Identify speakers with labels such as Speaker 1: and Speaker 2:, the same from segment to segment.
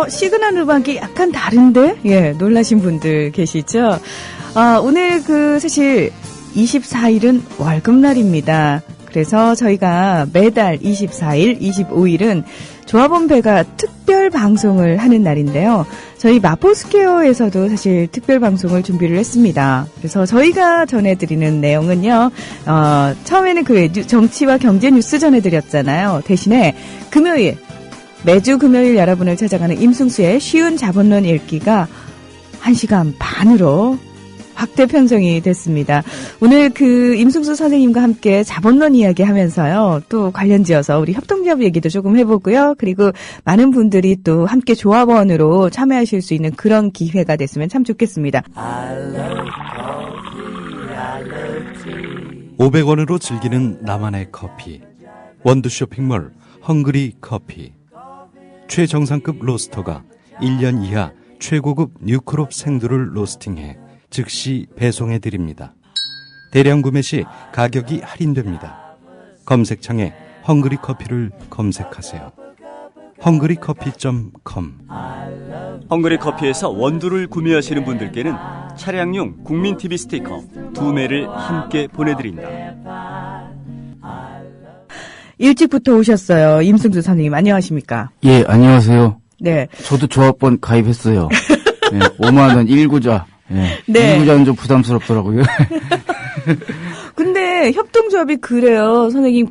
Speaker 1: 시그널 음악이 약간 다른데? 예, 놀라신 분들 계시죠? 오늘 사실 24일은 월급날입니다. 그래서 저희가 매달 24일, 25일은 조합원배가 특별 방송을 하는 날인데요. 저희 마포스퀘어에서도 사실 특별 방송을 준비를 했습니다. 그래서 저희가 전해드리는 내용은요, 처음에는 정치와 경제 뉴스 전해드렸잖아요. 대신에 매주 금요일 여러분을 찾아가는 임승수의 쉬운 자본론 읽기가 1시간 반으로 확대 편성이 됐습니다. 오늘 임승수 선생님과 함께 자본론 이야기 하면서요. 또 관련지어서 우리 협동조합 얘기도 조금 해보고요. 그리고 많은 분들이 또 함께 조합원으로 참여하실 수 있는 그런 기회가 됐으면 참 좋겠습니다.
Speaker 2: 500원으로 즐기는 나만의 커피. 원두 쇼핑몰 헝그리 커피. 최정상급 로스터가 1년 이하 최고급 뉴크롭 생두를 로스팅해 즉시 배송해드립니다. 대량 구매 시 가격이 할인됩니다. 검색창에 헝그리 커피를 검색하세요. 헝그리커피.com.
Speaker 3: 헝그리 커피에서 원두를 구매하시는 분들께는 차량용 국민TV 스티커 2매를 함께 보내드립니다.
Speaker 1: 일찍부터 오셨어요. 임승수 선생님 안녕하십니까?
Speaker 4: 예, 안녕하세요.
Speaker 1: 네.
Speaker 4: 저도 조합원 가입했어요. 네, 5만원 1구자. 네.
Speaker 1: 네.
Speaker 4: 1구자는 좀 부담스럽더라고요.
Speaker 1: 근데 협동조합이 그래요. 선생님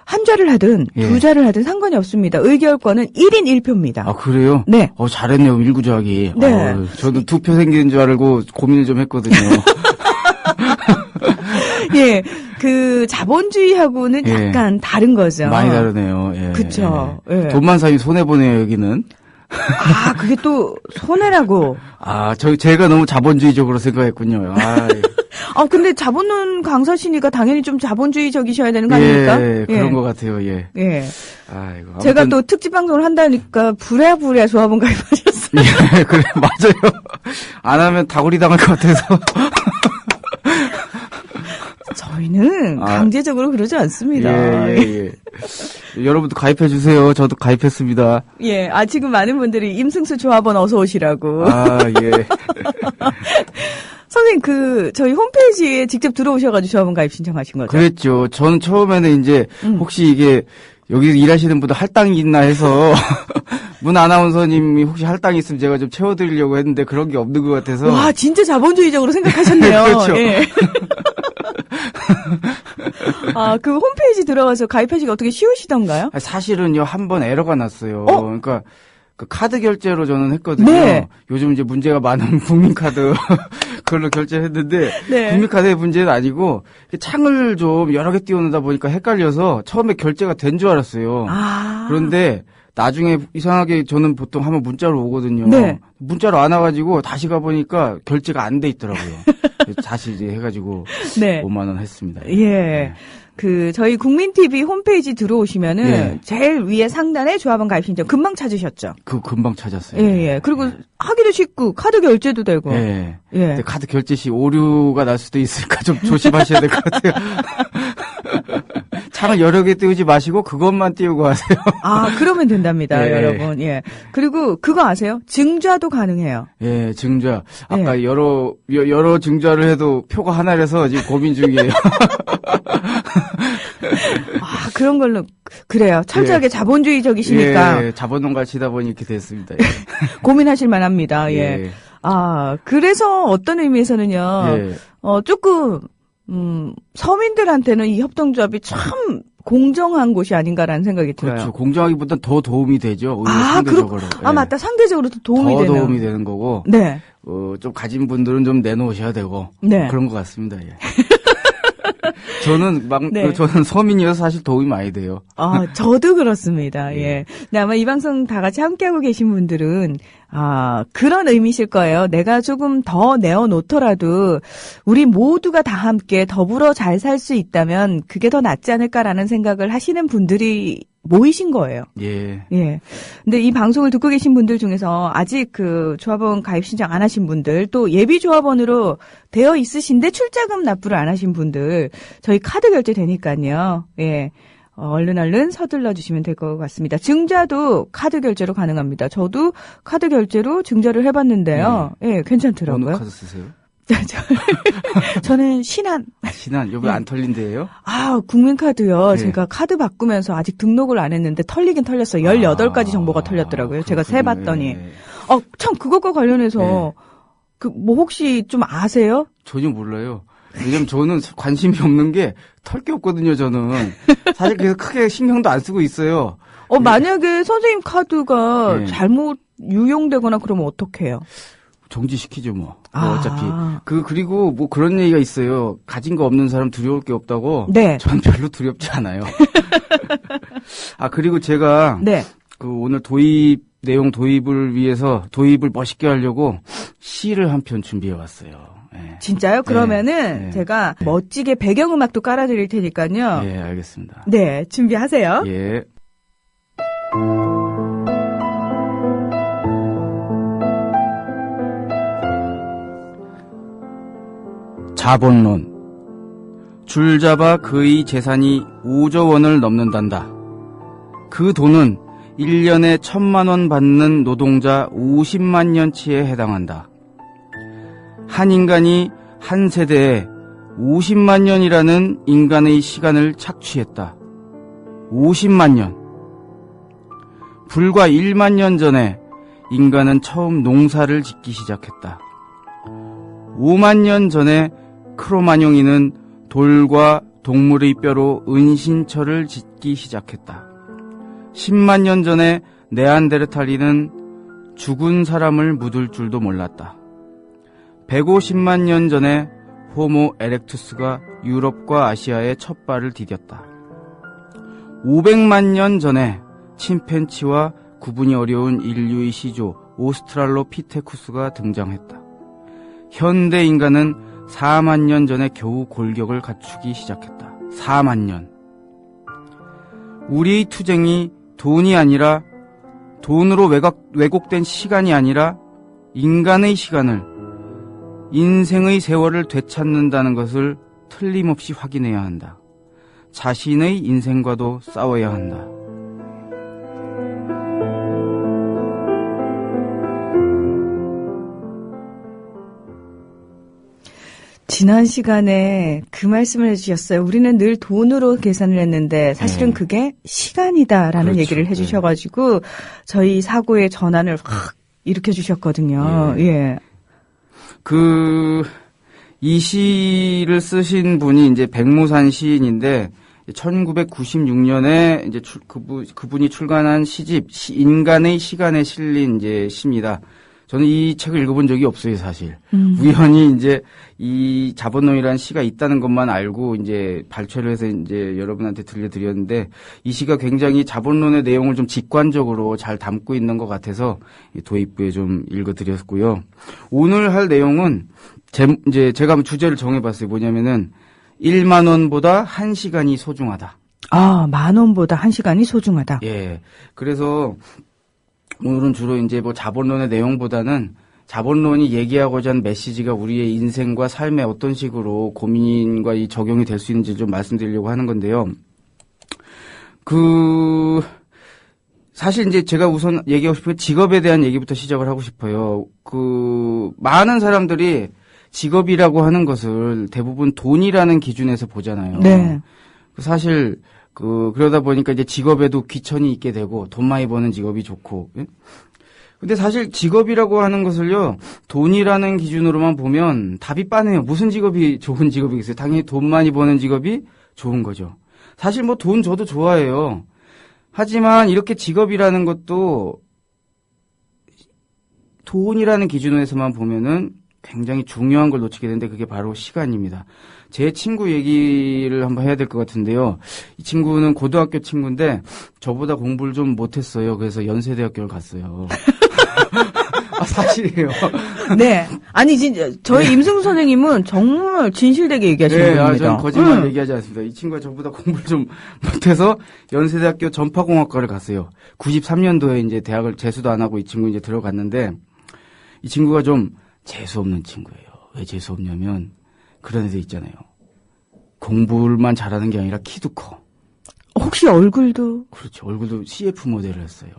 Speaker 1: 한 자를 하든 두 자를 하든 상관이 없습니다. 의결권은 1인 1표입니다.
Speaker 4: 아, 그래요?
Speaker 1: 네.
Speaker 4: 잘했네요. 1구자 하기.
Speaker 1: 네.
Speaker 4: 저도 2표 생기는 줄 알고 고민을 좀 했거든요.
Speaker 1: 예. 자본주의하고는 약간 다른 거죠.
Speaker 4: 많이 다르네요. 예.
Speaker 1: 그쵸.
Speaker 4: 예.
Speaker 1: 예.
Speaker 4: 돈만 사면 손해보네요, 여기는.
Speaker 1: 그게 또 손해라고.
Speaker 4: 제가 너무 자본주의적으로 생각했군요.
Speaker 1: 근데 자본론 강사시니까 당연히 좀 자본주의적이셔야 되는 거 아닙니까?
Speaker 4: 예, 그런 것 같아요, 예.
Speaker 1: 예.
Speaker 4: 아이고,
Speaker 1: 제가 또 특집 방송을 한다니까 부랴부랴 조합원 가입하셨어요.
Speaker 4: 예, 그래, 맞아요. 안 하면 다구리 당할 것 같아서.
Speaker 1: 저희는 강제적으로 그러지 않습니다.
Speaker 4: 예. 여러분도 가입해주세요. 저도 가입했습니다.
Speaker 1: 예. 지금 많은 분들이 임승수 조합원 어서 오시라고.
Speaker 4: 예.
Speaker 1: 선생님, 저희 홈페이지에 직접 들어오셔가지고 조합원 가입 신청하신 거죠?
Speaker 4: 그랬죠. 저는 처음에는 이제, 혹시 이게, 여기서 일하시는 분들 할당이 있나 해서, 문 아나운서님이 혹시 할당이 있으면 제가 좀 채워드리려고 했는데 그런 게 없는 것 같아서.
Speaker 1: 와, 진짜 자본주의적으로 생각하셨네요.
Speaker 4: 그렇죠.
Speaker 1: 예. 홈페이지 들어가서 가입하시기 어떻게 쉬우시던가요?
Speaker 4: 사실은요, 한 번 에러가 났어요. 그러니까, 카드 결제로 저는 했거든요.
Speaker 1: 네.
Speaker 4: 요즘 이제 문제가 많은 국민카드 그걸로 결제했는데
Speaker 1: 네.
Speaker 4: 국민카드의 문제는 아니고 창을 좀 여러 개 띄워놓다 보니까 헷갈려서 처음에 결제가 된 줄 알았어요. 그런데 나중에 이상하게 저는 보통 한번 문자로 오거든요.
Speaker 1: 네.
Speaker 4: 문자로 안 와가지고 다시 가보니까 결제가 안 돼 있더라고요. 다시 이제 해가지고
Speaker 1: 네.
Speaker 4: 5만 원 했습니다.
Speaker 1: 예.
Speaker 4: 네.
Speaker 1: 저희 국민TV 홈페이지 들어오시면은
Speaker 4: 네.
Speaker 1: 제일 위에 상단에 조합원 가입 신청 금방 찾으셨죠?
Speaker 4: 금방 찾았어요.
Speaker 1: 예. 그리고 하기도 쉽고 카드 결제도 되고.
Speaker 4: 예.
Speaker 1: 예.
Speaker 4: 근데 카드 결제 시 오류가 날 수도 있으니까 좀 조심하셔야 될 것 같아요. 창을 여러 개 띄우지 마시고 그것만 띄우고 하세요.
Speaker 1: 그러면 된답니다,
Speaker 4: 예.
Speaker 1: 여러분. 예. 그리고 그거 아세요? 증좌도 가능해요.
Speaker 4: 예, 증좌. 아까 여러 증좌를 해도 표가 하나라서 지금 고민 중이에요.
Speaker 1: 그런 걸로 그래요. 철저하게 자본주의적이시니까.
Speaker 4: 예, 자본론 가시다 보니 이렇게 됐습니다. 예.
Speaker 1: 고민하실 만합니다. 예. 그래서 어떤 의미에서는요.
Speaker 4: 예.
Speaker 1: 조금 서민들한테는 이 협동조합이 참 공정한 곳이 아닌가라는 생각이 들어요.
Speaker 4: 그렇죠. 공정하기보단 더 도움이 되죠. 오히려 상대적으로.
Speaker 1: 맞다. 상대적으로 더 도움이
Speaker 4: 더
Speaker 1: 되는.
Speaker 4: 도움이 되는 거고.
Speaker 1: 네.
Speaker 4: 좀 가진 분들은 좀 내놓으셔야 되고.
Speaker 1: 네.
Speaker 4: 그런 것 같습니다. 예. 저는
Speaker 1: 네.
Speaker 4: 저는 서민이어서 사실 도움이 많이 돼요.
Speaker 1: 저도 그렇습니다. 예. 근데 아마 이 방송 다 같이 함께하고 계신 분들은, 그런 의미실 거예요. 내가 조금 더 내어놓더라도, 우리 모두가 다 함께 더불어 잘 살 수 있다면, 그게 더 낫지 않을까라는 생각을 하시는 분들이 모이신 거예요.
Speaker 4: 예.
Speaker 1: 예. 근데 이 방송을 듣고 계신 분들 중에서 아직 조합원 가입 신청 안 하신 분들, 또 예비 조합원으로 되어 있으신데 출자금 납부를 안 하신 분들, 저희 카드 결제 되니까요. 예. 얼른 서둘러 주시면 될 것 같습니다. 증자도 카드 결제로 가능합니다. 저도 카드 결제로 증자를 해봤는데요. 예, 괜찮더라고요.
Speaker 4: 어느 카드 쓰세요?
Speaker 1: 저는 신한.
Speaker 4: 신한? 여기 안 털린대요?
Speaker 1: 국민카드요.
Speaker 4: 네.
Speaker 1: 제가 카드 바꾸면서 아직 등록을 안 했는데 털리긴 털렸어요. 18가지 정보가 털렸더라고요. 제가 세봤더니.
Speaker 4: 네.
Speaker 1: 참 그것과 관련해서 뭐 혹시 좀 아세요?
Speaker 4: 전혀 몰라요. 왜냐면 저는 관심이 없는 게 털 게 없거든요, 저는. 사실 그래서 크게 신경도 안 쓰고 있어요.
Speaker 1: 만약에 선생님 카드가 잘못 유용되거나 그러면 어떡해요?
Speaker 4: 정지시키죠, 뭐. 어차피. 그리고 뭐 그런 얘기가 있어요. 가진 거 없는 사람 두려울 게 없다고.
Speaker 1: 네.
Speaker 4: 전 별로 두렵지 않아요. 그리고 제가.
Speaker 1: 네.
Speaker 4: 오늘 내용 도입을 위해서 도입을 멋있게 하려고 시를 한 편 준비해 왔어요. 네.
Speaker 1: 진짜요? 그러면은 제가 멋지게 배경음악도 깔아드릴 테니까요.
Speaker 4: 예, 알겠습니다.
Speaker 1: 네, 준비하세요.
Speaker 4: 예. 자본론. 줄잡아 그의 재산이 5조 원을 넘는단다. 그 돈은 1년에 1,000만 원 받는 노동자 50만 년치에 해당한다. 한 인간이 한 세대에 50만 년이라는 인간의 시간을 착취했다. 50만 년. 불과 1만 년 전에 인간은 처음 농사를 짓기 시작했다. 5만 년 전에 크로마뇽인은 돌과 동물의 뼈로 은신처를 짓기 시작했다. 10만 년 전에 네안데르탈인은 죽은 사람을 묻을 줄도 몰랐다. 150만 년 전에 호모 에렉투스가 유럽과 아시아에 첫 발을 디뎠다. 500만 년 전에 침팬치와 구분이 어려운 인류의 시조 오스트랄로피테쿠스가 등장했다. 현대 인간은 4만 년 전에 겨우 골격을 갖추기 시작했다. 4만 년. 우리의 투쟁이 돈이 아니라 돈으로 왜곡된 시간이 아니라 인간의 시간을, 인생의 세월을 되찾는다는 것을 틀림없이 확인해야 한다. 자신의 인생과도 싸워야 한다.
Speaker 1: 지난 시간에 그 말씀을 해주셨어요. 우리는 늘 돈으로 계산을 했는데 사실은 그게 시간이다라는
Speaker 4: 그렇죠.
Speaker 1: 얘기를 해주셔가지고 저희 사고의 전환을 확 일으켜주셨거든요. 예.
Speaker 4: 이 시를 쓰신 분이 이제 백무산 시인인데 1996년에 이제 그분이 출간한 시집 인간의 시간에 실린 이제 시입니다. 저는 이 책을 읽어본 적이 없어요, 사실. 우연히 이제 이 자본론이라는 시가 있다는 것만 알고 이제 발췌를 해서 이제 여러분한테 들려드렸는데 이 시가 굉장히 자본론의 내용을 좀 직관적으로 잘 담고 있는 것 같아서 도입부에 좀 읽어드렸고요. 오늘 할 내용은 이제 제가 한번 주제를 정해봤어요. 뭐냐면은 1만 원보다 1시간이 소중하다.
Speaker 1: 10,000원보다 1시간이 소중하다.
Speaker 4: 예. 그래서 오늘은 주로 이제 뭐 자본론의 내용보다는 자본론이 얘기하고자 하는 메시지가 우리의 인생과 삶에 어떤 식으로 고민과 이 적용이 될 수 있는지 좀 말씀드리려고 하는 건데요. 사실 이제 제가 우선 얘기하고 싶은 직업에 대한 얘기부터 시작을 하고 싶어요. 많은 사람들이 직업이라고 하는 것을 대부분 돈이라는 기준에서 보잖아요.
Speaker 1: 네.
Speaker 4: 사실 그러다 보니까 이제 직업에도 귀천이 있게 되고 돈 많이 버는 직업이 좋고. 예? 근데 사실 직업이라고 하는 것을요, 돈이라는 기준으로만 보면 답이 빤해요. 무슨 직업이 좋은 직업이겠어요? 당연히 돈 많이 버는 직업이 좋은 거죠. 사실 뭐 돈 저도 좋아해요. 하지만 이렇게 직업이라는 것도 돈이라는 기준에서만 보면은 굉장히 중요한 걸 놓치게 되는데 그게 바로 시간입니다. 제 친구 얘기를 한번 해야 될 것 같은데요. 이 친구는 고등학교 친구인데 저보다 공부를 좀 못했어요. 그래서 연세대학교를 갔어요. 사실이에요.
Speaker 1: 네. 아니 진짜 저희 임승수 선생님은 정말 진실되게 얘기하시는 분입니다.
Speaker 4: 저는 거짓말 얘기하지 않습니다. 이 친구가 저보다 공부를 좀 못해서 연세대학교 전파공학과를 갔어요. 93년도에 이제 대학을 재수도 안 하고 이 친구 이제 들어갔는데 이 친구가 좀 재수 없는 친구예요. 왜 재수 없냐면 그런 애들 있잖아요. 공부만 잘하는 게 아니라 키도 커.
Speaker 1: 혹시 얼굴도?
Speaker 4: 그렇죠. 얼굴도 CF 모델을 했어요.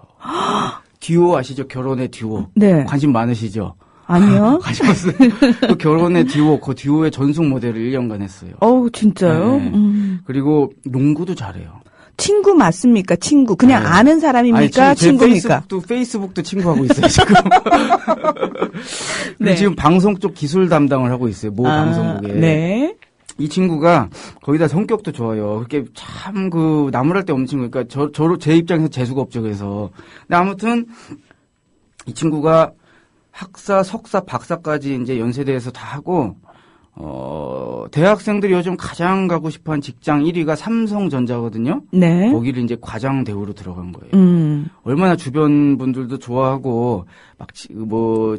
Speaker 4: 듀오 아시죠? 결혼의 듀오.
Speaker 1: 네.
Speaker 4: 관심 많으시죠?
Speaker 1: 아니요.
Speaker 4: 관심 없어요. 그 결혼의 듀오, 그 듀오의 전속 모델을 1년간 했어요.
Speaker 1: 진짜요?
Speaker 4: 네. 그리고 농구도 잘해요.
Speaker 1: 친구 맞습니까? 친구. 그냥
Speaker 4: 네.
Speaker 1: 아는 사람입니까?
Speaker 4: 아니,
Speaker 1: 친구입니까?
Speaker 4: 페이스북도 친구하고 있어요, 지금.
Speaker 1: 네.
Speaker 4: 지금 방송 쪽 기술 담당을 하고 있어요, 모 방송국에.
Speaker 1: 네.
Speaker 4: 이 친구가 거기다 성격도 좋아요. 그렇게 참 나무랄 데 없는 친구. 그러니까 제 입장에서 재수가 없죠, 그래서. 근데 아무튼 이 친구가 학사, 석사, 박사까지 이제 연세대에서 다 하고, 대학생들이 요즘 가장 가고 싶어 한 직장 1위가 삼성전자거든요.
Speaker 1: 네.
Speaker 4: 거기를 이제 과장 대우로 들어간 거예요. 얼마나 주변 분들도 좋아하고,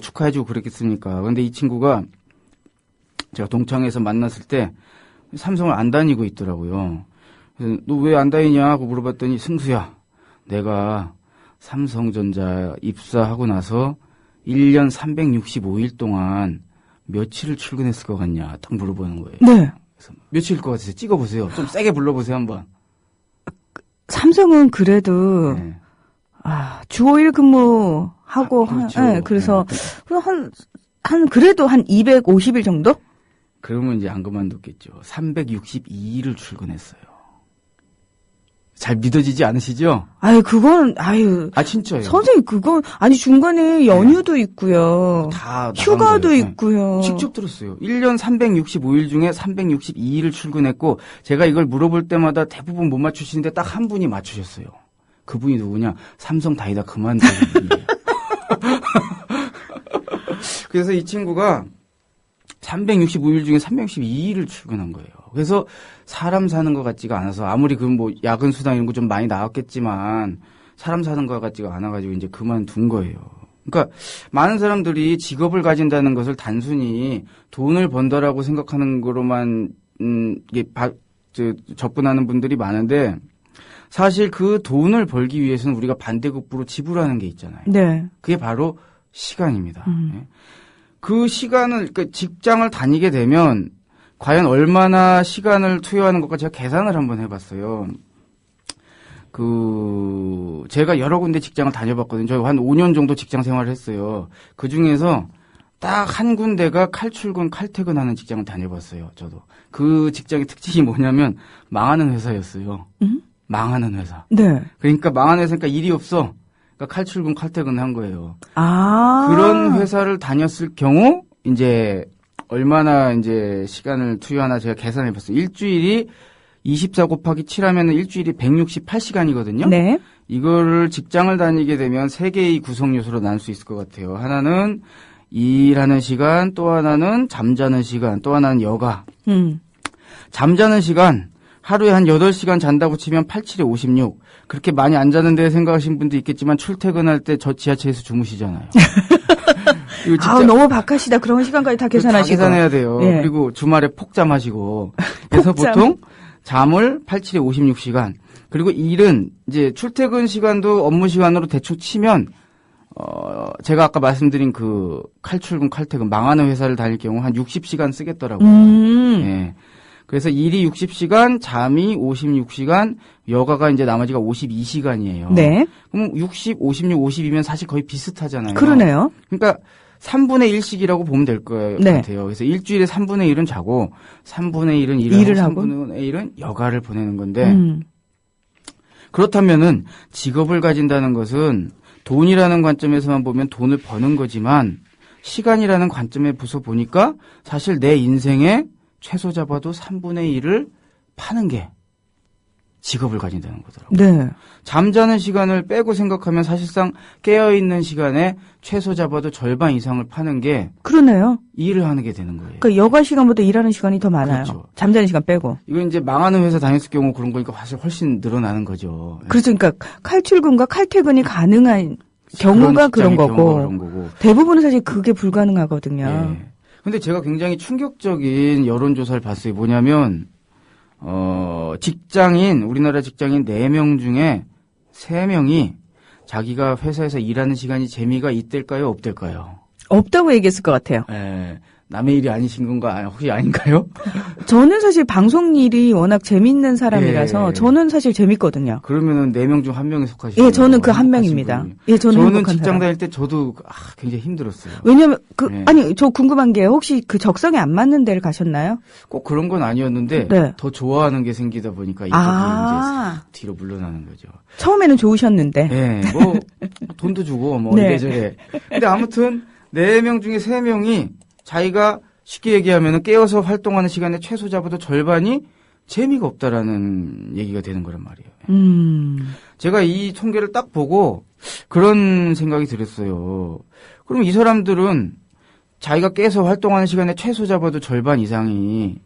Speaker 4: 축하해주고 그랬겠습니까. 근데 이 친구가 제가 동창회에서 만났을 때 삼성을 안 다니고 있더라고요. 그래서 너 왜 안 다니냐고 물어봤더니 승수야, 내가 삼성전자 입사하고 나서 1년 365일 동안 며칠을 출근했을 것 같냐 딱 물어보는 거예요.
Speaker 1: 네.
Speaker 4: 그래서 며칠일 것 같으세요? 찍어보세요. 좀 세게 불러보세요 한번.
Speaker 1: 삼성은 그래도
Speaker 4: 네.
Speaker 1: 주 5일 근무하고
Speaker 4: 그렇죠.
Speaker 1: 그래서 그래도 한 250일 정도?
Speaker 4: 그러면 이제 안 그만뒀겠죠. 362일을 출근했어요. 잘 믿어지지 않으시죠?
Speaker 1: 그건
Speaker 4: 진짜요.
Speaker 1: 선생님 그건 중간에 연휴도 있고요.
Speaker 4: 다
Speaker 1: 휴가도
Speaker 4: 나간 거예요.
Speaker 1: 있고요.
Speaker 4: 직접 들었어요. 1년 365일 중에 362일을 출근했고 제가 이걸 물어볼 때마다 대부분 못 맞추시는데 딱 한 분이 맞추셨어요. 그분이 누구냐? 삼성 다니다 그만둔 분이에요. 그래서 이 친구가 365일 중에 362일을 출근한 거예요. 그래서 사람 사는 것 같지가 않아서 아무리 야근 수당 이런 거 좀 많이 나왔겠지만 사람 사는 것 같지가 않아가지고 이제 그만둔 거예요. 그러니까 많은 사람들이 직업을 가진다는 것을 단순히 돈을 번다라고 생각하는 거로만 접근하는 분들이 많은데 사실 그 돈을 벌기 위해서는 우리가 반대급부로 지불하는 게 있잖아요.
Speaker 1: 네.
Speaker 4: 그게 바로 시간입니다. 그 시간을, 그러니까 직장을 다니게 되면 과연 얼마나 시간을 투여하는 것까 제가 계산을 한번 해봤어요. 제가 여러 군데 직장을 다녀봤거든요. 저 한 5년 정도 직장 생활을 했어요. 그 중에서 딱 한 군데가 칼출근, 칼퇴근하는 직장을 다녀봤어요. 저도. 그 직장의 특징이 뭐냐면 망하는 회사였어요. 망하는 회사.
Speaker 1: 네.
Speaker 4: 그러니까 망하는 회사니까 일이 없어. 그러니까 칼출근, 칼퇴근을 한 거예요.
Speaker 1: 아.
Speaker 4: 그런 회사를 다녔을 경우 이제 얼마나 이제 시간을 투여하나 제가 계산해 봤어요. 일주일이 24 곱하기 7 하면은 일주일이 168시간이거든요.
Speaker 1: 네.
Speaker 4: 이거를 직장을 다니게 되면 3개의 구성 요소로 나눌 수 있을 것 같아요. 하나는 일하는 시간, 또 하나는 잠자는 시간, 또 하나는 여가. 잠자는 시간 하루에 한 8시간 잔다고 치면 87에 56. 그렇게 많이 안 자는데 생각하시는 분도 있겠지만 출퇴근할 때 저 지하철에서 주무시잖아요.
Speaker 1: 너무 박하시다. 그런 시간까지 다 계산하시고.
Speaker 4: 다 계산해야 돼요.
Speaker 1: 예.
Speaker 4: 그리고 주말에 폭잠하시고. 그래서 보통 잠을 87에 56시간. 그리고 일은 이제 출퇴근 시간도 업무 시간으로 대충 치면 제가 아까 말씀드린 그 칼출근 칼퇴근 망하는 회사를 다닐 경우 한 60시간 쓰겠더라고요. 예. 그래서 일이 60시간, 잠이 56시간, 여가가 이제 나머지가 52시간이에요.
Speaker 1: 네.
Speaker 4: 그럼 60, 56, 52면 사실 거의 비슷하잖아요.
Speaker 1: 그러네요.
Speaker 4: 그러니까 3분의 1씩이라고 보면 될 것
Speaker 1: 네.
Speaker 4: 같아요. 그래서 일주일에 3분의 1은 자고 3분의 1은 일을 하고 3분의 1은 여가를 보내는 건데 그렇다면은 직업을 가진다는 것은 돈이라는 관점에서만 보면 돈을 버는 거지만 시간이라는 관점에서 보니까 사실 내 인생에 최소 잡아도 3분의 1을 파는 게 직업을 가진다는 거더라고요.
Speaker 1: 네.
Speaker 4: 잠자는 시간을 빼고 생각하면 사실상 깨어있는 시간에 최소 잡아도 절반 이상을 파는 게
Speaker 1: 그러네요.
Speaker 4: 일을 하는 게 되는 거예요.
Speaker 1: 그러니까 여가 시간보다 일하는 시간이 더 많아요.
Speaker 4: 그렇죠.
Speaker 1: 잠자는 시간 빼고.
Speaker 4: 이건 이제 망하는 회사 다녔을 경우 그런 거니까 사실 훨씬 늘어나는 거죠.
Speaker 1: 그렇죠. 그러니까 칼출근과 칼퇴근이 가능한 경우가 그런 거고. 대부분은 사실 그게 불가능하거든요.
Speaker 4: 예. 근데 제가 굉장히 충격적인 여론조사를 봤어요. 뭐냐면, 우리나라 직장인 4명 중에 3명이 자기가 회사에서 일하는 시간이 재미가 있을까요, 없을까요?
Speaker 1: 없다고 얘기했을 것 같아요.
Speaker 4: 예. 남의 일이 아니신 건가? 혹시 아닌가요?
Speaker 1: 저는 사실 방송 일이 워낙 재밌는 사람이라서
Speaker 4: 예.
Speaker 1: 저는 사실 재밌거든요.
Speaker 4: 그러면은 4명 중 1명에 속하시죠?
Speaker 1: 예, 저는 그 한 명입니다. 예,
Speaker 4: 저는 직장 다닐 때 저도 굉장히 힘들었어요.
Speaker 1: 왜냐면
Speaker 4: 예.
Speaker 1: 아니 저 궁금한 게 혹시 그 적성에 안 맞는 데를 가셨나요?
Speaker 4: 꼭 그런 건 아니었는데
Speaker 1: 네.
Speaker 4: 더 좋아하는 게 생기다 보니까 이쪽이 이제 뒤로 물러나는 거죠.
Speaker 1: 처음에는 좋으셨는데.
Speaker 4: 예, 뭐 돈도 주고 뭐
Speaker 1: 네.
Speaker 4: 이래저래. 근데 아무튼 4명 중에 3명이 자기가 쉽게 얘기하면은 깨어서 활동하는 시간의 최소 잡아도 절반이 재미가 없다라는 얘기가 되는 거란 말이에요. 제가 이 통계를 딱 보고 그런 생각이 들었어요. 그럼 이 사람들은 자기가 깨서 활동하는 시간의 최소 잡아도 절반 이상이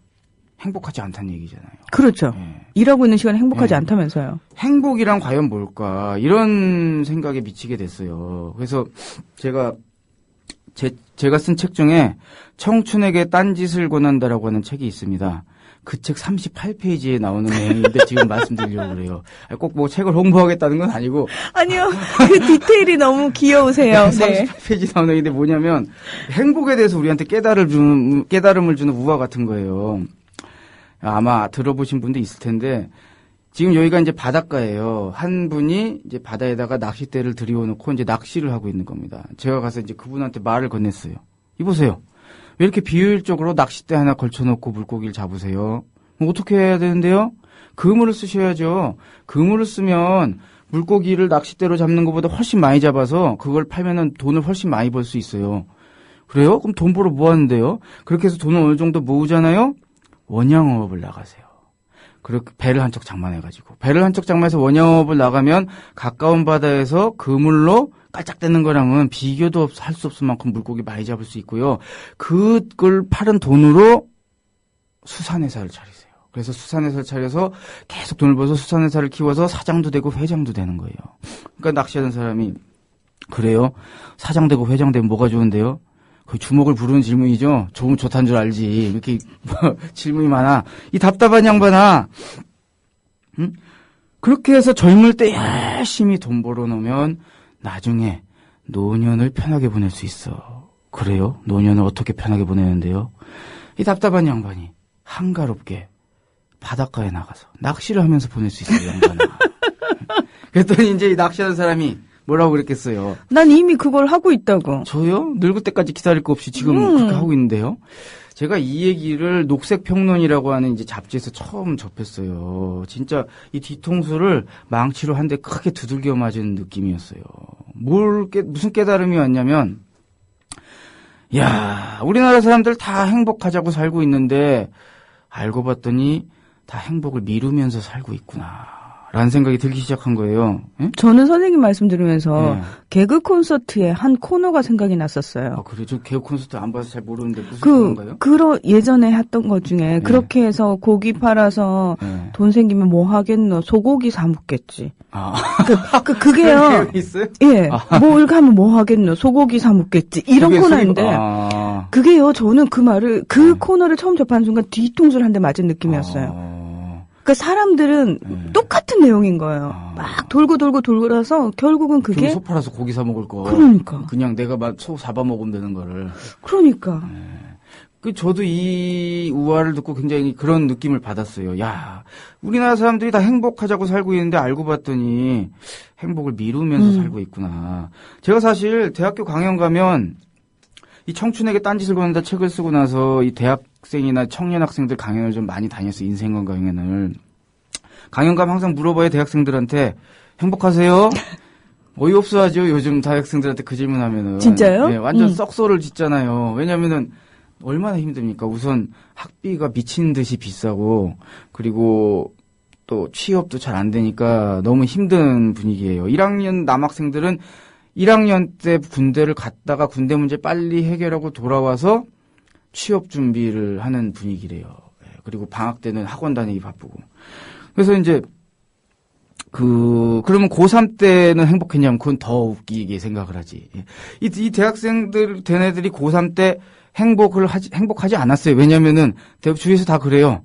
Speaker 4: 행복하지 않다는 얘기잖아요.
Speaker 1: 그렇죠.
Speaker 4: 예.
Speaker 1: 일하고 있는 시간에 행복하지
Speaker 4: 예.
Speaker 1: 않다면서요.
Speaker 4: 행복이란 과연 뭘까? 이런 생각에 미치게 됐어요. 그래서 제가 쓴 책 중에 청춘에게 딴짓을 권한다라고 하는 책이 있습니다. 그 책 38페이지에 나오는 내용인데 지금 말씀드리려고 그래요. 꼭 뭐 책을 홍보하겠다는 건 아니고.
Speaker 1: 아니요. 그 디테일이 너무 귀여우세요. 네.
Speaker 4: 38페이지 나오는 얘기인데 뭐냐면 행복에 대해서 우리한테 깨달음을 주는 우화 같은 거예요. 아마 들어보신 분도 있을 텐데 지금 여기가 이제 바닷가예요. 한 분이 이제 바다에다가 낚싯대를 들여놓고 이제 낚시를 하고 있는 겁니다. 제가 가서 이제 그분한테 말을 건넸어요. 이보세요. 왜 이렇게 비효율적으로 낚싯대 하나 걸쳐놓고 물고기를 잡으세요? 어떻게 해야 되는데요? 그물을 쓰셔야죠. 그물을 쓰면 물고기를 낚싯대로 잡는 것보다 훨씬 많이 잡아서 그걸 팔면은 돈을 훨씬 많이 벌 수 있어요. 그래요? 그럼 돈 벌어 뭐 하는데요? 그렇게 해서 돈을 어느 정도 모으잖아요? 원양어업을 나가세요. 그렇게 배를 한 척 장만해가지고 배를 한 척 장만해서 원양어업을 나가면 가까운 바다에서 그물로 깔짝대는 거랑은 비교도 할 수 없을 만큼 물고기 많이 잡을 수 있고요. 그걸 파는 돈으로 수산회사를 차리세요. 그래서 수산회사를 차려서 계속 돈을 벌어서 수산회사를 키워서 사장도 되고 회장도 되는 거예요. 그러니까 낚시하는 사람이 그래요? 사장 되고 회장 되면 뭐가 좋은데요? 거의 주먹을 부르는 질문이죠. 좋다는 줄 알지. 이렇게 질문이 많아. 이 답답한 양반아. 응? 그렇게 해서 젊을 때 열심히 돈 벌어놓으면 나중에 노년을 편하게 보낼 수 있어. 그래요? 노년을 어떻게 편하게 보내는데요? 이 답답한 양반이 한가롭게 바닷가에 나가서 낚시를 하면서 보낼 수 있어요, 양반아. 그랬더니 이제 이 낚시하는 사람이 뭐라고 그랬겠어요?
Speaker 1: 난 이미 그걸 하고 있다고.
Speaker 4: 저요? 늙을 때까지 기다릴 거 없이 지금 그렇게 하고 있는데요. 제가 이 얘기를 녹색평론이라고 하는 이제 잡지에서 처음 접했어요. 진짜 이 뒤통수를 망치로 한 대 크게 두들겨 맞은 느낌이었어요. 무슨 깨달음이 왔냐면, 야, 우리나라 사람들 다 행복하자고 살고 있는데 알고 봤더니 다 행복을 미루면서 살고 있구나. 라는 생각이 들기 시작한 거예요. 예?
Speaker 1: 저는 선생님 말씀 들으면서
Speaker 4: 네.
Speaker 1: 개그 콘서트의 한 코너가 생각이 났었어요.
Speaker 4: 아, 그래? 저 개그 콘서트 안 봐서 잘 모르는데 무슨 코너인가요?
Speaker 1: 예전에 했던 것 중에 그렇게 해서 고기 팔아서
Speaker 4: 네.
Speaker 1: 돈 생기면 뭐 하겠노? 소고기 사 먹겠지.
Speaker 4: 아.
Speaker 1: 그게요.
Speaker 4: 그런 게 있어요?
Speaker 1: 예. 뭐 이렇게 하면 뭐 하겠노? 소고기 사 먹겠지. 이런
Speaker 4: 그게
Speaker 1: 코너인데. 그게요. 저는 그 말을 코너를 처음 접하는 순간 뒤통수를 한 대 맞은 느낌이었어요. 그러니까 사람들은 똑같은 내용인 거예요. 막 돌고라서 결국은 그게
Speaker 4: 소 팔아서 고기 사 먹을 거.
Speaker 1: 그러니까.
Speaker 4: 그냥 내가 소 잡아 먹으면 되는 거를.
Speaker 1: 그러니까.
Speaker 4: 저도 이 우화를 듣고 굉장히 그런 느낌을 받았어요. 야, 우리나라 사람들이 다 행복하자고 살고 있는데 알고 봤더니 행복을 미루면서 살고 있구나. 제가 사실 대학교 강연 가면 이 청춘에게 딴짓을 권한다 책을 쓰고 나서 이 대학생이나 청년 학생들 강연을 좀 많이 다녔어요. 인생관 강연을. 강연 가면 항상 물어봐요. 대학생들한테 행복하세요? 어이없어 하죠. 요즘 대학생들한테 그 질문하면은.
Speaker 1: 진짜요?
Speaker 4: 네, 완전 썩소를 짓잖아요. 왜냐면은 얼마나 힘듭니까? 우선 학비가 미친 듯이 비싸고 그리고 또 취업도 잘 안 되니까 너무 힘든 분위기예요. 1학년 남학생들은 1학년 때 군대를 갔다가 군대 문제 빨리 해결하고 돌아와서 취업 준비를 하는 분위기래요. 그리고 방학 때는 학원 다니기 바쁘고. 그래서 이제 그러면 고3 때는 행복했냐면 그건 더 웃기게 생각을 하지. 이 대학생들 된 애들이 고3 때 행복하지 않았어요. 왜냐면은 주위에서 다 그래요.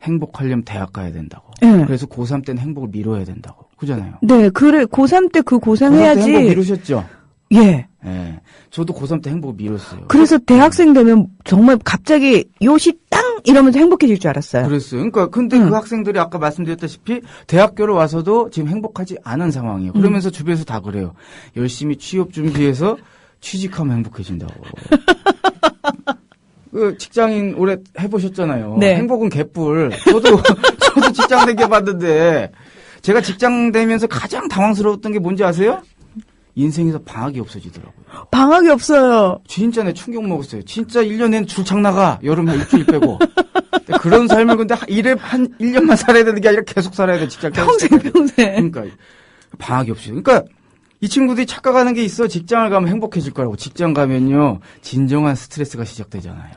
Speaker 4: 행복하려면 대학 가야 된다고.
Speaker 1: 네.
Speaker 4: 그래서 고3 때는 행복을 미뤄야 된다고. 그잖아요.
Speaker 1: 네, 그래. 고3 때 그 고생해야지.
Speaker 4: 고3 때 행복 미루셨죠?
Speaker 1: 예.
Speaker 4: 예. 저도 고3 때 행복을 미뤘어요.
Speaker 1: 그래서 대학생 되면 정말 갑자기 요시 땅 이러면서 행복해질 줄 알았어요.
Speaker 4: 그랬어요. 그러니까 근데 그 학생들이 아까 말씀드렸다시피 대학교를 와서도 지금 행복하지 않은 상황이에요. 그러면서 주변에서 다 그래요. 열심히 취업 준비해서 취직하면 행복해진다고. 그 직장인 오래 해보셨잖아요.
Speaker 1: 네.
Speaker 4: 행복은 개뿔. 저도 직장 다녀봤는데 제가 직장 다니면서 가장 당황스러웠던 게 뭔지 아세요? 인생에서 방학이 없어지더라고요.
Speaker 1: 방학이 없어요.
Speaker 4: 진짜 내 충격 먹었어요. 진짜 1년엔 줄창 나가. 여름에 일주일 빼고. 그런 삶을 근데 일에 한 1년만 살아야 되는 게 아니라 계속 살아야 돼. 직장
Speaker 1: 평생.
Speaker 4: 그러니까 방학이 없어요. 그러니까 이 친구들이 착각하는 게 있어. 직장을 가면 행복해질 거라고. 직장 가면요. 진정한 스트레스가 시작되잖아요.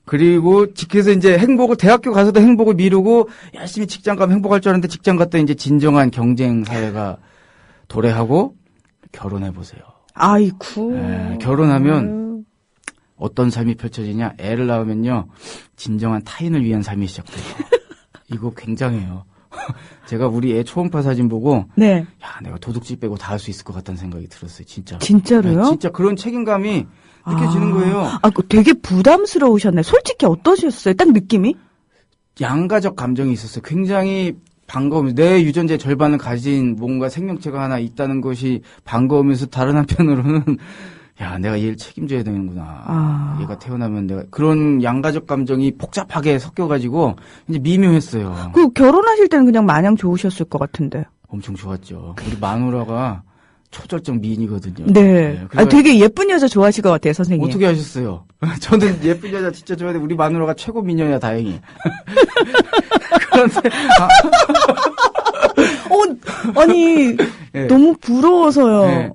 Speaker 4: 그리고 그래서 이제 행복을 대학교 가서도 행복을 미루고 열심히 직장 가면 행복할 줄 알았는데 직장 갔다 이제 진정한 경쟁 사회가 도래하고 결혼해 보세요.
Speaker 1: 아이쿠.
Speaker 4: 결혼하면 어떤 삶이 펼쳐지냐? 애를 낳으면요. 진정한 타인을 위한 삶이 시작돼요. 이거 굉장해요. 제가 우리 애 초음파 사진 보고
Speaker 1: 네.
Speaker 4: 야, 내가 도둑질 빼고 다 할 수 있을 것 같다는 생각이 들었어요. 진짜.
Speaker 1: 진짜로요?
Speaker 4: 네, 진짜 그런 책임감이 느껴지는 거예요.
Speaker 1: 되게 부담스러우셨네. 솔직히 어떠셨어요? 딱 느낌이?
Speaker 4: 양가적 감정이 있었어요. 굉장히 반가우면서 내 유전자의 절반을 가진 뭔가 생명체가 하나 있다는 것이 반가우면서 다른 한편으로는 야, 내가 얘를 책임져야 되는구나. 얘가 태어나면 내가 그런 양가적 감정이 복잡하게 섞여가지고 이제 미묘했어요.
Speaker 1: 그 결혼하실 때는 그냥 마냥 좋으셨을 것 같은데.
Speaker 4: 엄청 좋았죠. 우리 마누라가 초절정 미인이거든요.
Speaker 1: 네. 되게 예쁜 여자 좋아하실 것 같아요, 선생님.
Speaker 4: 어떻게 하셨어요? 저는 예쁜 여자 진짜 좋아하는데 우리 마누라가 최고 미녀야, 다행히. 그런데
Speaker 1: 아니
Speaker 4: 네.
Speaker 1: 너무 부러워서요.
Speaker 4: 네.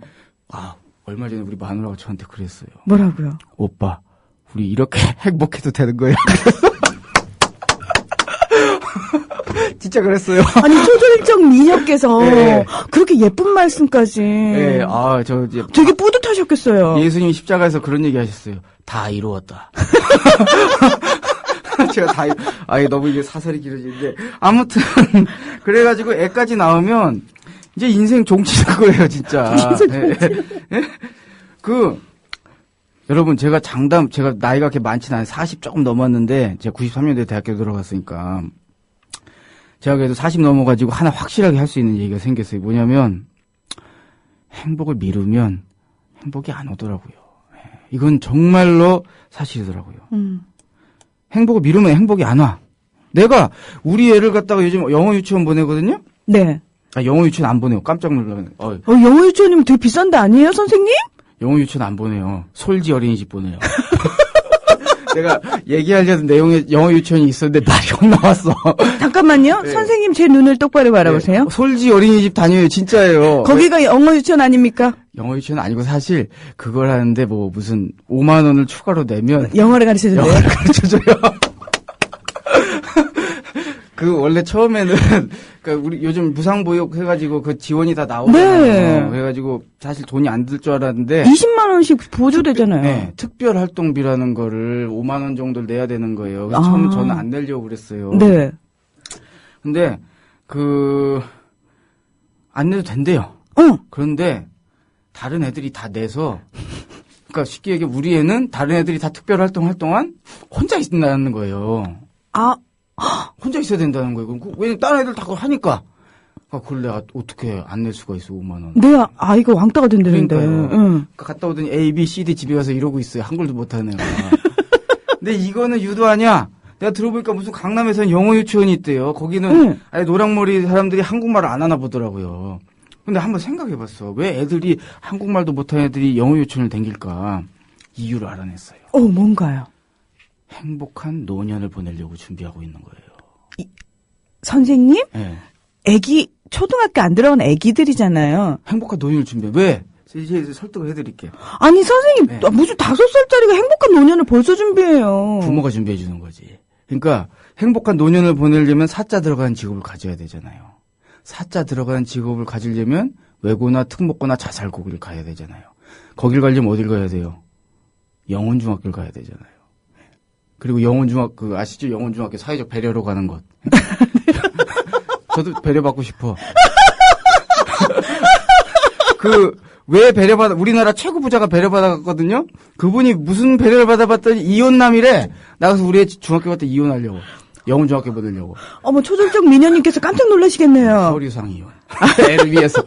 Speaker 4: 얼마 전에 우리 마누라가 저한테 그랬어요.
Speaker 1: 뭐라고요?
Speaker 4: 오빠, 우리 이렇게 행복해도 되는 거야? 진짜 그랬어요.
Speaker 1: 아니 초절정 미녀께서
Speaker 4: 네.
Speaker 1: 그렇게 예쁜 말씀까지.
Speaker 4: 네, 저 이제
Speaker 1: 되게 뿌듯하셨겠어요.
Speaker 4: 예수님 십자가에서 그런 얘기 하셨어요. 다 이루었다. 제가 너무 이게 사설이 길어지는데 아무튼 그래가지고 애까지 나오면 이제 인생 종치는 거예요, 진짜.
Speaker 1: 인생 종치.
Speaker 4: 네. 여러분, 제가 나이가 그렇게 많지는 않아요. 40 조금 넘었는데, 제가 93년도에 대학교 들어갔으니까, 제가 그래도 40 넘어가지고 하나 확실하게 할 수 있는 얘기가 생겼어요. 뭐냐면, 행복을 미루면 행복이 안 오더라고요. 이건 정말로 사실이더라고요. 행복을 미루면 행복이 안 와. 내가 우리 애를 갖다가 요즘 영어 유치원 보내거든요?
Speaker 1: 네.
Speaker 4: 영어 유치원 안 보내요. 깜짝 놀라요.
Speaker 1: 영어 유치원이면 되게 비싼데 아니에요, 선생님?
Speaker 4: 영어 유치원 안 보내요. 솔지 어린이집 보내요. 내가 얘기하려던 내용에 영어 유치원이 있었는데 말이 확 나왔어.
Speaker 1: 잠깐만요.
Speaker 4: 네.
Speaker 1: 선생님 제 눈을 똑바로 바라보세요.
Speaker 4: 네. 솔지 어린이집 다녀요. 진짜예요.
Speaker 1: 거기가 영어 유치원 아닙니까?
Speaker 4: 영어 유치원 아니고 사실 그걸 하는데 뭐 무슨 5만 원을 추가로 내면
Speaker 1: 영어를 가르쳐줘요.
Speaker 4: 영어를 가르쳐줘요. 원래 처음에는, 우리 요즘 무상보육 해가지고 그 지원이 다 나오잖아요.
Speaker 1: 네.
Speaker 4: 그래가지고 사실 돈이 안 들 줄 알았는데.
Speaker 1: 20만원씩 보조되잖아요.
Speaker 4: 네. 특별활동비라는 거를 5만원 정도를 내야 되는 거예요. 그래서 처음에 저는 안 내려고 그랬어요.
Speaker 1: 네.
Speaker 4: 근데, 안 내도 된대요. 그런데, 다른 애들이 다 내서, 그러니까 쉽게 얘기해, 우리 애는 다른 애들이 다 특별활동 할 동안 혼자 있는다는 거예요. 혼자 있어야 된다는 거예요. 왜냐면 다른 애들 다 그걸 하니까. 그걸 내가 어떻게 안 낼 수가 있어, 5만 원.
Speaker 1: 내 아이가 왕따가 된다는데.
Speaker 4: 그러니까요. 갔다 오더니 A, B, C, D 집에 가서 이러고 있어요. 한글도 못하는 애가. 근데 이거는 유도하냐? 내가 들어보니까 무슨 강남에서는 영어 유치원이 있대요. 거기는 아예 노랑머리 사람들이 한국말을 안 하나 보더라고요. 근데 한번 생각해봤어. 왜 애들이 한국말도 못하는 애들이 영어 유치원을 다닐까? 이유를 알아냈어요.
Speaker 1: 뭔가요?
Speaker 4: 행복한 노년을 보내려고 준비하고 있는 거예요.
Speaker 1: 선생님?
Speaker 4: 네.
Speaker 1: 초등학교 안 들어간 애기들이잖아요.
Speaker 4: 행복한 노년을 준비해. 왜? 이제 설득을 해드릴게요.
Speaker 1: 아니, 선생님,
Speaker 4: 네.
Speaker 1: 무슨 5살짜리가 행복한 노년을 벌써 준비해요.
Speaker 4: 부모가 준비해주는 거지. 그러니까 행복한 노년을 보내려면 사자 들어가는 직업을 가져야 되잖아요. 사자 들어가는 직업을 가지려면 외고나 특목고나 자살고기를 가야 되잖아요. 거길 가려면 어딜 가야 돼요? 영원중학교를 가야 되잖아요. 그리고 영원중학교, 아시죠? 영원중학교 사회적 배려로 가는 것. 저도 배려받고 싶어. 왜 우리나라 최고 부자가 배려받았거든요? 그분이 무슨 배려를 받아봤더니 이혼남이래. 나가서 우리 애 중학교 갈 때 이혼하려고. 영훈 중학교 보내려고.
Speaker 1: 어머, 초절정 미녀님께서 깜짝 놀라시겠네요.
Speaker 4: 서류상 이혼. 애를 위해서.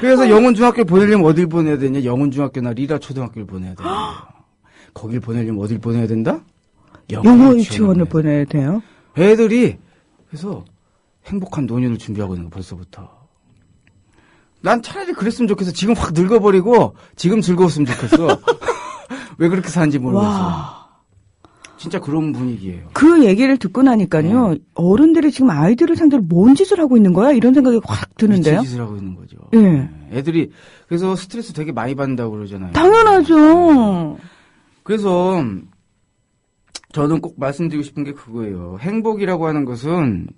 Speaker 4: 그래서 영훈 중학교 보내려면 어딜 보내야 되냐? 영훈 중학교나 리라 초등학교를 보내야 돼요. 거길 보내려면 어딜 보내야 된다?
Speaker 1: 영어 유치원을 보내야 돼요.
Speaker 4: 애들이 그래서 행복한 노년을 준비하고 있는 거 벌써부터. 난 차라리 그랬으면 좋겠어. 지금 확 늙어버리고 지금 즐거웠으면 좋겠어. 왜 그렇게 사는지 모르겠어.
Speaker 1: 와.
Speaker 4: 진짜 그런 분위기예요.
Speaker 1: 그 얘기를 듣고 나니까요. 어른들이 지금 아이들을 상대로 뭔 짓을 하고 있는 거야? 이런 생각이 확 드는데요.
Speaker 4: 미친 짓을 하고 있는 거죠.
Speaker 1: 예.
Speaker 4: 애들이 그래서 스트레스 되게 많이 받는다고 그러잖아요.
Speaker 1: 당연하죠.
Speaker 4: 그래서 저는 꼭 말씀드리고 싶은 게 그거예요. 행복이라고 하는 것은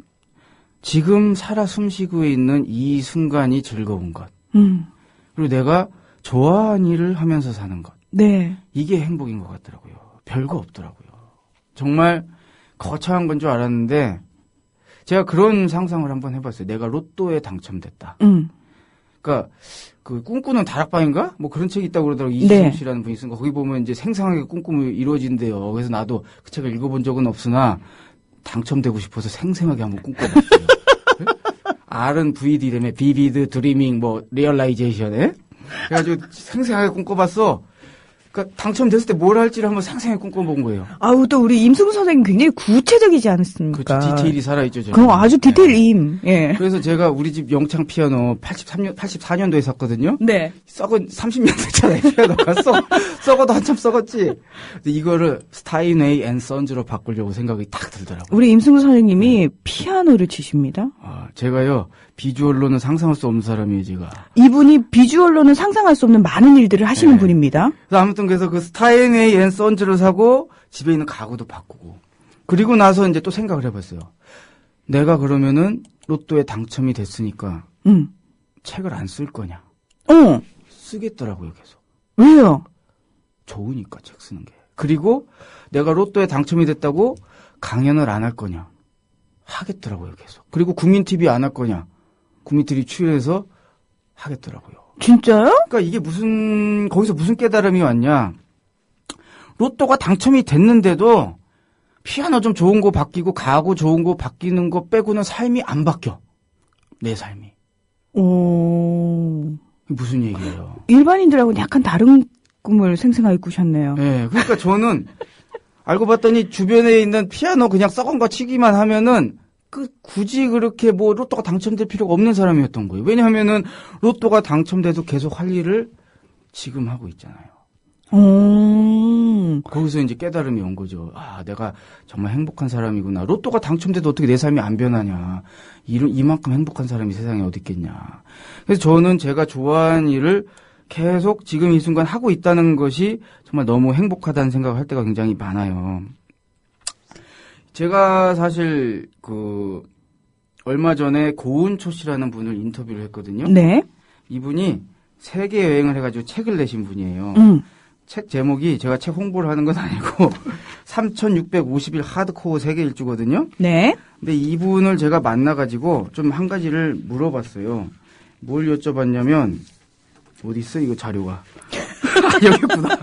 Speaker 4: 지금 살아 숨쉬고 있는 이 순간이 즐거운 것. 그리고 내가 좋아하는 일을 하면서 사는 것.
Speaker 1: 네.
Speaker 4: 이게 행복인 것 같더라고요. 별거 없더라고요. 정말 거창한 건 줄 알았는데 제가 그런 상상을 한번 해봤어요. 내가 로또에 당첨됐다. 그러니까 그 꿈꾸는 다락방인가? 뭐 그런 책이 있다고 그러더라고요. 이지성 씨라는 분이 쓴 거. 거기 보면 이제 생생하게 꿈꾸면 이루어진대요. 그래서 나도 그 책을 읽어본 적은 없으나 당첨되고 싶어서 생생하게 한번 꿈꿔봤어요. R은 VD라며 비비드 드리밍 뭐 리얼라이제이션에 그래가지고 생생하게 꿈꿔봤어. 그러니까 당첨됐을 때 뭘 할지를 한번 상상해 꿈꿔본 거예요.
Speaker 1: 아우, 또 우리 임승우 선생님 굉장히 구체적이지 않습니까?
Speaker 4: 그렇죠. 디테일이 살아있죠. 저는.
Speaker 1: 그럼 아주 디테일임. 예.
Speaker 4: 그래서 제가 우리 집 영창 피아노 84년도에 샀거든요.
Speaker 1: 네.
Speaker 4: 썩은 30년 됐잖아요. 피아노가 썩어도 한참 썩었지. 근데 이거를 스타인웨이 앤 선즈로 바꾸려고 생각이 딱 들더라고요.
Speaker 1: 우리 임승우 선생님이 피아노를 치십니다.
Speaker 4: 아, 제가요. 비주얼로는 상상할 수 없는 사람이에요, 제가.
Speaker 1: 이분이 비주얼로는 상상할 수 없는 많은 일들을 하시는
Speaker 4: 네.
Speaker 1: 분입니다.
Speaker 4: 그래서 아무튼 그래서 그 스타인웨이 앤 선즈를 사고 집에 있는 가구도 바꾸고 그리고 나서 이제 또 생각을 해봤어요. 내가 그러면은 로또에 당첨이 됐으니까 책을 안 쓸 거냐? 쓰겠더라고요, 계속.
Speaker 1: 왜요?
Speaker 4: 좋으니까 책 쓰는 게. 그리고 내가 로또에 당첨이 됐다고 강연을 안 할 거냐? 하겠더라고요, 계속. 그리고 국민TV 안 할 거냐? 국민TV 출연해서 하겠더라고요.
Speaker 1: 진짜요?
Speaker 4: 그러니까 이게 거기서 무슨 깨달음이 왔냐? 로또가 당첨이 됐는데도 피아노 좀 좋은 거 바뀌고 가구 좋은 거 바뀌는 거 빼고는 삶이 안 바뀌어. 내 삶이. 무슨 얘기예요?
Speaker 1: 일반인들하고는 약간 다른 꿈을 생생하게 꾸셨네요.
Speaker 4: 네, 그러니까 저는 알고 봤더니 주변에 있는 피아노 그냥 썩은 거 치기만 하면은 굳이 그렇게 뭐 로또가 당첨될 필요가 없는 사람이었던 거예요. 왜냐하면은 로또가 당첨돼도 계속 할 일을 지금 하고 있잖아요. 거기서 이제 깨달음이 온 거죠. 아, 내가 정말 행복한 사람이구나. 로또가 당첨돼도 어떻게 내 삶이 안 변하냐. 이만큼 행복한 사람이 세상에 어디 있겠냐. 그래서 저는 제가 좋아하는 일을 계속 지금 이 순간 하고 있다는 것이 정말 너무 행복하다는 생각을 할 때가 굉장히 많아요. 제가 사실 얼마 전에 고은초 씨라는 분을 인터뷰를 했거든요.
Speaker 1: 네.
Speaker 4: 이분이 세계 여행을 해가지고 책을 내신 분이에요. 책 제목이 제가 책 홍보를 하는 건 아니고 3650일 하드코어 세계 일주거든요.
Speaker 1: 네.
Speaker 4: 근데 이분을 제가 만나가지고 좀 한 가지를 물어봤어요. 뭘 여쭤봤냐면 어디 있어 이거 자료가? 여기 있구나.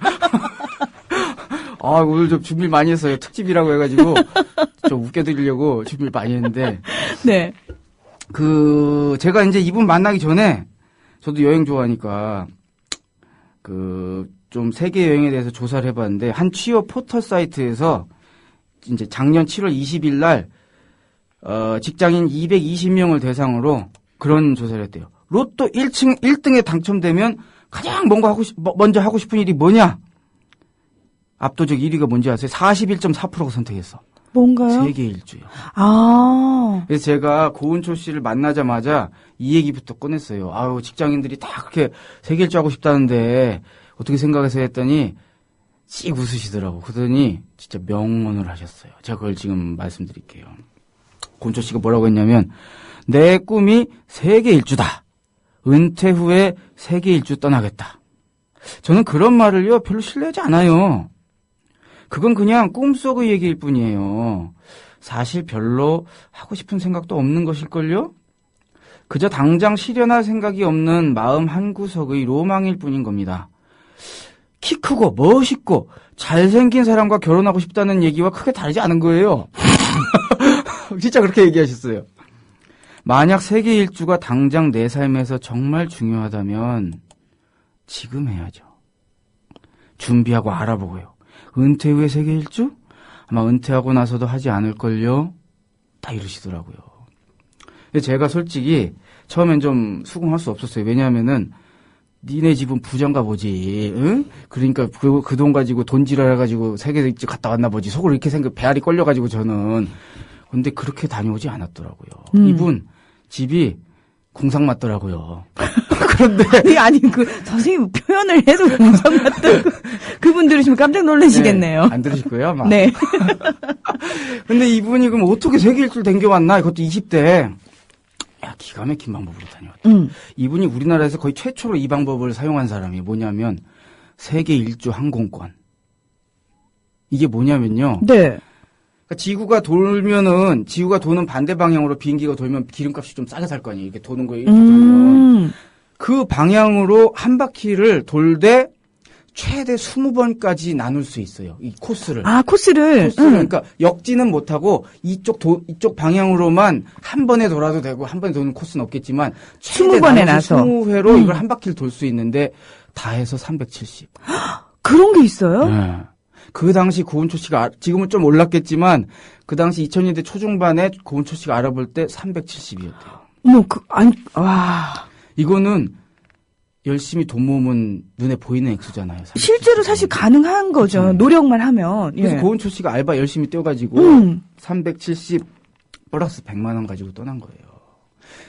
Speaker 4: 아, 오늘 좀 준비를 많이 했어요. 특집이라고 해가지고 좀 웃겨드리려고 준비를 많이 했는데.
Speaker 1: 네.
Speaker 4: 제가 이제 이분 만나기 전에 저도 여행 좋아하니까 좀 세계 여행에 대해서 조사를 해봤는데 한 취업 포털 사이트에서 이제 작년 7월 20일 날 직장인 220명을 대상으로 그런 조사를 했대요. 로또 1등에 당첨되면 가장 먼저 하고 싶은 일이 뭐냐? 압도적 1위가 뭔지 아세요? 41.4%가 선택했어.
Speaker 1: 뭔가요?
Speaker 4: 세계 일주요.
Speaker 1: 아.
Speaker 4: 그래서 제가 고은초 씨를 만나자마자 이 얘기부터 꺼냈어요. 아유, 직장인들이 다 그렇게 세계 일주 하고 싶다는데 어떻게 생각하세요? 했더니 씩 웃으시더라고. 그러더니 진짜 명언을 하셨어요. 제가 그걸 지금 말씀드릴게요. 고은초 씨가 뭐라고 했냐면 내 꿈이 세계 일주다. 은퇴 후에 세계 일주 떠나겠다. 저는 그런 말을요 별로 신뢰하지 않아요. 그건 그냥 꿈속의 얘기일 뿐이에요. 사실 별로 하고 싶은 생각도 없는 것일걸요? 그저 당장 실현할 생각이 없는 마음 한구석의 로망일 뿐인 겁니다. 키 크고 멋있고 잘생긴 사람과 결혼하고 싶다는 얘기와 크게 다르지 않은 거예요. 진짜 그렇게 얘기하셨어요. 만약 세계 일주가 당장 내 삶에서 정말 중요하다면 지금 해야죠. 준비하고 알아보고요. 은퇴 후에 세계 일주? 아마 은퇴하고 나서도 하지 않을걸요? 다 이러시더라고요. 근데 제가 솔직히 처음엔 좀 수긍할 수 없었어요. 왜냐하면은 니네 집은 부자인가 보지, 응? 그러니까 그 돈 가지고 돈지랄 해가지고 세계 일주 갔다 왔나 보지. 속으로 이렇게 배알이 꼴려가지고 저는. 근데 그렇게 다녀오지 않았더라고요. 이분 집이 궁상 맞더라고요. 그런데
Speaker 1: 아니 선생님 표현을 해도 공상 같다고 그분 들으시면 깜짝 놀라시겠네요.
Speaker 4: 네, 안 들으실 거예요, 아마.
Speaker 1: 네.
Speaker 4: 근데 이분이 그럼 어떻게 세계 일주를 댕겨왔나? 이것도 20대. 야, 기가 막힌 방법으로 다녀왔다. 이분이 우리나라에서 거의 최초로 이 방법을 사용한 사람이 뭐냐면 세계 일주 항공권. 이게 뭐냐면요.
Speaker 1: 네.
Speaker 4: 그러니까 지구가 돌면은 지구가 도는 반대 방향으로 비행기가 돌면 기름값이 좀 싸게 살 거 아니에요. 이렇게 도는 거에 이렇게 돌면 그 방향으로 한 바퀴를 돌되 최대 20번까지 나눌 수 있어요. 이 코스를.
Speaker 1: 아, 코스를.
Speaker 4: 그러니까 역지는 못하고 이쪽 방향으로만 한 번에 돌아도 되고 한 번에 도는 코스는 없겠지만 최대
Speaker 1: 20번에 나서
Speaker 4: 20회로 이걸 한 바퀴를 돌 수 있는데 다 해서 370.
Speaker 1: 그런 게 있어요?
Speaker 4: 네. 그 당시 고은초 씨가 지금은 좀 올랐겠지만 그 당시 2000년대 초중반에 고은초 씨가 알아볼 때 370이었대요.
Speaker 1: 와.
Speaker 4: 이거는 열심히 돈 모으면 눈에 보이는 액수잖아요. 370.
Speaker 1: 실제로 사실 가능한 거죠.
Speaker 4: 그렇죠.
Speaker 1: 노력만 하면.
Speaker 4: 그래서
Speaker 1: 예.
Speaker 4: 고은초 씨가 알바 열심히 떼어가지고 370 플러스 100만 원 가지고 떠난 거예요.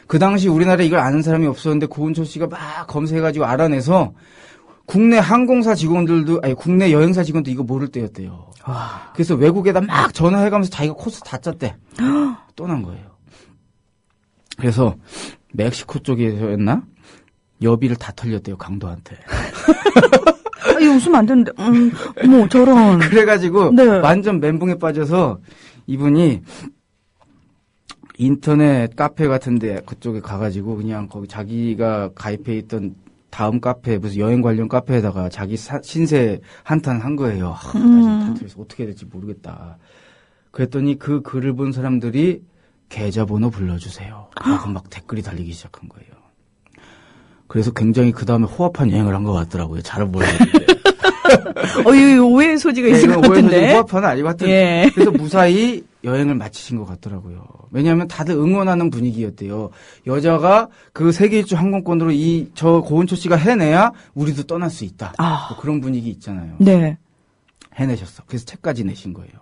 Speaker 4: 그 당시 우리나라에 이걸 아는 사람이 없었는데 고은초 씨가 막 검색해가지고 알아내서 국내 항공사 직원들도 국내 여행사 직원도 이거 모를 때였대요. 그래서 외국에다 막 전화해가면서 자기가 코스 다 짰대. 떠난 거예요. 그래서 멕시코 쪽에서였나? 여비를 다 털렸대요, 강도한테.
Speaker 1: 이거 웃으면 안 되는데, 뭐, 저런.
Speaker 4: 그래가지고,
Speaker 1: 네.
Speaker 4: 완전 멘붕에 빠져서, 이분이, 인터넷 카페 같은데, 그쪽에 가가지고, 그냥 거기 자기가 가입해 있던 다음 카페, 무슨 여행 관련 카페에다가 자기 신세 한탄 한 거예요. 나 지금 다투려서 어떻게 해야 될지 모르겠다. 그랬더니 그 글을 본 사람들이, 계좌번호 불러주세요. 하고 막 댓글이 달리기 시작한 거예요. 그래서 굉장히 그 다음에 호합한 여행을 한 것 같더라고요. 잘은 모르겠는데.
Speaker 1: 이 오해의 소지가 있을 것 같은데.
Speaker 4: 호합은 아니고 하여튼.
Speaker 1: 예.
Speaker 4: 그래서 무사히 여행을 마치신 것 같더라고요. 왜냐하면 다들 응원하는 분위기였대요. 여자가 그 세계 일주 항공권으로 저 고은초 씨가 해내야 우리도 떠날 수 있다. 뭐 그런 분위기 있잖아요.
Speaker 1: 네.
Speaker 4: 해내셨어. 그래서 책까지 내신 거예요.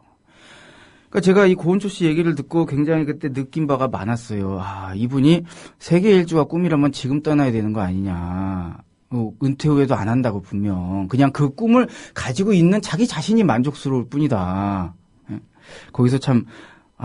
Speaker 4: 그러니까 제가 이 고은초 씨 얘기를 듣고 굉장히 그때 느낀 바가 많았어요. 이분이 세계 일주가 꿈이라면 지금 떠나야 되는 거 아니냐. 은퇴 후에도 안 한다고 분명. 그냥 그 꿈을 가지고 있는 자기 자신이 만족스러울 뿐이다. 거기서 참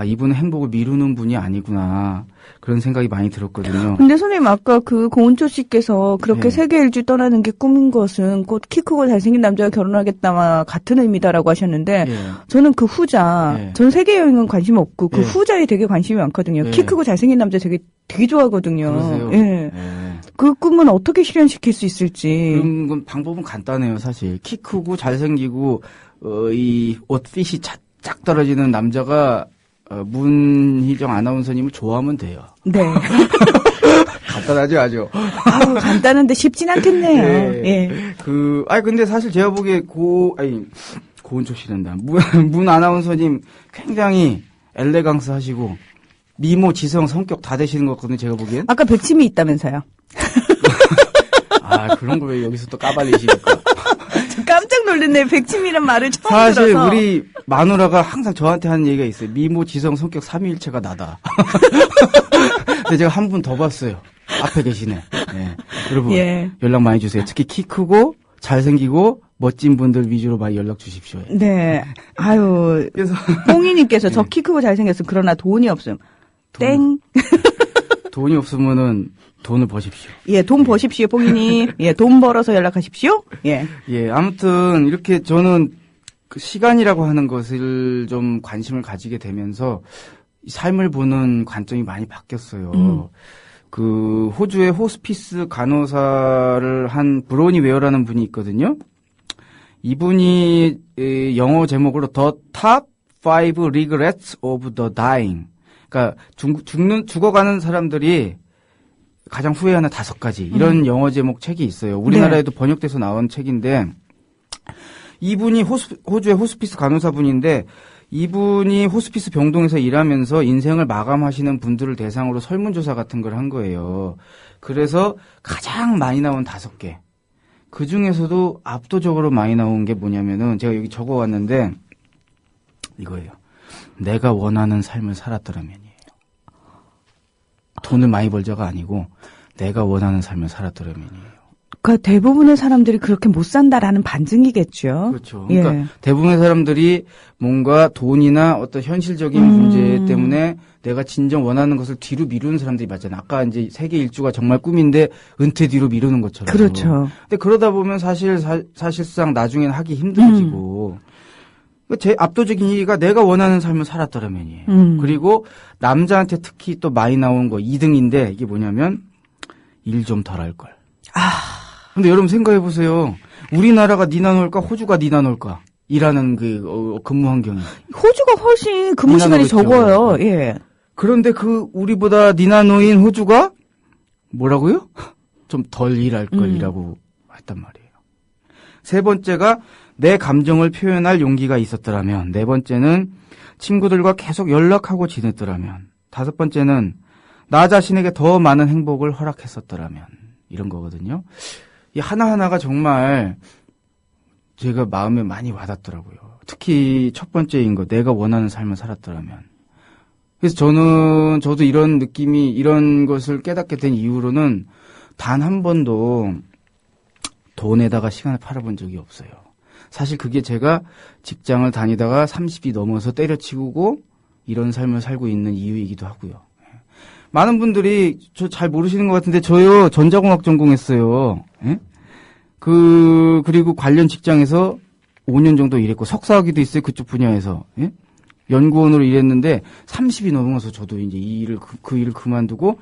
Speaker 4: 이분은 행복을 미루는 분이 아니구나. 그런 생각이 많이 들었거든요.
Speaker 1: 근데 선생님 아까 그 고은초 씨께서 그렇게 세계 일주 떠나는 게 꿈인 것은 곧 키 크고 잘생긴 남자와 결혼하겠다와 같은 의미다라고 하셨는데 저는 그 후자, 저는 세계 여행은 관심 없고 그 후자에 되게 관심이 많거든요. 키 크고 잘생긴 남자 되게 좋아하거든요.
Speaker 4: 그러세요?
Speaker 1: 예. 그 꿈은 어떻게 실현시킬 수 있을지.
Speaker 4: 그럼 방법은 간단해요, 사실. 키 크고 잘생기고 이 옷핏이 쫙 떨어지는 남자가 문희정 아나운서님을 좋아하면 돼요.
Speaker 1: 네.
Speaker 4: 간단하죠, 아주.
Speaker 1: 간단한데 쉽진 않겠네요. 예.
Speaker 4: 근데 사실 제가 보기에 고은초 씨란다. 문 아나운서님 굉장히 엘레강스 하시고, 미모, 지성, 성격 다 되시는 것 같거든요, 제가 보기엔.
Speaker 1: 아까 백침이 있다면서요.
Speaker 4: 그런 걸 왜 여기서 또 까발리시니까.
Speaker 1: 깜짝 놀랐네. 백침이란 말을 처음
Speaker 4: 사실
Speaker 1: 들어서.
Speaker 4: 우리 마누라가 항상 저한테 하는 얘기가 있어요. 미모, 지성, 성격 삼위일체가 나다. 근데 제가 한 분 더 봤어요. 앞에 계시네. 네. 여러분 연락 많이 주세요. 특히 키 크고 잘생기고 멋진 분들 위주로 많이 연락 주십시오.
Speaker 1: 네. 그래서 뽕이님께서 저 키 크고 잘생겼어. 그러나 돈이 없음. 땡.
Speaker 4: 돈이 없으면은 돈을 버십시오.
Speaker 1: 예, 돈 버십시오, 뽕이님. 예, 돈 벌어서 연락하십시오. 예.
Speaker 4: 예, 아무튼 이렇게 저는 그 시간이라고 하는 것을 좀 관심을 가지게 되면서 삶을 보는 관점이 많이 바뀌었어요. 그 호주의 호스피스 간호사를 한 브로니 웨어라는 분이 있거든요. 이분이 영어 제목으로 The Top 5 Regrets of the Dying. 그러니까 죽어가는 사람들이 가장 후회하는 5가지 이런 영어 제목 책이 있어요. 우리나라에도 네. 번역돼서 나온 책인데 이분이 호주의 호스피스 간호사분인데 이분이 호스피스 병동에서 일하면서 인생을 마감하시는 분들을 대상으로 설문조사 같은 걸 한 거예요. 그래서 가장 많이 나온 5개. 그 중에서도 압도적으로 많이 나온 게 뭐냐면은 제가 여기 적어왔는데 이거예요. 내가 원하는 삶을 살았더라면이에요. 돈을 많이 벌자가 아니고 내가 원하는 삶을 살았더라면이에요.
Speaker 1: 그러니까 대부분의 사람들이 그렇게 못 산다라는 반증이겠죠.
Speaker 4: 그렇죠. 그러니까 예. 대부분의 사람들이 뭔가 돈이나 어떤 현실적인 문제 때문에 내가 진정 원하는 것을 뒤로 미루는 사람들이 많잖아요. 아까 이제 세계 일주가 정말 꿈인데 은퇴 뒤로 미루는 것처럼.
Speaker 1: 그렇죠.
Speaker 4: 근데 그러다 보면 사실상 나중에는 하기 힘들어지고. 제 압도적인 얘기가 내가 원하는 삶을 살았더라면이에요. 그리고 남자한테 특히 또 많이 나온 거 2등인데 이게 뭐냐면 일 좀 덜 할 걸. 근데 여러분 생각해 보세요. 우리나라가 니나 놀까 호주가 니나 놀까 일하는 그 근무 환경이.
Speaker 1: 호주가 훨씬 근무 시간이 적어요. 예.
Speaker 4: 그런데 그 우리보다 니나 노인 호주가 뭐라고요? 좀 덜 일할 걸이라고 했단 말이에요. 세 번째가 내 감정을 표현할 용기가 있었더라면. 네 번째는 친구들과 계속 연락하고 지냈더라면. 5번째는 나 자신에게 더 많은 행복을 허락했었더라면. 이런 거거든요. 이 하나하나가 정말 제가 마음에 많이 와닿더라고요. 특히 첫 번째인 거, 내가 원하는 삶을 살았더라면. 그래서 저도 이런 느낌이, 이런 것을 깨닫게 된 이후로는 단 한 번도 돈에다가 시간을 팔아본 적이 없어요. 사실 그게 제가 직장을 다니다가 30이 넘어서 때려치우고 이런 삶을 살고 있는 이유이기도 하고요. 많은 분들이 저 잘 모르시는 것 같은데 저요 전자공학 전공했어요. 예? 그리고 관련 직장에서 5년 정도 일했고 석사학위도 있어요. 그쪽 분야에서. 예? 연구원으로 일했는데 30이 넘어서 저도 이제 이 일을 그 일을 그만두고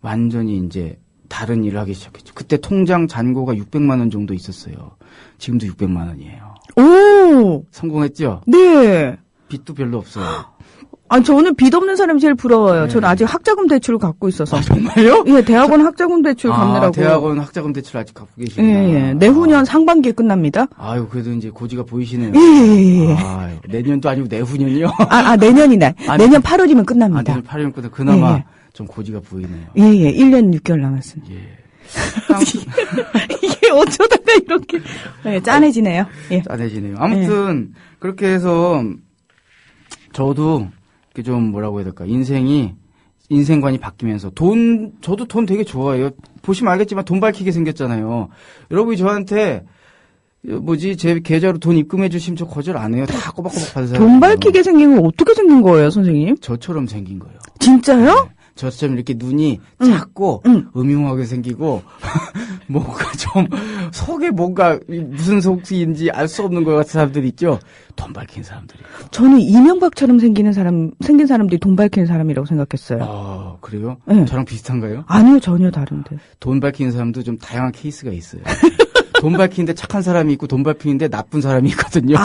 Speaker 4: 완전히 이제 다른 일을 하기 시작했죠. 그때 통장 잔고가 600만 원 정도 있었어요. 지금도 600만 원이에요.
Speaker 1: 오!
Speaker 4: 성공했죠?
Speaker 1: 네.
Speaker 4: 빚도 별로 없어요.
Speaker 1: 아, 저는 빚 없는 사람이 제일 부러워요.
Speaker 4: 네.
Speaker 1: 저는 아직 학자금 대출을 갖고 있어서.
Speaker 4: 아, 정말요?
Speaker 1: 예, 대학원 학자금 대출 갚느라고.
Speaker 4: 대학원 학자금 대출 아직 갖고 계시구나.
Speaker 1: 예. 내후년 상반기에 끝납니다.
Speaker 4: 아유, 그래도 이제 고지가 보이시네요.
Speaker 1: 예.
Speaker 4: 아유, 내년도 아니고 내후년이요?
Speaker 1: 내년이나. 내년 8월이면 끝납니다.
Speaker 4: 내년 8월이면 끝나. 그나마
Speaker 1: 예.
Speaker 4: 좀 고지가 보이네요.
Speaker 1: 예. 1년 6개월 남았습니다.
Speaker 4: 예.
Speaker 1: 이게 어쩌다가 이렇게 짠해지네요. 예.
Speaker 4: 짠해지네요. 아무튼 그렇게 해서 저도 좀 뭐라고 해야 될까, 인생관이 바뀌면서 저도 돈 되게 좋아해요. 보시면 알겠지만 돈 밝히게 생겼잖아요. 여러분이 저한테 제 계좌로 돈 입금해 주시면 저 거절 안 해요. 다 꼬박꼬박 받으세요.
Speaker 1: 돈 밝히게 생긴 건 어떻게 생긴 거예요, 선생님?
Speaker 4: 저처럼 생긴 거예요.
Speaker 1: 진짜요?
Speaker 4: 네. 저처럼 이렇게 눈이 작고 음흉하게 생기고 뭔가 좀 속에 뭔가 무슨 속인지 알 수 없는 것 같은 사람들 있죠. 돈 밝힌 사람들이요.
Speaker 1: 저는 이명박처럼 생긴 사람들이 돈 밝히는 사람이라고 생각했어요.
Speaker 4: 아, 그래요?
Speaker 1: 네.
Speaker 4: 저랑 비슷한가요?
Speaker 1: 아니요, 전혀 다른데.
Speaker 4: 돈 밝히는 사람도 좀 다양한 케이스가 있어요. 돈 밝히는데 착한 사람이 있고 돈 밝히는데 나쁜 사람이 있거든요.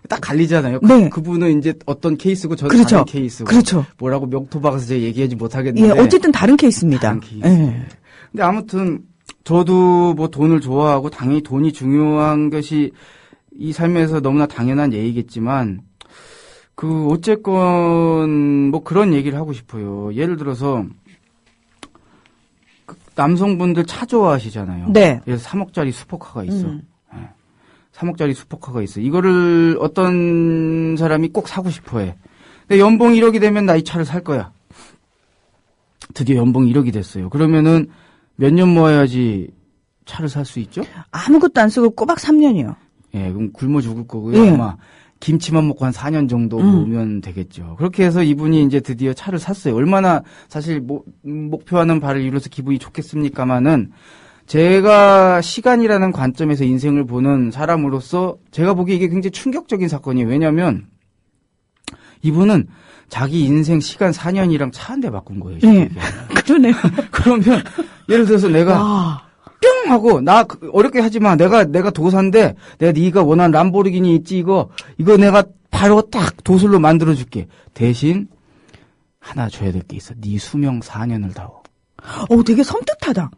Speaker 4: 딱 갈리잖아요.
Speaker 1: 네.
Speaker 4: 그분은 이제 어떤 케이스고 저는
Speaker 1: 그렇죠.
Speaker 4: 다른 케이스고.
Speaker 1: 그렇죠.
Speaker 4: 뭐라고 명토박아서 제가 얘기하지 못하겠는데.
Speaker 1: 예, 어쨌든 다른 케이스입니다.
Speaker 4: 다른 케이스.
Speaker 1: 예.
Speaker 4: 근데 아무튼 저도 뭐 돈을 좋아하고 당연히 돈이 중요한 것이 이 삶에서 너무나 당연한 얘기겠지만 어쨌건 뭐 그런 얘기를 하고 싶어요. 예를 들어서 남성분들 차 좋아하시잖아요.
Speaker 1: 네.
Speaker 4: 그래서 3억짜리 슈퍼카가 있어. 네. 3억짜리 슈퍼카가 있어. 이거를 어떤 사람이 꼭 사고 싶어 해. 근데 연봉 1억이 되면 나 이 차를 살 거야. 드디어 연봉 1억이 됐어요. 그러면은 몇 년 모아야지 차를 살 수 있죠?
Speaker 1: 아무것도 안 쓰고 꼬박 3년이요.
Speaker 4: 예, 그럼 굶어 죽을 거고요.
Speaker 1: 예.
Speaker 4: 아마 김치만 먹고 한 4년 정도 모으면 되겠죠. 그렇게 해서 이분이 이제 드디어 차를 샀어요. 얼마나 사실 목표하는 바를 이루어서 기분이 좋겠습니까마는 제가 시간이라는 관점에서 인생을 보는 사람으로서 제가 보기에 이게 굉장히 충격적인 사건이에요. 왜냐하면 이분은 자기 인생 시간 4년이랑 차 한 대 바꾼 거예요.
Speaker 1: 네. 그러네요.
Speaker 4: 그러면 예를 들어서 내가 뿅 하고 나 어렵게 하지 마. 내가 도사인데 내가 네가 원하는 람보르기니 있지 이거 내가 바로 딱 도술로 만들어 줄게. 대신 하나 줘야 될 게 있어. 네 수명 4년을 다워.
Speaker 1: 되게 섬뜩하다.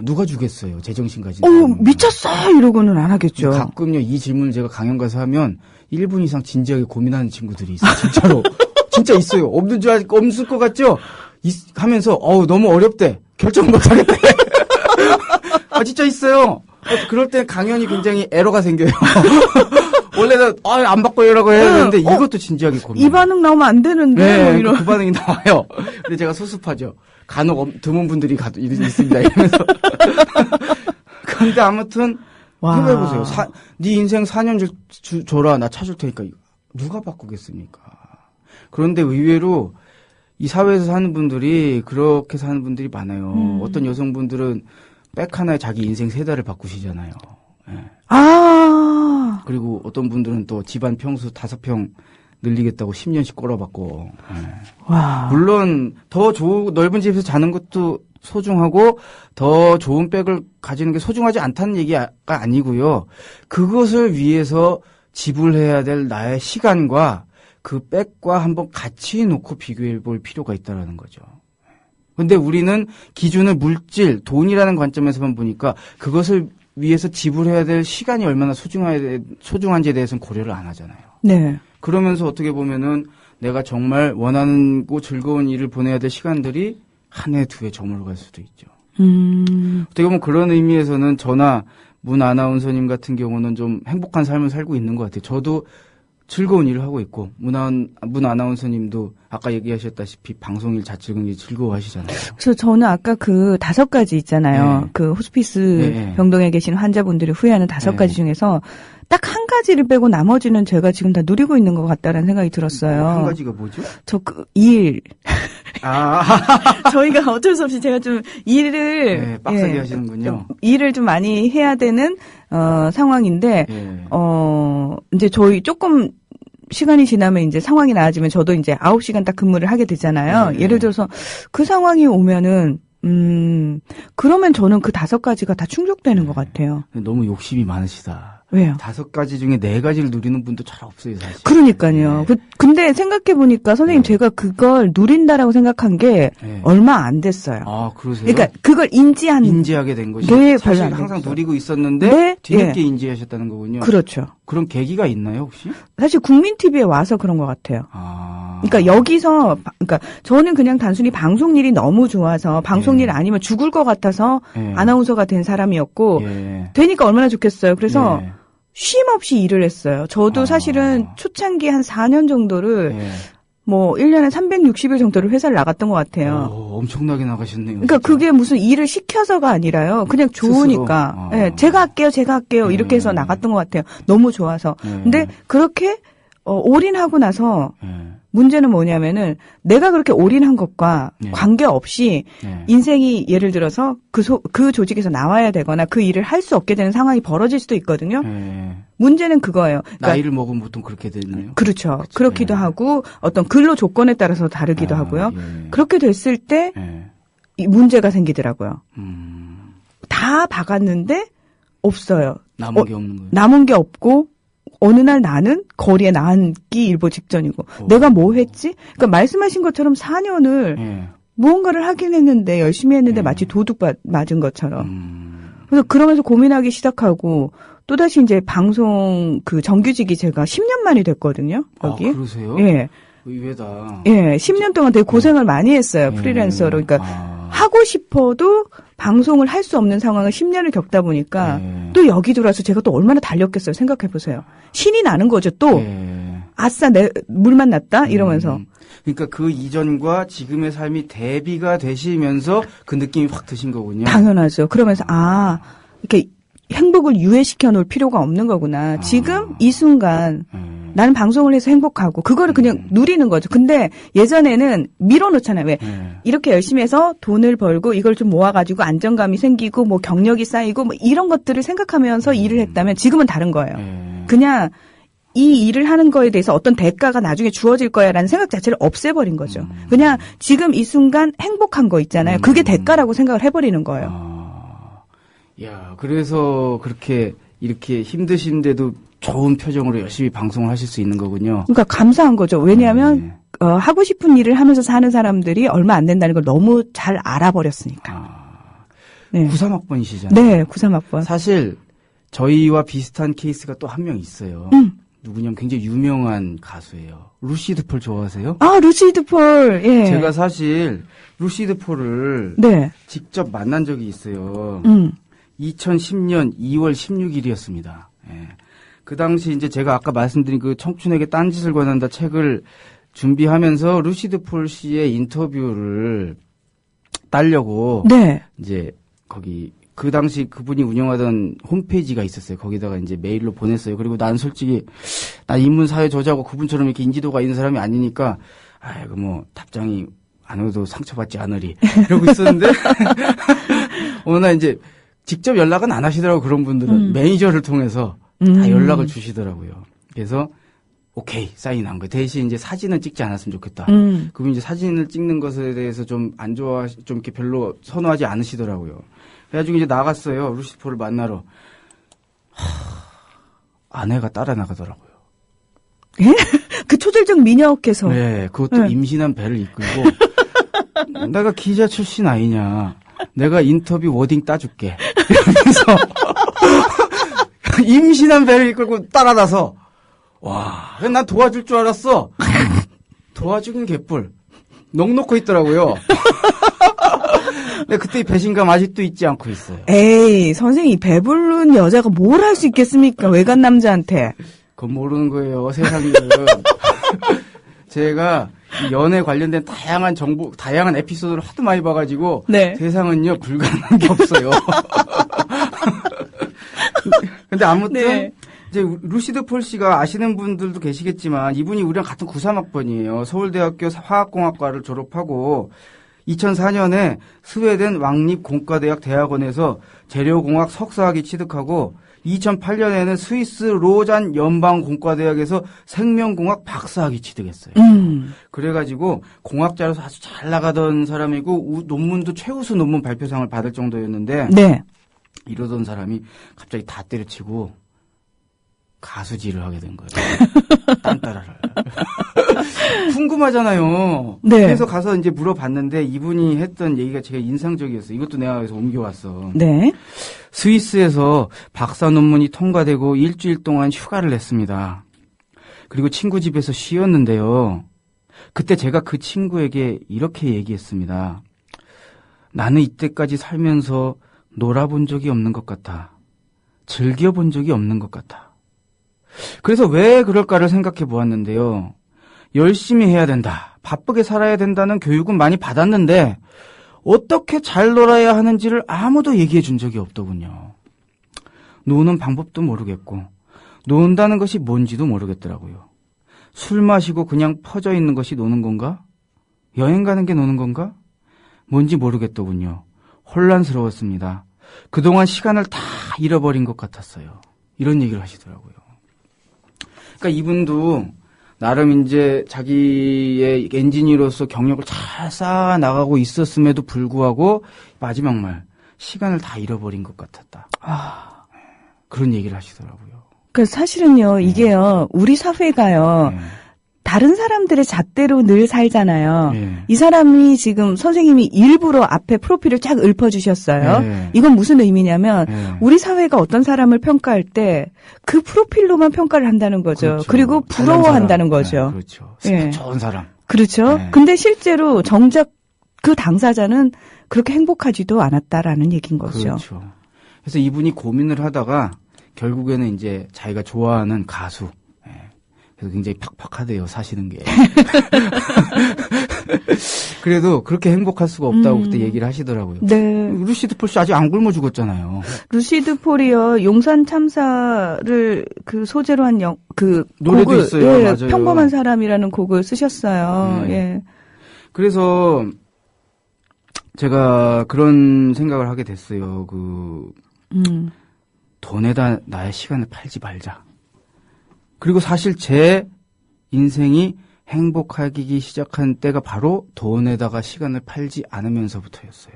Speaker 4: 누가 주겠어요. 제정신 가진.
Speaker 1: 미쳤어 이러고는 안 하겠죠.
Speaker 4: 가끔요 이 질문을 제가 강연 가서 하면 1분 이상 진지하게 고민하는 친구들이 있어요. 진짜로. 진짜 있어요. 없을 것 같죠? 하면서 너무 어렵대. 결정 못 하겠대. 진짜 있어요. 그럴 때 강연이 굉장히 에러가 생겨요. 원래는 안 바꿔요라고 해야 되는데 이것도 진지하게 고민.
Speaker 1: 이 반응 나오면 안 되는데.
Speaker 4: 네,
Speaker 1: 뭐 이런.
Speaker 4: 그 반응이 나와요. 근데 제가 수습하죠. 간혹 드문 분들이 있습니다. 이러면서. 그런데 아무튼 해보세요. 네 인생 4년 줘라. 나 찾을 테니까. 누가 바꾸겠습니까? 그런데 의외로 이 사회에서 사는 분들이 그렇게 사는 분들이 많아요. 어떤 여성분들은 백 하나에 자기 인생 3달을 바꾸시잖아요. 네.
Speaker 1: 그리고
Speaker 4: 어떤 분들은 또 집안 평수 5평 늘리겠다고 10년씩 꼬라박고. 네.
Speaker 1: 와.
Speaker 4: 물론 더 넓은 집에서 자는 것도 소중하고 더 좋은 백을 가지는 게 소중하지 않다는 얘기가 아니고요. 그것을 위해서 지불해야 될 나의 시간과 그 백과 한번 같이 놓고 비교해 볼 필요가 있다라는 거죠. 근데 우리는 기준을 물질, 돈이라는 관점에서만 보니까 그것을 위해서 지불해야 될 시간이 얼마나 소중한지에 대해서는 고려를 안 하잖아요.
Speaker 1: 네.
Speaker 4: 그러면서 어떻게 보면은 내가 정말 원하고 즐거운 일을 보내야 될 시간들이 한 해, 2해 저물어갈 수도 있죠. 어떻게 보면 그런 의미에서는 저나 문 아나운서님 같은 경우는 좀 행복한 삶을 살고 있는 것 같아요. 저도 즐거운 일을 하고 있고 문 아나운서님도 아까 얘기하셨다시피 방송일 자즐거운 즐거워하시잖아요.
Speaker 1: 그래서 저는 아까 그 5가지 있잖아요.
Speaker 4: 네.
Speaker 1: 그 호스피스
Speaker 4: 네.
Speaker 1: 병동에 계신 환자분들이 후회하는 5가지 중에서 딱 한 가지를 빼고 나머지는 제가 지금 다 누리고 있는 것 같다라는 생각이 들었어요.
Speaker 4: 한 가지가 뭐죠?
Speaker 1: 일. 저희가 어쩔 수 없이 제가 좀 일을
Speaker 4: 빡세게 하시는군요.
Speaker 1: 일을 좀 많이 해야 되는 상황인데 이제 저희 조금 시간이 지나면 이제 상황이 나아지면 저도 이제 9시간 딱 근무를 하게 되잖아요. 예를 들어서 그 상황이 오면은 그러면 저는 그 5가지가 다 충족되는 것 같아요.
Speaker 4: 너무 욕심이 많으시다.
Speaker 1: 왜요?
Speaker 4: 5가지 중에 4가지를 누리는 분도 잘 없어요, 사실.
Speaker 1: 그러니까요. 근데 생각해보니까 선생님 제가 그걸 누린다라고 생각한 게 얼마 안 됐어요.
Speaker 4: 그러세요?
Speaker 1: 그러니까 그걸 인지하게
Speaker 4: 된 것이
Speaker 1: 네,
Speaker 4: 사실
Speaker 1: 별로 안
Speaker 4: 항상
Speaker 1: 됐어요.
Speaker 4: 누리고 있었는데 뒤늦게 인지하셨다는 거군요.
Speaker 1: 그렇죠.
Speaker 4: 그런 계기가 있나요, 혹시?
Speaker 1: 사실 국민TV에 와서 그런 것 같아요. 그러니까 여기서, 그러니까 저는 그냥 단순히 방송 일이 너무 좋아서 방송 일 아니면 죽을 것 같아서 아나운서가 된 사람이었고 되니까 얼마나 좋겠어요. 그래서 쉼 없이 일을 했어요. 저도 사실은 초창기 한 4년 정도를 뭐 1년에 360일 정도를 회사를 나갔던 것 같아요.
Speaker 4: 엄청나게 나가셨네요.
Speaker 1: 그러니까
Speaker 4: 진짜.
Speaker 1: 그게 무슨 일을 시켜서가 아니라요. 그냥 좋으니까. 제가 할게요. 이렇게 해서 나갔던 것 같아요. 너무 좋아서. 근데 그렇게 올인하고 나서 문제는 뭐냐면은 내가 그렇게 올인한 것과 관계없이 인생이 예를 들어서 그 조직에서 나와야 되거나 그 일을 할 수 없게 되는 상황이 벌어질 수도 있거든요. 문제는 그거예요. 그러니까
Speaker 4: 나이를 먹으면 보통 그렇게 되나요?
Speaker 1: 그렇죠. 그렇기도 하고 어떤 근로 조건에 따라서 다르기도 하고요. 그렇게 됐을 때 이 문제가 생기더라고요. 다 박았는데 없어요.
Speaker 4: 남은 게 없는 거예요.
Speaker 1: 남은 게 없고 어느 날 나는 거리에 나앉기 일보 직전이고 내가 뭐 했지? 그러니까 말씀하신 것처럼 4년을 무언가를 하긴 했는데 열심히 했는데 마치 도둑 맞은 것처럼. 그래서 그러면서 고민하기 시작하고 또다시 이제 방송 그 정규직이 제가 10년 만이 됐거든요. 여기.
Speaker 4: 그러세요?
Speaker 1: 예.
Speaker 4: 의외다.
Speaker 1: 예, 10년 동안 되게 고생을 많이 했어요. 프리랜서로. 그러니까 하고 싶어도 방송을 할 수 없는 상황을 10년을 겪다 보니까 또 여기 들어와서 제가 또 얼마나 달렸겠어요. 생각해 보세요. 신이 나는 거죠. 또 아싸 내 물만 났다 이러면서.
Speaker 4: 그러니까 그 이전과 지금의 삶이 대비가 되시면서 그 느낌이 확 드신 거군요.
Speaker 1: 당연하죠. 그러면서 이렇게 행복을 유예시켜 놓을 필요가 없는 거구나. 지금 이 순간 나는 방송을 해서 행복하고 그거를 그냥 누리는 거죠. 근데 예전에는 밀어놓잖아요. 왜 이렇게 열심히 해서 돈을 벌고 이걸 좀 모아가지고 안정감이 생기고 뭐 경력이 쌓이고 뭐 이런 것들을 생각하면서 일을 했다면 지금은 다른 거예요. 그냥 이 일을 하는 거에 대해서 어떤 대가가 나중에 주어질 거야라는 생각 자체를 없애버린 거죠. 그냥 지금 이 순간 행복한 거 있잖아요. 그게 대가라고 생각을 해버리는 거예요.
Speaker 4: 야, 그래서 그렇게 이렇게 힘드신데도 좋은 표정으로 열심히 방송을 하실 수 있는 거군요.
Speaker 1: 그러니까 감사한 거죠. 왜냐하면 하고 싶은 일을 하면서 사는 사람들이 얼마 안 된다는 걸 너무 잘 알아버렸으니까. 네.
Speaker 4: 93학번이시잖아요.
Speaker 1: 네, 93학번.
Speaker 4: 사실 저희와 비슷한 케이스가 또 한 명 있어요. 누구냐면 굉장히 유명한 가수예요. 루시드 폴 좋아하세요?
Speaker 1: 아, 루시드 폴. 예.
Speaker 4: 제가 사실 루시드 폴을
Speaker 1: 네.
Speaker 4: 직접 만난 적이 있어요. 2010년 2월 16일이었습니다. 예. 그 당시 이제 제가 아까 말씀드린 그 청춘에게 딴짓을 권한다 책을 준비하면서 루시드 폴 씨의 인터뷰를 따려고
Speaker 1: 네.
Speaker 4: 이제 거기 그 당시 그분이 운영하던 홈페이지가 있었어요. 거기다가 이제 메일로 보냈어요. 그리고 난 솔직히 나 인문사회 저자고 그분처럼 이렇게 인지도가 있는 사람이 아니니까 아이고 뭐 답장이 안 오도 상처받지 않으리 이러고 있었는데 어느 날 이제 직접 연락은 안 하시더라고. 그런 분들은 매니저를 통해서 다 연락을 주시더라고요. 그래서 오케이 사인한 거예요. 대신 이제 사진은 찍지 않았으면 좋겠다. 그분 이제 사진을 찍는 것에 대해서 좀 안 좋아, 좀 이렇게 별로 선호하지 않으시더라고요. 그래가지고 이제 나갔어요. 루시드 폴을 만나러. 아내가 따라 나가더라고요.
Speaker 1: 예? 그 초절정 미녀께서.
Speaker 4: 네, 그것도 네. 임신한 배를 이끌고 내가 기자 출신 아니냐. 내가 인터뷰 워딩 따줄게. 이러면서 임신한 배를 이끌고 따라나서 와, 난 도와줄 줄 알았어. 도와주긴 개뿔. 넋 놓고 있더라고요. 근데 그때 배신감 아직도 잊지 않고 있어요.
Speaker 1: 에이, 선생님, 배부른 여자가 뭘 할 수 있겠습니까? 외간 남자한테.
Speaker 4: 그건 모르는 거예요, 세상은. 제가 연애 관련된 다양한 정보, 다양한 에피소드를 하도 많이 봐가지고 네. 세상은요, 불가능한 게 없어요. 근데 아무튼 네. 이제 루시드 폴 씨가 아시는 분들도 계시겠지만 이분이 우리랑 같은 93학번이에요. 서울대학교 화학공학과를 졸업하고 2004년에 스웨덴 왕립공과대학 대학원에서 재료공학 석사학위 취득하고 2008년에는 스위스 로잔 연방공과대학에서 생명공학 박사학위 취득했어요. 그래가지고 공학자로서 아주 잘 나가던 사람이고 논문도 최우수 논문 발표상을 받을 정도였는데 네. 이러던 사람이 갑자기 다 때려치고 가수질을 하게 된 거예요. 딴따라를. 궁금하잖아요. 네. 그래서 가서 이제 물어봤는데 이분이 했던 얘기가 제가 인상적이었어요. 이것도 내가 여기서 옮겨왔어. 네. 스위스에서 박사 논문이 통과되고 일주일 동안 휴가를 냈습니다. 그리고 친구 집에서 쉬었는데요. 그때 제가 그 친구에게 이렇게 얘기했습니다. 나는 이때까지 살면서 놀아본 적이 없는 것 같아. 즐겨본 적이 없는 것 같아. 그래서 왜 그럴까를 생각해 보았는데요. 열심히 해야 된다. 바쁘게 살아야 된다는 교육은 많이 받았는데 어떻게 잘 놀아야 하는지를 아무도 얘기해 준 적이 없더군요. 노는 방법도 모르겠고 논다는 것이 뭔지도 모르겠더라고요. 술 마시고 그냥 퍼져 있는 것이 노는 건가? 여행 가는 게 노는 건가? 뭔지 모르겠더군요. 혼란스러웠습니다. 그동안 시간을 다 잃어버린 것 같았어요. 이런 얘기를 하시더라고요. 그러니까 이분도 나름 이제 자기의 엔지니어로서 경력을 잘 쌓아 나가고 있었음에도 불구하고 마지막 말 시간을 다 잃어버린 것 같았다. 그런 얘기를 하시더라고요.
Speaker 1: 그 사실은요, 이게요, 우리 사회가요. 네. 다른 사람들의 잣대로 늘 살잖아요. 네. 이 사람이 지금 선생님이 일부러 앞에 프로필을 쫙 읊어주셨어요. 네. 이건 무슨 의미냐면 우리 사회가 어떤 사람을 평가할 때 그 프로필로만 평가를 한다는 거죠. 그렇죠. 그리고 부러워한다는 거죠.
Speaker 4: 네, 그렇죠. 네. 좋은 사람.
Speaker 1: 그렇죠. 네. 근데 실제로 정작 그 당사자는 그렇게 행복하지도 않았다라는 얘기인 거죠.
Speaker 4: 그렇죠. 그래서 이분이 고민을 하다가 결국에는 이제 자기가 좋아하는 가수 그래서 굉장히 팍팍하대요, 사시는 게. 그래도 그렇게 행복할 수가 없다고 그때 얘기를 하시더라고요. 네. 루시드 폴 씨 아직 안 굶어 죽었잖아요.
Speaker 1: 루시드 폴이요, 용산 참사를 그 소재로 한
Speaker 4: 노래도
Speaker 1: 곡을,
Speaker 4: 있어요.
Speaker 1: 예,
Speaker 4: 맞아요.
Speaker 1: 평범한 사람이라는 곡을 쓰셨어요. 네. 예.
Speaker 4: 그래서 제가 그런 생각을 하게 됐어요. 돈에다 나의 시간을 팔지 말자. 그리고 사실 제 인생이 행복하기 시작한 때가 바로 돈에다가 시간을 팔지 않으면서부터였어요.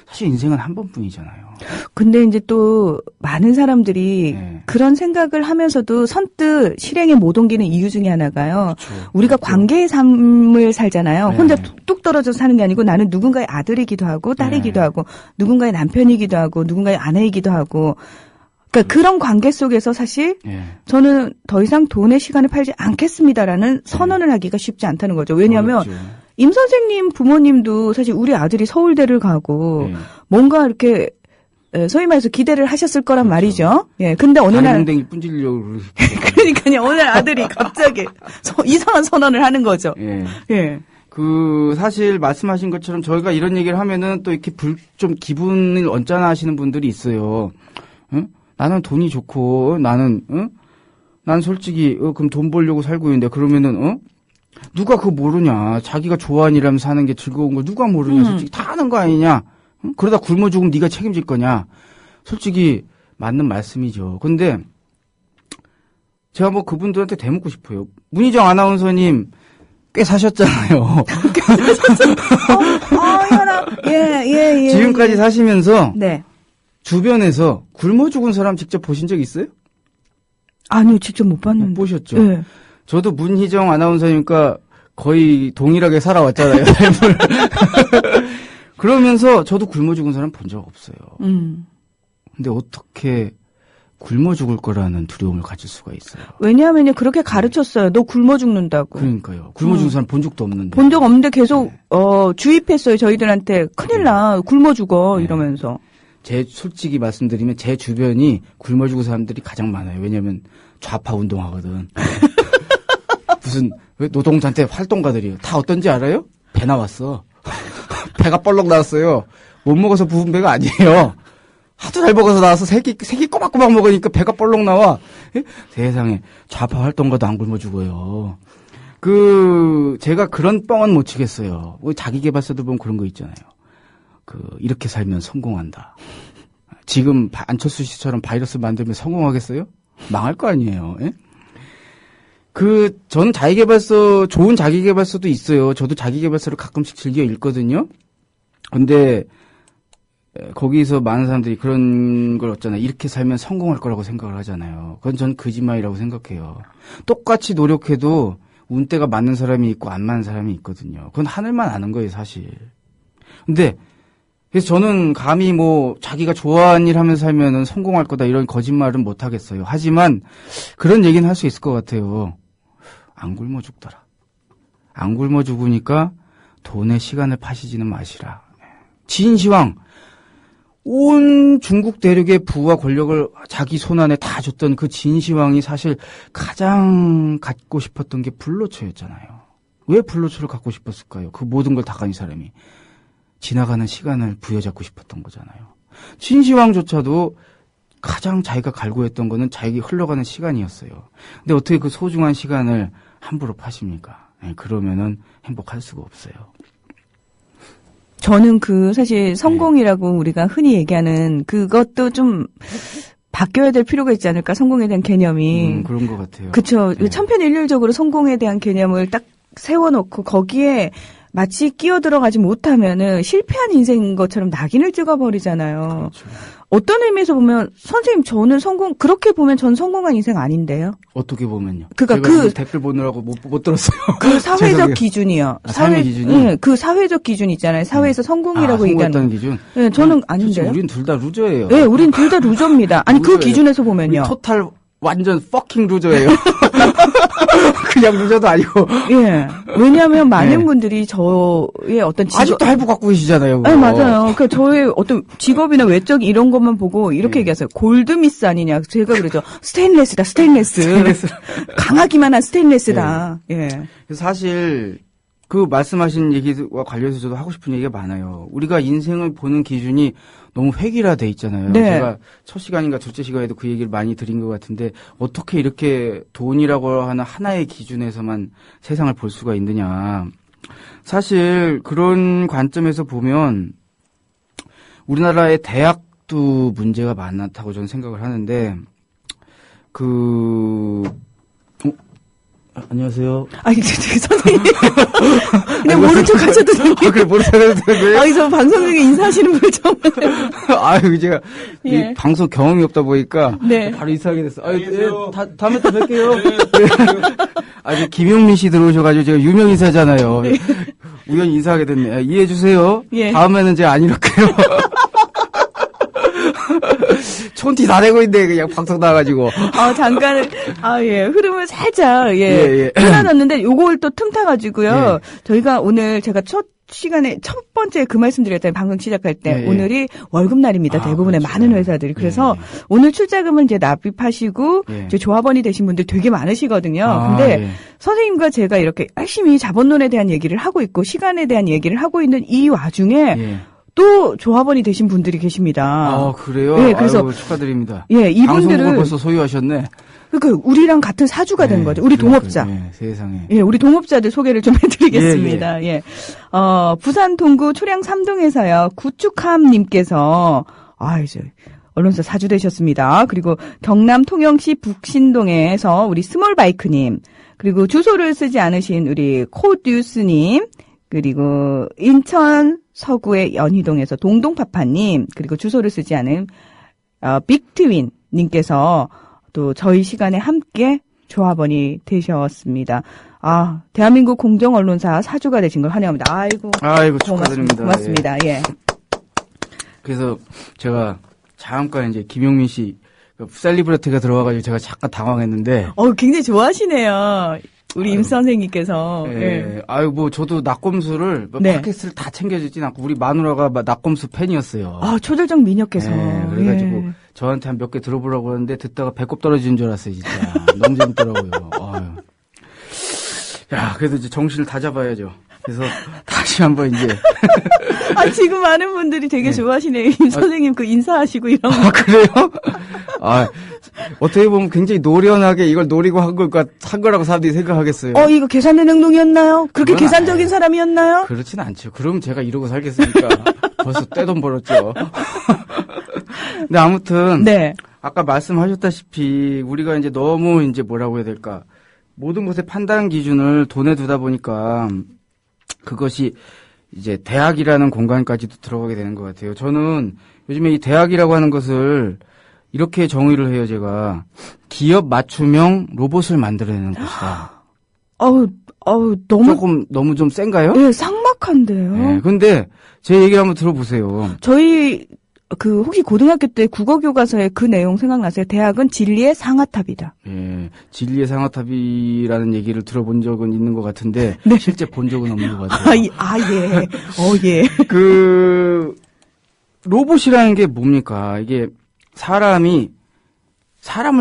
Speaker 4: 사실 인생은 한 번뿐이잖아요.
Speaker 1: 근데 이제 또 많은 사람들이
Speaker 4: 네.
Speaker 1: 그런 생각을 하면서도 선뜻 실행에 못 옮기는 이유 중에 하나가요.
Speaker 4: 그렇죠.
Speaker 1: 우리가
Speaker 4: 그렇죠.
Speaker 1: 관계의 삶을 살잖아요.
Speaker 4: 네.
Speaker 1: 혼자 뚝뚝 떨어져서 사는 게 아니고 나는 누군가의 아들이기도 하고 딸이기도
Speaker 4: 네.
Speaker 1: 하고 누군가의 남편이기도 하고 누군가의 아내이기도 하고 그러니까 그런 관계 속에서 사실
Speaker 4: 예.
Speaker 1: 저는 더 이상 돈의 시간을 팔지 않겠습니다라는 선언을 하기가 쉽지 않다는 거죠. 왜냐하면
Speaker 4: 어렵죠.
Speaker 1: 임 선생님 부모님도 사실 우리 아들이 서울대를 가고
Speaker 4: 예.
Speaker 1: 뭔가 이렇게 소위 말해서 기대를 하셨을 거란
Speaker 4: 그렇죠.
Speaker 1: 말이죠. 예. 근데 어느 날
Speaker 4: 다리동댕이 분질려고
Speaker 1: 그러니까요. 오늘 아들이 갑자기 이상한 선언을 하는 거죠.
Speaker 4: 예.
Speaker 1: 예.
Speaker 4: 사실 말씀하신 것처럼 저희가 이런 얘기를 하면은 또 이렇게 좀 기분을 언짢아 하시는 분들이 있어요. 응? 나는 돈이 좋고, 난 솔직히, 그럼 돈 벌려고 살고 있는데, 그러면은, 누가 그거 모르냐. 자기가 좋아하는 일하면서 사는 게 즐거운 걸 누가 모르냐. 솔직히 다 하는 거 아니냐. 응? 그러다 굶어 죽으면 네가 책임질 거냐. 솔직히, 맞는 말씀이죠. 근데, 제가 뭐 그분들한테 대묻고 싶어요. 문희정 아나운서님, 꽤 사셨잖아요.
Speaker 1: 현아. 예.
Speaker 4: 지금까지 사시면서,
Speaker 1: 네.
Speaker 4: 주변에서 굶어 죽은 사람 직접 보신 적 있어요?
Speaker 1: 아니요, 직접 못 봤는데.
Speaker 4: 못 보셨죠?
Speaker 1: 예.
Speaker 4: 저도 문희정 아나운서니까 거의 동일하게 살아왔잖아요, 삶을. 그러면서 저도 굶어 죽은 사람 본 적 없어요. 근데 어떻게 굶어 죽을 거라는 두려움을 가질 수가 있어요?
Speaker 1: 왜냐하면 그렇게 가르쳤어요. 너 굶어 죽는다고.
Speaker 4: 그러니까요. 굶어 죽은 사람 본 적도 없는데.
Speaker 1: 본 적 없는데 계속 주입했어요. 저희들한테 큰일 나. 굶어 죽어 이러면서.
Speaker 4: 솔직히 말씀드리면 제 주변이 굶어 죽은 사람들이 가장 많아요. 왜냐면 좌파 운동하거든. 무슨 노동단체 활동가들이에요. 다 어떤지 알아요? 배 나왔어. 배가 뻘럭 나왔어요. 못 먹어서 부은 배가 아니에요. 하도 잘 먹어서 나와서 새끼 꼬박꼬박 먹으니까 배가 뻘럭 나와. 세상에 좌파 활동가도 안 굶어 죽어요. 제가 그런 뻥은 못 치겠어요. 자기계발서도 보면 그런 거 있잖아요. 이렇게 살면 성공한다. 지금 안철수 씨처럼 바이러스 만들면 성공하겠어요? 망할 거 아니에요. 예? 저는 자기계발서, 좋은 자기계발서도 있어요. 저도 자기계발서를 가끔씩 즐겨 읽거든요. 근데, 거기서 많은 사람들이 그런 걸 어쩌나, 이렇게 살면 성공할 거라고 생각을 하잖아요. 그건 전 거짓말이라고 생각해요. 똑같이 노력해도 운때가 맞는 사람이 있고 안 맞는 사람이 있거든요. 그건 하늘만 아는 거예요, 사실. 근데, 그래서 저는 감히 자기가 좋아하는 일 하면서 살면은 성공할 거다 이런 거짓말은 못 하겠어요. 하지만 그런 얘기는 할 수 있을 것 같아요. 안 굶어 죽더라. 안 굶어 죽으니까 돈의 시간을 파시지는 마시라. 진시황. 온 중국 대륙의 부와 권력을 자기 손안에 다 줬던 그 진시황이 사실 가장 갖고 싶었던 게 불로초였잖아요. 왜 불로초를 갖고 싶었을까요? 그 모든 걸 다 가진 사람이. 지나가는 시간을 부여잡고 싶었던 거잖아요. 진시황조차도 가장 자기가 갈구했던 거는 자기 흘러가는 시간이었어요. 근데 어떻게 그 소중한 시간을 함부로 파십니까? 그러면은 행복할 수가 없어요.
Speaker 1: 저는 사실 성공이라고 우리가 흔히 얘기하는 그것도 좀 바뀌어야 될 필요가 있지 않을까? 성공에 대한 개념이.
Speaker 4: 그런 것 같아요.
Speaker 1: 그쵸.
Speaker 4: 네.
Speaker 1: 천편일률적으로 성공에 대한 개념을 딱 세워놓고 거기에 마치 끼어 들어가지 못하면은 실패한 인생인 것처럼 낙인을 찍어버리잖아요.
Speaker 4: 그렇죠.
Speaker 1: 어떤 의미에서 보면 선생님 저는 그렇게 보면 전 성공한 인생 아닌데요.
Speaker 4: 어떻게 보면요?
Speaker 1: 그러니까
Speaker 4: 제가 댓글 보느라고 못 들었어요.
Speaker 1: 그 사회적 기준이요.
Speaker 4: 삶의 기준이?
Speaker 1: 네, 그 사회적 기준 있잖아요. 사회에서 성공이라고 얘기하는.
Speaker 4: 성공했다는 기준?
Speaker 1: 네, 저는 아닌데요.
Speaker 4: 우린 둘 다 루저예요.
Speaker 1: 네, 우린 둘 다 루저입니다. 아니
Speaker 4: 루저예요.
Speaker 1: 그 기준에서 보면요.
Speaker 4: 토탈 완전 퍼킹 루저예요. 그냥 루저도 아니고.
Speaker 1: 예. 왜냐하면 많은 분들이 저의 어떤 직업.
Speaker 4: 아직도 할부 갖고 계시잖아요.
Speaker 1: 네, 맞아요. 그러니까 저의 어떤 직업이나 외적 이런 것만 보고 이렇게 얘기하세요. 골드미스 아니냐. 제가 그러죠. 스테인레스다, 스테인레스. 강하기만 한 스테인레스다. 예.
Speaker 4: 그래서 사실 그 말씀하신 얘기와 관련해서 저도 하고 싶은 얘기가 많아요. 우리가 인생을 보는 기준이 너무 획일화돼 있잖아요.
Speaker 1: 네.
Speaker 4: 제가 첫 시간인가 둘째 시간에도 그 얘기를 많이 드린 것 같은데 어떻게 이렇게 돈이라고 하는 하나의 기준에서만 세상을 볼 수가 있느냐. 사실 그런 관점에서 보면 우리나라의 대학도 문제가 많다고 저는 생각을 하는데 안녕하세요.
Speaker 1: 아니, 선생님. 그냥 모른 척 하셔도 됩니다.
Speaker 4: 그래, 모른 척 해도 되는 거예요?
Speaker 1: 아니, 저 방송 중에 인사하시는 분 처음 봤어요.
Speaker 4: 아유, 제가
Speaker 1: 예.
Speaker 4: 이 방송 경험이 없다 보니까
Speaker 1: 네.
Speaker 4: 바로 이상하게 됐어. 아유, 다음에 또 뵐게요. 아주 김용민 씨 들어오셔가지고 제가 유명 인사잖아요.
Speaker 1: 네.
Speaker 4: 우연히 인사하게 됐네. 이해해 주세요.
Speaker 1: 예.
Speaker 4: 다음에는 제가 안 이럴게요. 촌티 다 내고 있는데 그냥 방송 나가지고.
Speaker 1: 잠깐은, 예, 흐름을 살짝,
Speaker 4: 예.
Speaker 1: 끊어졌는데, 요걸 또 틈타가지고요.
Speaker 4: 예.
Speaker 1: 저희가 오늘 제가 첫 번째 그 말씀 드렸잖아요. 방송 시작할 때.
Speaker 4: 예.
Speaker 1: 오늘이 월급날입니다. 대부분의
Speaker 4: 그렇죠.
Speaker 1: 많은 회사들이. 그래서 오늘 출자금을 이제 납입하시고,
Speaker 4: 예.
Speaker 1: 이제 조합원이 되신 분들 되게 많으시거든요. 근데
Speaker 4: 예.
Speaker 1: 선생님과 제가 이렇게 열심히 자본론에 대한 얘기를 하고 있고, 시간에 대한 얘기를 하고 있는 이 와중에,
Speaker 4: 예.
Speaker 1: 또 조합원이 되신 분들이 계십니다.
Speaker 4: 그래요?
Speaker 1: 네, 그래서
Speaker 4: 아이고, 축하드립니다.
Speaker 1: 예,
Speaker 4: 방송국을
Speaker 1: 이분들을
Speaker 4: 벌써 소유하셨네.
Speaker 1: 그러니까 우리랑 같은 사주가 된 거죠. 우리 동업자.
Speaker 4: 세상에.
Speaker 1: 예, 우리 동업자들 소개를 좀 해드리겠습니다. 예. 부산 동구 초량 3동에서요, 구축함님께서, 이제, 언론사 사주 되셨습니다. 그리고 경남 통영시 북신동에서 우리 스몰바이크님, 그리고 주소를 쓰지 않으신 우리 코듀스님, 그리고 인천 서구의 연희동에서 동동파파님, 그리고 주소를 쓰지 않은, 빅트윈님께서 또 저희 시간에 함께 조합원이 되셨습니다. 대한민국 공정언론사 사주가 되신 걸 환영합니다. 아이고
Speaker 4: 축하드립니다.
Speaker 1: 고맙습니다. 예.
Speaker 4: 그래서 제가 잠깐 이제 김용민 씨 셀리브리티가 들어와가지고 제가 잠깐 당황했는데.
Speaker 1: 굉장히 좋아하시네요. 우리 임 선생님께서.
Speaker 4: 예. 저도 낙검수를
Speaker 1: 네.
Speaker 4: 팟캐스트를 다 챙겨주진 않고 우리 마누라가 낙검수 팬이었어요.
Speaker 1: 초절정 미녀께서.
Speaker 4: 그래가지고 저한테 한 몇 개 들어보라고 하는데 듣다가 배꼽 떨어지는 줄 알았어요, 진짜. 너무 재밌더라고요. 야, 그래도 이제 정신을 다 잡아야죠. 그래서 다시 한번 이제.
Speaker 1: 지금 많은 분들이 되게 좋아하시네요. 임 선생님 그 인사하시고 이런 거.
Speaker 4: 그래요? 어떻게 보면 굉장히 노련하게 이걸 노리고 한 거라고 사람들이 생각하겠어요.
Speaker 1: 이거 계산된 행동이었나요? 그렇게 계산적인 사람이었나요?
Speaker 4: 그렇진 않죠. 그럼 제가 이러고 살겠습니까? 벌써 떼돈 벌었죠. 근데 아무튼.
Speaker 1: 네.
Speaker 4: 아까 말씀하셨다시피 우리가 이제 너무 이제 뭐라고 해야 될까. 모든 것의 판단 기준을 돈에 두다 보니까 그것이 이제 대학이라는 공간까지도 들어가게 되는 것 같아요. 저는 요즘에 이 대학이라고 하는 것을 이렇게 정의를 해요, 제가. 기업 맞춤형 로봇을 만들어내는 것이다. 너무 좀 센가요?
Speaker 1: 네, 삭막한데요.
Speaker 4: 네, 근데 제 얘기를 한번 들어보세요.
Speaker 1: 저희 혹시 고등학교 때 국어 교과서에 그 내용 생각나세요? 대학은 진리의 상아탑이다.
Speaker 4: 예, 진리의 상아탑이라는 얘기를 들어본 적은 있는 것 같은데
Speaker 1: 네.
Speaker 4: 실제 본 적은 없는 것 같아요.
Speaker 1: 예. 예.
Speaker 4: 로봇이라는 게 뭡니까? 이게 사람을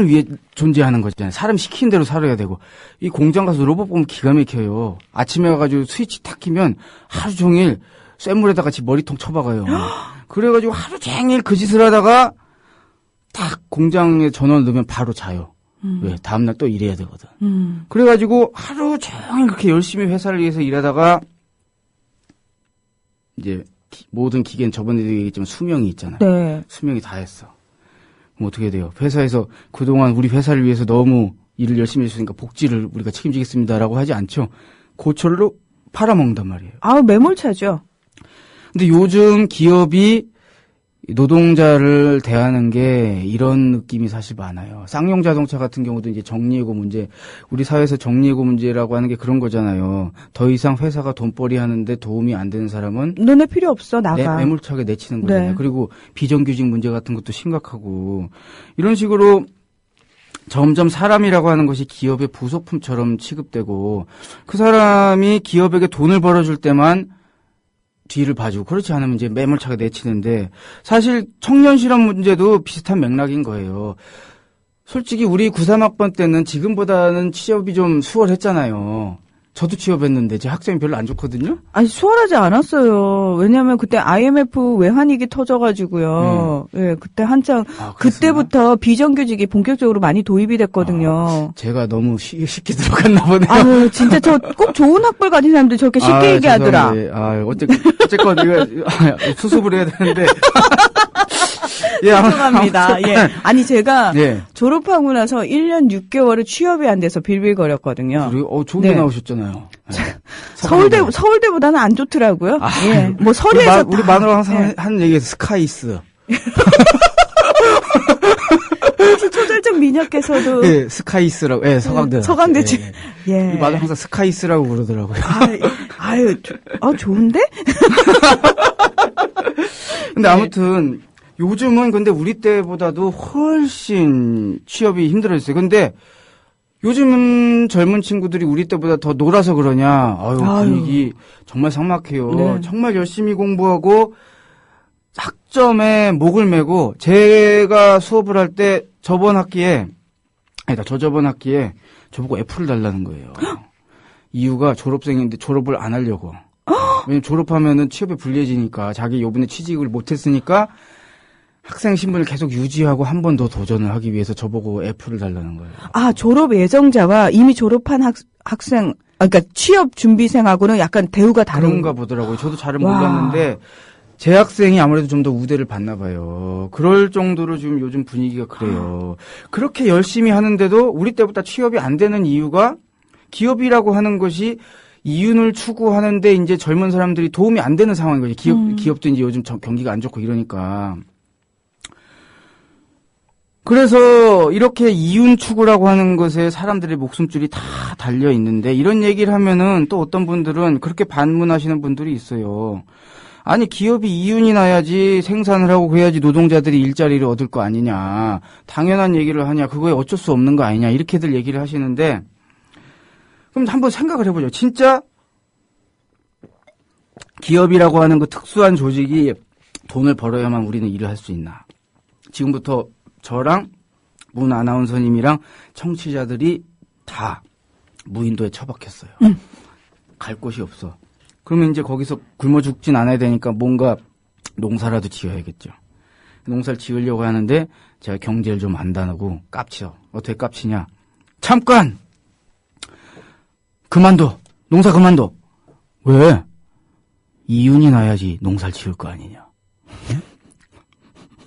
Speaker 4: 위해 존재하는 거잖아요. 사람 시키는 대로 살아야 되고. 이 공장 가서 로봇 보면 기가 막혀요. 아침에 가가지고 스위치 탁 키면 하루 종일 쇳물에다가 지 머리통 쳐박아요. 그래가지고 하루 종일 그 짓을 하다가 딱 공장에 전원을 넣으면 바로 자요. 왜? 다음날 또 일해야 되거든. 그래가지고 하루 종일 그렇게 열심히 회사를 위해서 일하다가 이제 모든 기계는 저번에도 얘기했지만 수명이 있잖아요.
Speaker 1: 네.
Speaker 4: 수명이 다 했어. 그럼 어떻게 돼요? 회사에서 그동안 우리 회사를 위해서 너무 일을 열심히 해주니까 복지를 우리가 책임지겠습니다라고 하지 않죠. 고철로 팔아먹는단 말이에요.
Speaker 1: 매몰차죠.
Speaker 4: 근데 요즘 기업이 노동자를 대하는 게 이런 느낌이 사실 많아요. 쌍용 자동차 같은 경우도 이제 정리해고 문제, 우리 사회에서 정리해고 문제라고 하는 게 그런 거잖아요. 더 이상 회사가 돈벌이 하는데 도움이 안 되는 사람은
Speaker 1: 너네 필요 없어, 나가.
Speaker 4: 매몰차게 내치는 거잖아요.
Speaker 1: 네.
Speaker 4: 그리고 비정규직 문제 같은 것도 심각하고 이런 식으로 점점 사람이라고 하는 것이 기업의 부속품처럼 취급되고 그 사람이 기업에게 돈을 벌어줄 때만 뒤를 봐주고 그렇지 않으면 이제 매몰차게 내치는데 사실 청년 실업 문제도 비슷한 맥락인 거예요. 솔직히 우리 93학번 때는 지금보다는 취업이 좀 수월했잖아요. 저도 취업했는데 제 학점이 별로 안 좋거든요.
Speaker 1: 수월하지 않았어요. 왜냐하면 그때 IMF 외환위기 터져가지고요. 예, 그때 한창 그때부터 비정규직이 본격적으로 많이 도입이 됐거든요.
Speaker 4: 제가 너무 쉽게 들어갔나 보네요.
Speaker 1: 진짜 저 꼭 좋은 학벌 가진 사람들 저렇게 쉽게 얘기하더라.
Speaker 4: 어쨌건 이거 수습을 해야 되는데. 예,
Speaker 1: 죄송합니다. 예. 아니, 제가
Speaker 4: 예.
Speaker 1: 졸업하고 나서 1년 6개월을 취업이 안 돼서 빌빌거렸거든요.
Speaker 4: 그리고 좋은 데
Speaker 1: 네.
Speaker 4: 나오셨잖아요. 네.
Speaker 1: 서울대보다는 안 좋더라고요.
Speaker 4: 아,
Speaker 1: 예. 뭐 서류에서
Speaker 4: 우리 마누라 항상 하는 얘기가 스카이스.
Speaker 1: 혹시 초절정 미녀께서도
Speaker 4: 예, 스카이스라고. 예, 서강대.
Speaker 1: 서강대 지 예.
Speaker 4: 우리 마누라 항상 스카이스라고 그러더라고요.
Speaker 1: 좋은데?
Speaker 4: 근데 아무튼 요즘은 근데 우리 때보다도 훨씬 취업이 힘들어졌어요. 근데 요즘 젊은 친구들이 우리 때보다 더 놀아서 그러냐. 분위기 정말 삭막해요.
Speaker 1: 네.
Speaker 4: 정말 열심히 공부하고 학점에 목을 메고 제가 수업을 할 때 저저번 학기에 저보고 F를 달라는 거예요. 이유가 졸업생인데 졸업을 안 하려고. 왜냐면 졸업하면은 취업에 불리해지니까 자기 요번에 취직을 못했으니까 학생 신분을 계속 유지하고 한 번 더 도전을 하기 위해서 저보고 F를 달라는 거예요.
Speaker 1: 아, 졸업 예정자와 이미 졸업한 학생, 그러니까 취업 준비생하고는 약간 대우가
Speaker 4: 그런가 보더라고요. 저도 잘은 몰랐는데 재학생이 아무래도 좀 더 우대를 받나 봐요. 그럴 정도로 지금 요즘 분위기가 그래요. 그렇게 열심히 하는데도 우리 때보다 취업이 안 되는 이유가 기업이라고 하는 것이 이윤을 추구하는데 이제 젊은 사람들이 도움이 안 되는 상황인 거지. 기업도 이제 요즘 경기가 안 좋고 이러니까. 그래서 이렇게 이윤 추구라고 하는 것에 사람들의 목숨줄이 다 달려 있는데 이런 얘기를 하면은 또 어떤 분들은 그렇게 반문하시는 분들이 있어요. 아니 기업이 이윤이 나야지 생산을 하고 해야지 노동자들이 일자리를 얻을 거 아니냐. 당연한 얘기를 하냐. 그거에 어쩔 수 없는 거 아니냐. 이렇게들 얘기를 하시는데 그럼 한번 생각을 해보죠. 진짜 기업이라고 하는 그 특수한 조직이 돈을 벌어야만 우리는 일을 할 수 있나. 지금부터 저랑 문 아나운서님이랑 청취자들이 다 무인도에 처박혔어요. 갈 곳이 없어. 그러면 이제 거기서 굶어 죽진 않아야 되니까 뭔가 농사라도 지어야겠죠. 농사를 지으려고 하는데 제가 경제를 좀 안다고 깝쳐. 어떻게 깝치냐. 잠깐! 그만둬. 농사 그만둬. 왜? 이윤이 나야지 농사를 지을 거 아니냐.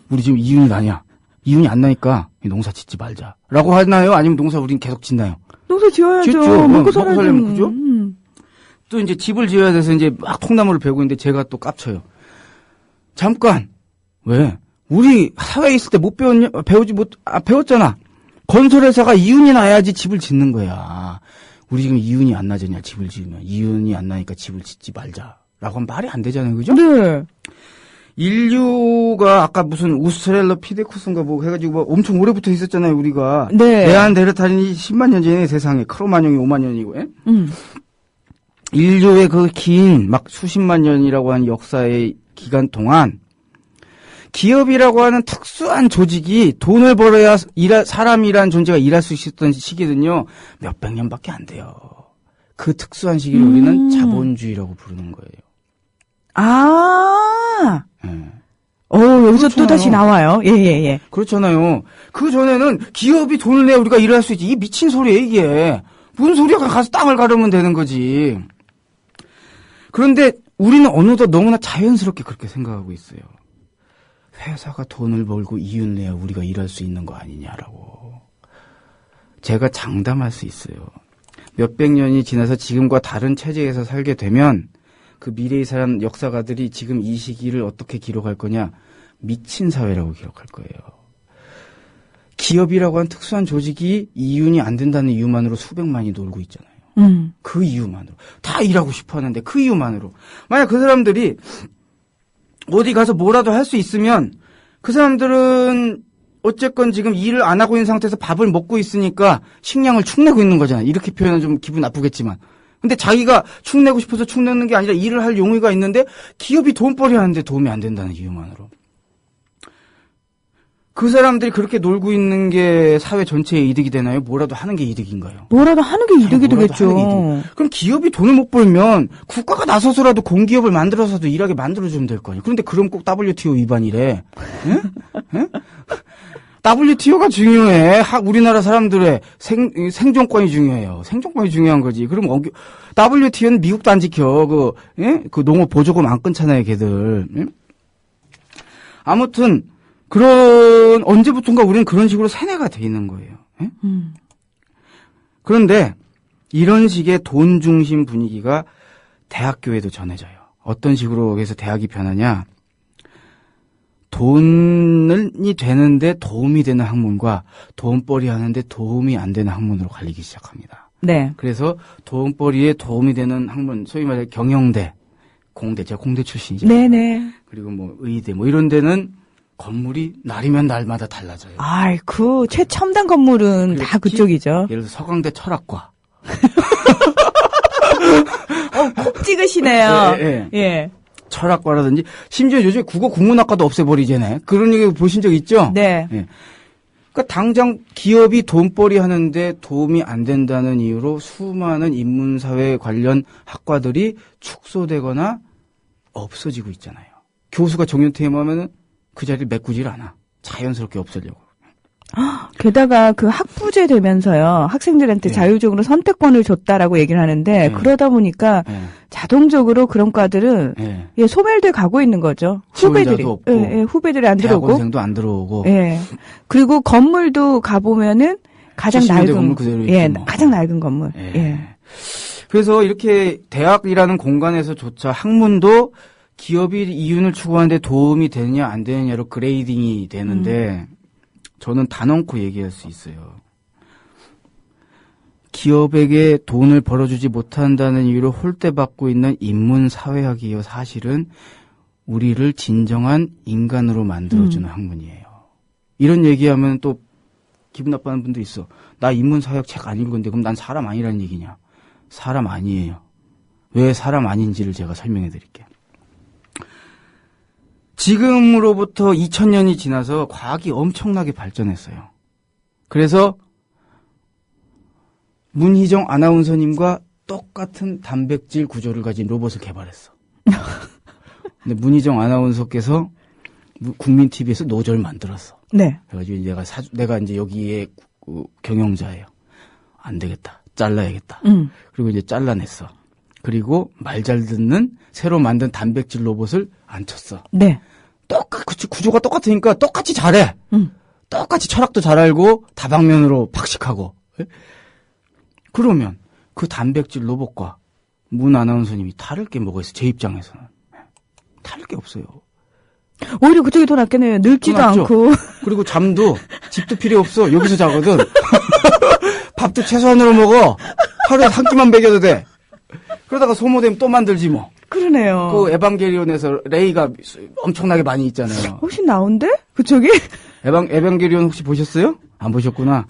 Speaker 4: 우리 지금 이윤이 나냐. 이윤이 안 나니까 농사 짓지 말자. 라고 하나요? 아니면 농사 우린 계속 짓나요?
Speaker 1: 농사 지어야죠.
Speaker 4: 짓죠.
Speaker 1: 먹고 살아야죠.
Speaker 4: 그죠? 또 이제 집을 지어야 돼서 이제 막 통나무를 베고 있는데 제가 또 깝쳐요. 잠깐. 왜? 우리 사회에 있을 때 못 배웠냐? 배웠잖아. 건설회사가 이윤이 나야지 집을 짓는 거야. 우리 지금 이윤이 안 나잖냐, 집을 지으면. 이윤이 안 나니까 집을 짓지 말자. 라고 하면 말이 안 되잖아요. 그죠?
Speaker 1: 네.
Speaker 4: 인류가 아까 무슨 우스트렐로피데쿠스인가 뭐 해가지고 뭐 엄청 오래부터 있었잖아요, 우리가.
Speaker 1: 네.
Speaker 4: 네안데르탈인이 10만 년 전에 세상에. 크로마뇽이 5만 년이고, 예? 인류의 그 긴, 막 수십만 년이라고 하는 역사의 기간 동안 기업이라고 하는 특수한 조직이 돈을 벌어야 사람이란 존재가 일할 수 있었던 시기는요, 몇백 년밖에 안 돼요. 그 특수한 시기를 우리는 자본주의라고 부르는 거예요.
Speaker 1: 아.
Speaker 4: 예.
Speaker 1: 여기서 또 다시 나와요. 예.
Speaker 4: 그렇잖아요. 그 전에는 기업이 돈을 내야 우리가 일을 할 수 있지. 이게 미친 소리예요, 이게. 무슨 소리야? 가서 땅을 가르면 되는 거지. 그런데 우리는 어느덧 너무나 자연스럽게 그렇게 생각하고 있어요. 회사가 돈을 벌고 이윤 내야 우리가 일할 수 있는 거 아니냐라고. 제가 장담할 수 있어요. 몇백 년이 지나서 지금과 다른 체제에서 살게 되면 그 미래의 사람 역사가들이 지금 이 시기를 어떻게 기록할 거냐. 미친 사회라고 기록할 거예요. 기업이라고 하는 특수한 조직이 이윤이 안 된다는 이유만으로 수백만이 놀고 있잖아요. 그 이유만으로. 다 일하고 싶어 하는데 그 이유만으로. 만약 그 사람들이 어디 가서 뭐라도 할 수 있으면 그 사람들은 어쨌건 지금 일을 안 하고 있는 상태에서 밥을 먹고 있으니까 식량을 축내고 있는 거잖아요. 이렇게 표현은 좀 기분 나쁘겠지만. 근데 자기가 축내고 싶어서 축내는 게 아니라 일을 할 용의가 있는데 기업이 돈벌이 하는데 도움이 안 된다는 이유만으로. 그 사람들이 그렇게 놀고 있는 게 사회 전체에 이득이 되나요? 뭐라도 하는 게 이득인가요?
Speaker 1: 뭐라도 하는 게 이득이 되겠죠.
Speaker 4: 그럼 기업이 돈을 못 벌면 국가가 나서서라도 공기업을 만들어서도 일하게 만들어주면 될 거 아니에요. 그런데 그럼 꼭 WTO 위반이래. 예? 예? WTO가 중요해. 우리나라 사람들의 생존권이 중요해요. 생존권이 중요한 거지. 그럼 WTO는 미국도 안 지켜. 그 농업 보조금 안 끊잖아요, 걔들. 예? 아무튼 언제부턴가 우리는 그런 식으로 세뇌가 돼 있는 거예요. 예? 그런데 이런 식의 돈 중심 분위기가 대학교에도 전해져요. 어떤 식으로 해서 대학이 변하냐? 돈이 되는데 도움이 되는 학문과 돈벌이 하는데 도움이 안 되는 학문으로 갈리기 시작합니다.
Speaker 1: 네.
Speaker 4: 그래서 돈벌이에 도움이 되는 학문, 소위 말해 경영대, 공대, 제가 공대 출신이죠.
Speaker 1: 네네.
Speaker 4: 그리고 뭐 의대, 뭐 이런 데는 건물이 날이면 날마다 달라져요.
Speaker 1: 아이쿠, 최첨단 건물은 다
Speaker 4: 그렇지?
Speaker 1: 그쪽이죠.
Speaker 4: 예를 들어서 서강대 철학과.
Speaker 1: 콕 찍으시네요.
Speaker 4: 예.
Speaker 1: 예.
Speaker 4: 철학과라든지 심지어 요즘에 국어 국문학과도 없애버리잖아요. 그런 얘기 보신 적 있죠?
Speaker 1: 네.
Speaker 4: 예. 그러니까 당장 기업이 돈벌이 하는데 도움이 안 된다는 이유로 수많은 인문사회 관련 학과들이 축소되거나 없어지고 있잖아요. 교수가 정년퇴임하면은 그 자리를 메꾸질 않아. 자연스럽게 없애려고.
Speaker 1: 게다가 그 학부제 되면서요. 학생들한테
Speaker 4: 네.
Speaker 1: 자율적으로 선택권을 줬다라고 얘기를 하는데
Speaker 4: 네.
Speaker 1: 그러다 보니까
Speaker 4: 예.
Speaker 1: 자동적으로 그런 과들은
Speaker 4: 예.
Speaker 1: 예, 소멸돼 가고 있는 거죠.
Speaker 4: 지원자도
Speaker 1: 후배들이.
Speaker 4: 없고,
Speaker 1: 예, 후배들이 안 들어오고.
Speaker 4: 대학원생도 안 들어오고.
Speaker 1: 예. 그리고 건물도 가보면은 가장
Speaker 4: 70년대
Speaker 1: 낡은
Speaker 4: 건물 그대로 있고
Speaker 1: 예,
Speaker 4: 뭐.
Speaker 1: 가장 낡은 건물.
Speaker 4: 예.
Speaker 1: 예.
Speaker 4: 그래서 이렇게 대학이라는 공간에서조차 학문도 기업이 이윤을 추구하는데 도움이 되느냐 안 되느냐로 그레이딩이 되는데 저는 단언코 얘기할 수 있어요. 기업에게 돈을 벌어주지 못한다는 이유로 홀대받고 있는 인문사회학이요. 사실은 우리를 진정한 인간으로 만들어주는 학문이에요. 이런 얘기하면 또 기분 나빠하는 분도 있어. 나 인문사회학 책 안 읽었는데 그럼 난 사람 아니라는 얘기냐. 사람 아니에요. 왜 사람 아닌지를 제가 설명해 드릴게요. 지금으로부터 2000년이 지나서 과학이 엄청나게 발전했어요. 그래서 문희정 아나운서님과 똑같은 단백질 구조를 가진 로봇을 개발했어. 근데 문희정 아나운서께서 국민 TV에서 노조를 만들었어.
Speaker 1: 네.
Speaker 4: 그래가지고 내가 이제 여기에 경영자예요. 안 되겠다. 잘라야겠다. 그리고 이제 잘라냈어. 그리고 말 잘 듣는 새로 만든 단백질 로봇을 앉혔어.
Speaker 1: 네.
Speaker 4: 똑같이 구조가 똑같으니까 똑같이 잘해. 똑같이 철학도 잘 알고 다방면으로 박식하고. 그러면 그 단백질 로봇과 문 아나운서님이 다를 게 뭐가 있어? 제 입장에서는 다를 게 없어요.
Speaker 1: 오히려 그쪽이 더 낫겠네요. 늙지도
Speaker 4: 더 낫죠?
Speaker 1: 않고.
Speaker 4: 그리고 잠도 집도 필요 없어. 여기서 자거든. 밥도 최소한으로 먹어. 하루에 한 끼만 먹여도 돼. 그러다가 소모되면 또 만들지 뭐.
Speaker 1: 그러네요.
Speaker 4: 그 에반게리온에서 레이가 엄청나게 많이 있잖아요.
Speaker 1: 훨씬 나은데? 그쪽이?
Speaker 4: 에반게리온 혹시 보셨어요? 안 보셨구나.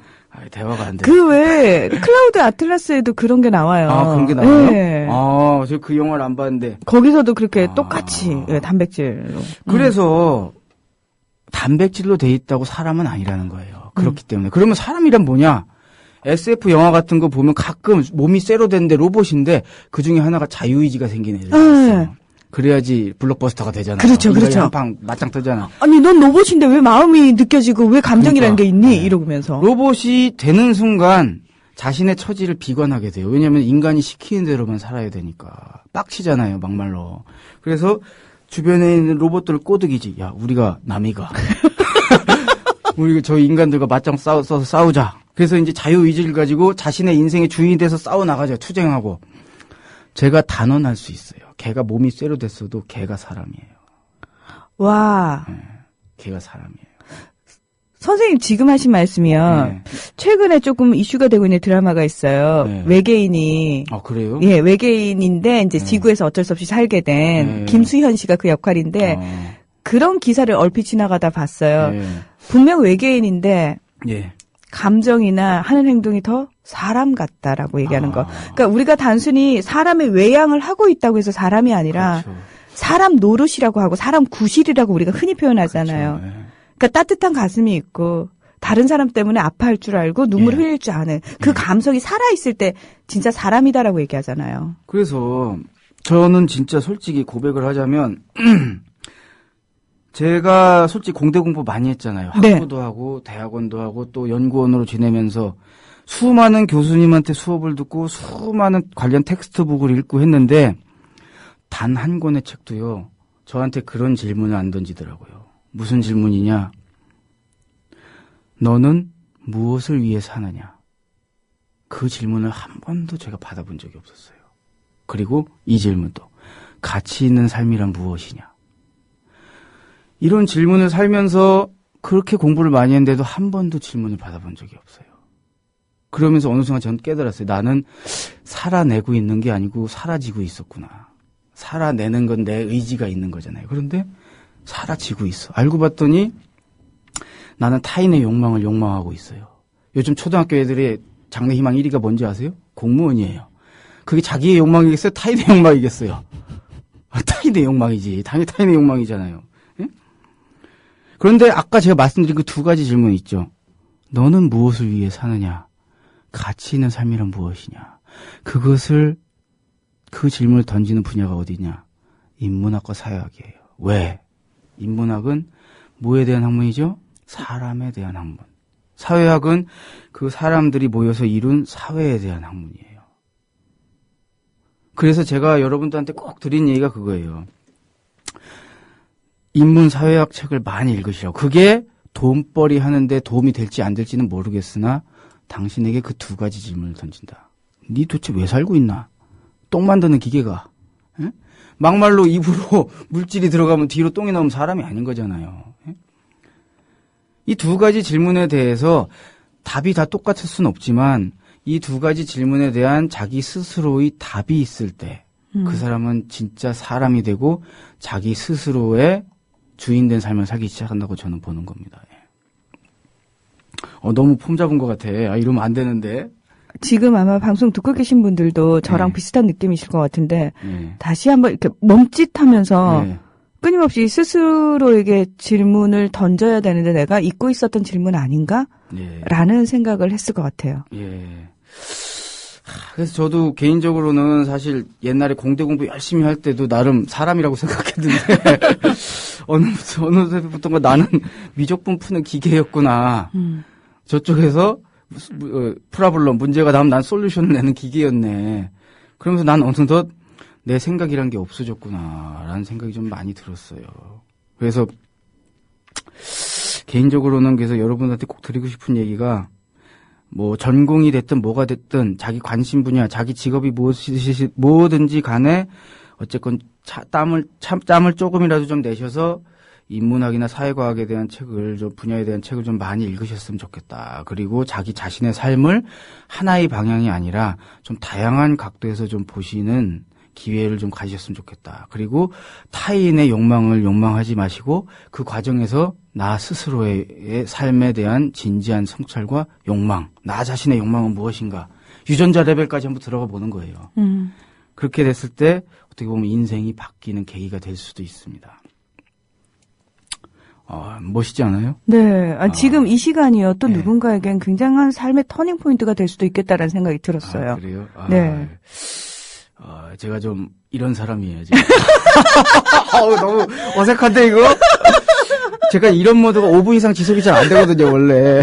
Speaker 4: 대화가 안 돼.
Speaker 1: 그 외에 클라우드 아틀라스에도 그런 게 나와요.
Speaker 4: 아, 그런 게 나와요?
Speaker 1: 네.
Speaker 4: 저 그 영화를 안 봤는데.
Speaker 1: 거기서도 그렇게 똑같이 예, 단백질로.
Speaker 4: 그래서 단백질로 돼 있다고 사람은 아니라는 거예요. 그렇기 때문에. 그러면 사람이란 뭐냐? SF 영화 같은 거 보면 가끔 몸이 쇠로 되는데 로봇인데 그 중에 하나가 자유의지가 생기는 애들이 있어요. 그래야지 블록버스터가 되잖아요.
Speaker 1: 그렇죠, 그렇죠.
Speaker 4: 한방 맞짱 뜨잖아.
Speaker 1: 아니, 넌 로봇인데 왜 마음이 느껴지고 왜 감정이라는
Speaker 4: 그러니까,
Speaker 1: 게 있니?
Speaker 4: 네.
Speaker 1: 이러면서.
Speaker 4: 로봇이 되는 순간 자신의 처지를 비관하게 돼요. 왜냐하면 인간이 시키는 대로만 살아야 되니까. 빡치잖아요, 막말로. 그래서 주변에 있는 로봇들을 꼬드기지. 야, 우리가 남이가. 우리 저 인간들과 맞짱 써서 싸우자. 그래서 이제 자유의지를 가지고 자신의 인생의 주인이 돼서 싸워나가죠. 투쟁하고. 제가 단언할 수 있어요. 걔가 몸이 쇠로 됐어도 걔가 사람이에요.
Speaker 1: 와.
Speaker 4: 네, 걔가 사람이에요.
Speaker 1: 선생님 지금 하신 말씀이요.
Speaker 4: 네.
Speaker 1: 최근에 조금 이슈가 되고 있는 드라마가 있어요.
Speaker 4: 네.
Speaker 1: 외계인이.
Speaker 4: 아, 그래요?
Speaker 1: 예, 외계인인데 이제
Speaker 4: 네.
Speaker 1: 지구에서 어쩔 수 없이 살게 된
Speaker 4: 네.
Speaker 1: 김수현 씨가 그 역할인데 그런 기사를 얼핏 지나가다 봤어요.
Speaker 4: 네.
Speaker 1: 분명 외계인인데
Speaker 4: 예.
Speaker 1: 감정이나 하는 행동이 더 사람 같다라고 얘기하는 거. 그러니까 우리가 단순히 사람의 외양을 하고 있다고 해서 사람이 아니라
Speaker 4: 그렇죠.
Speaker 1: 사람 노릇이라고 하고 사람 구실이라고 우리가 흔히 표현하잖아요.
Speaker 4: 그렇죠. 예.
Speaker 1: 그러니까 따뜻한 가슴이 있고 다른 사람 때문에 아파할 줄 알고 눈물
Speaker 4: 예.
Speaker 1: 흘릴 줄 아는 그 감성이 살아있을 때 진짜 사람이다라고 얘기하잖아요.
Speaker 4: 그래서 저는 진짜 솔직히 고백을 하자면 제가 솔직히 공대 공부 많이 했잖아요.
Speaker 1: 네.
Speaker 4: 학부도 하고 대학원도 하고 또 연구원으로 지내면서 수많은 교수님한테 수업을 듣고 수많은 관련 텍스트북을 읽고 했는데 단 한 권의 책도요. 저한테 그런 질문을 안 던지더라고요. 무슨 질문이냐? 너는 무엇을 위해 사느냐? 그 질문을 한 번도 제가 받아본 적이 없었어요. 그리고 이 질문도 가치 있는 삶이란 무엇이냐? 이런 질문을 살면서 그렇게 공부를 많이 했는데도 한 번도 질문을 받아본 적이 없어요. 그러면서 어느 순간 전 깨달았어요. 나는 살아내고 있는 게 아니고 사라지고 있었구나. 살아내는 건 내 의지가 있는 거잖아요. 그런데 사라지고 있어. 알고 봤더니 나는 타인의 욕망을 욕망하고 있어요. 요즘 초등학교 애들의 장래 희망 1위가 뭔지 아세요? 공무원이에요. 그게 자기의 욕망이겠어요? 타인의 욕망이겠어요? 타인의 욕망이지. 당연히 타인의 욕망이잖아요. 예? 그런데 아까 제가 말씀드린 그 두 가지 질문 있죠. 너는 무엇을 위해 사느냐? 가치 있는 삶이란 무엇이냐? 그 질문을 던지는 분야가 어디냐? 인문학과 사회학이에요. 왜? 인문학은 뭐에 대한 학문이죠? 사람에 대한 학문. 사회학은 그 사람들이 모여서 이룬 사회에 대한 학문이에요. 그래서 제가 여러분들한테 꼭 드린 얘기가 그거예요. 인문사회학 책을 많이 읽으시라고. 그게 돈벌이 하는데 도움이 될지 안 될지는 모르겠으나 당신에게 그 두 가지 질문을 던진다. 니 도대체 왜 살고 있나? 똥 만드는 기계가. 에? 막말로 입으로 물질이 들어가면 뒤로 똥이 나오면 사람이 아닌 거잖아요. 이 두 가지 질문에 대해서 답이 다 똑같을 수는 없지만 이 두 가지 질문에 대한 자기 스스로의 답이 있을 때 그 사람은 진짜 사람이 되고 자기 스스로의 주인된 삶을 살기 시작한다고 저는 보는 겁니다. 너무 폼 잡은 것 같아. 이러면 안 되는데.
Speaker 1: 지금 아마 방송 듣고 계신 분들도 저랑
Speaker 4: 네.
Speaker 1: 비슷한 느낌이실 것 같은데
Speaker 4: 네.
Speaker 1: 다시 한번 이렇게 멈칫하면서
Speaker 4: 네.
Speaker 1: 끊임없이 스스로에게 질문을 던져야 되는데 내가 잊고 있었던 질문 아닌가?
Speaker 4: 예.
Speaker 1: 라는 생각을 했을 것 같아요.
Speaker 4: 예. 그래서 저도 개인적으로는 사실 옛날에 공대 공부 열심히 할 때도 나름 사람이라고 생각했는데 어느 때부터가 나는 미적분 푸는 기계였구나. 저쪽에서 프라블럼 문제가 나오면 난 솔루션을 내는 기계였네. 그러면서 난 어느덧 내 생각이란 게 없어졌구나라는 생각이 좀 많이 들었어요. 그래서 개인적으로는 그래서 여러분한테 꼭 드리고 싶은 얘기가 뭐 전공이 됐든 뭐가 됐든 자기 관심 분야, 자기 직업이 뭐든지 간에 어쨌건 땀을 조금이라도 좀 내셔서 인문학이나 사회과학에 대한 책을 좀 분야에 대한 책을 좀 많이 읽으셨으면 좋겠다. 그리고 자기 자신의 삶을 하나의 방향이 아니라 좀 다양한 각도에서 좀 보시는 기회를 좀 가지셨으면 좋겠다. 그리고 타인의 욕망을 욕망하지 마시고 그 과정에서 나 스스로의 삶에 대한 진지한 성찰과 욕망, 나 자신의 욕망은 무엇인가, 유전자 레벨까지 한번 들어가 보는 거예요. 그렇게 됐을 때 어떻게 보면 인생이 바뀌는 계기가 될 수도 있습니다. 멋있지 않아요?
Speaker 1: 네. 지금 이 시간이요. 또 누군가에겐 굉장한 삶의 터닝 포인트가 될 수도 있겠다라는 생각이 들었어요.
Speaker 4: 그래요?
Speaker 1: 네.
Speaker 4: 제가 좀 이런 사람이에요, 지금. 너무 어색한데, 이거? 제가 이런 모드가 5분 이상 지속이 잘 안 되거든요, 원래.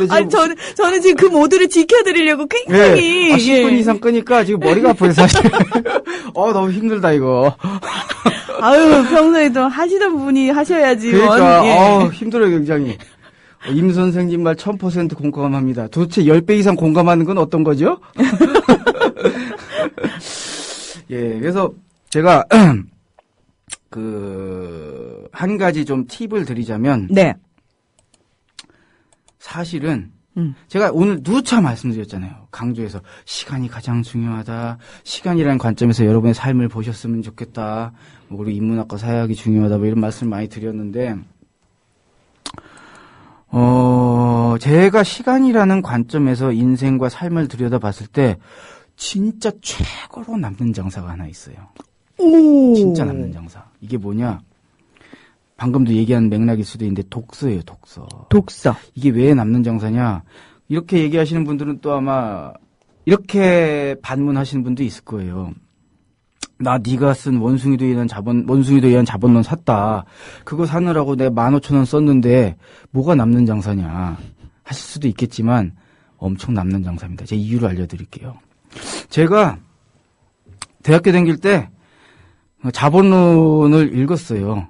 Speaker 1: 아니, 저는 지금 그 모드를 지켜드리려고 굉장히.
Speaker 4: 10분 이상 끄니까 지금 머리가 아파요, 사실. 너무 힘들다, 이거.
Speaker 1: 아유, 평소에도 하시던 분이 하셔야지.
Speaker 4: 그러니까, 힘들어요, 굉장히. 임 선생님 말 1000% 공감합니다. 도대체 10배 이상 공감하는 건 어떤 거죠? 예, 그래서 제가, 한 가지 좀 팁을 드리자면.
Speaker 1: 네.
Speaker 4: 사실은, 제가 오늘 누차 말씀드렸잖아요. 강조해서 시간이 가장 중요하다. 시간이라는 관점에서 여러분의 삶을 보셨으면 좋겠다. 그리고 인문학과 사회학이 중요하다. 뭐 이런 말씀을 많이 드렸는데, 제가 시간이라는 관점에서 인생과 삶을 들여다봤을 때 진짜 최고로 남는 장사가 하나 있어요. 진짜 남는 장사. 이게 뭐냐? 방금도 얘기한 맥락일 수도 있는데 독서예요, 독서.
Speaker 1: 독서.
Speaker 4: 이게 왜 남는 장사냐? 이렇게 얘기하시는 분들은 또 아마 이렇게 반문하시는 분도 있을 거예요. 나 네가 쓴 원숭이도 위한 자본론 샀다. 그거 사느라고 내가 15,000원 썼는데 뭐가 남는 장사냐 하실 수도 있겠지만 엄청 남는 장사입니다. 제 이유를 알려드릴게요. 제가 대학교 다닐 때 자본론을 읽었어요.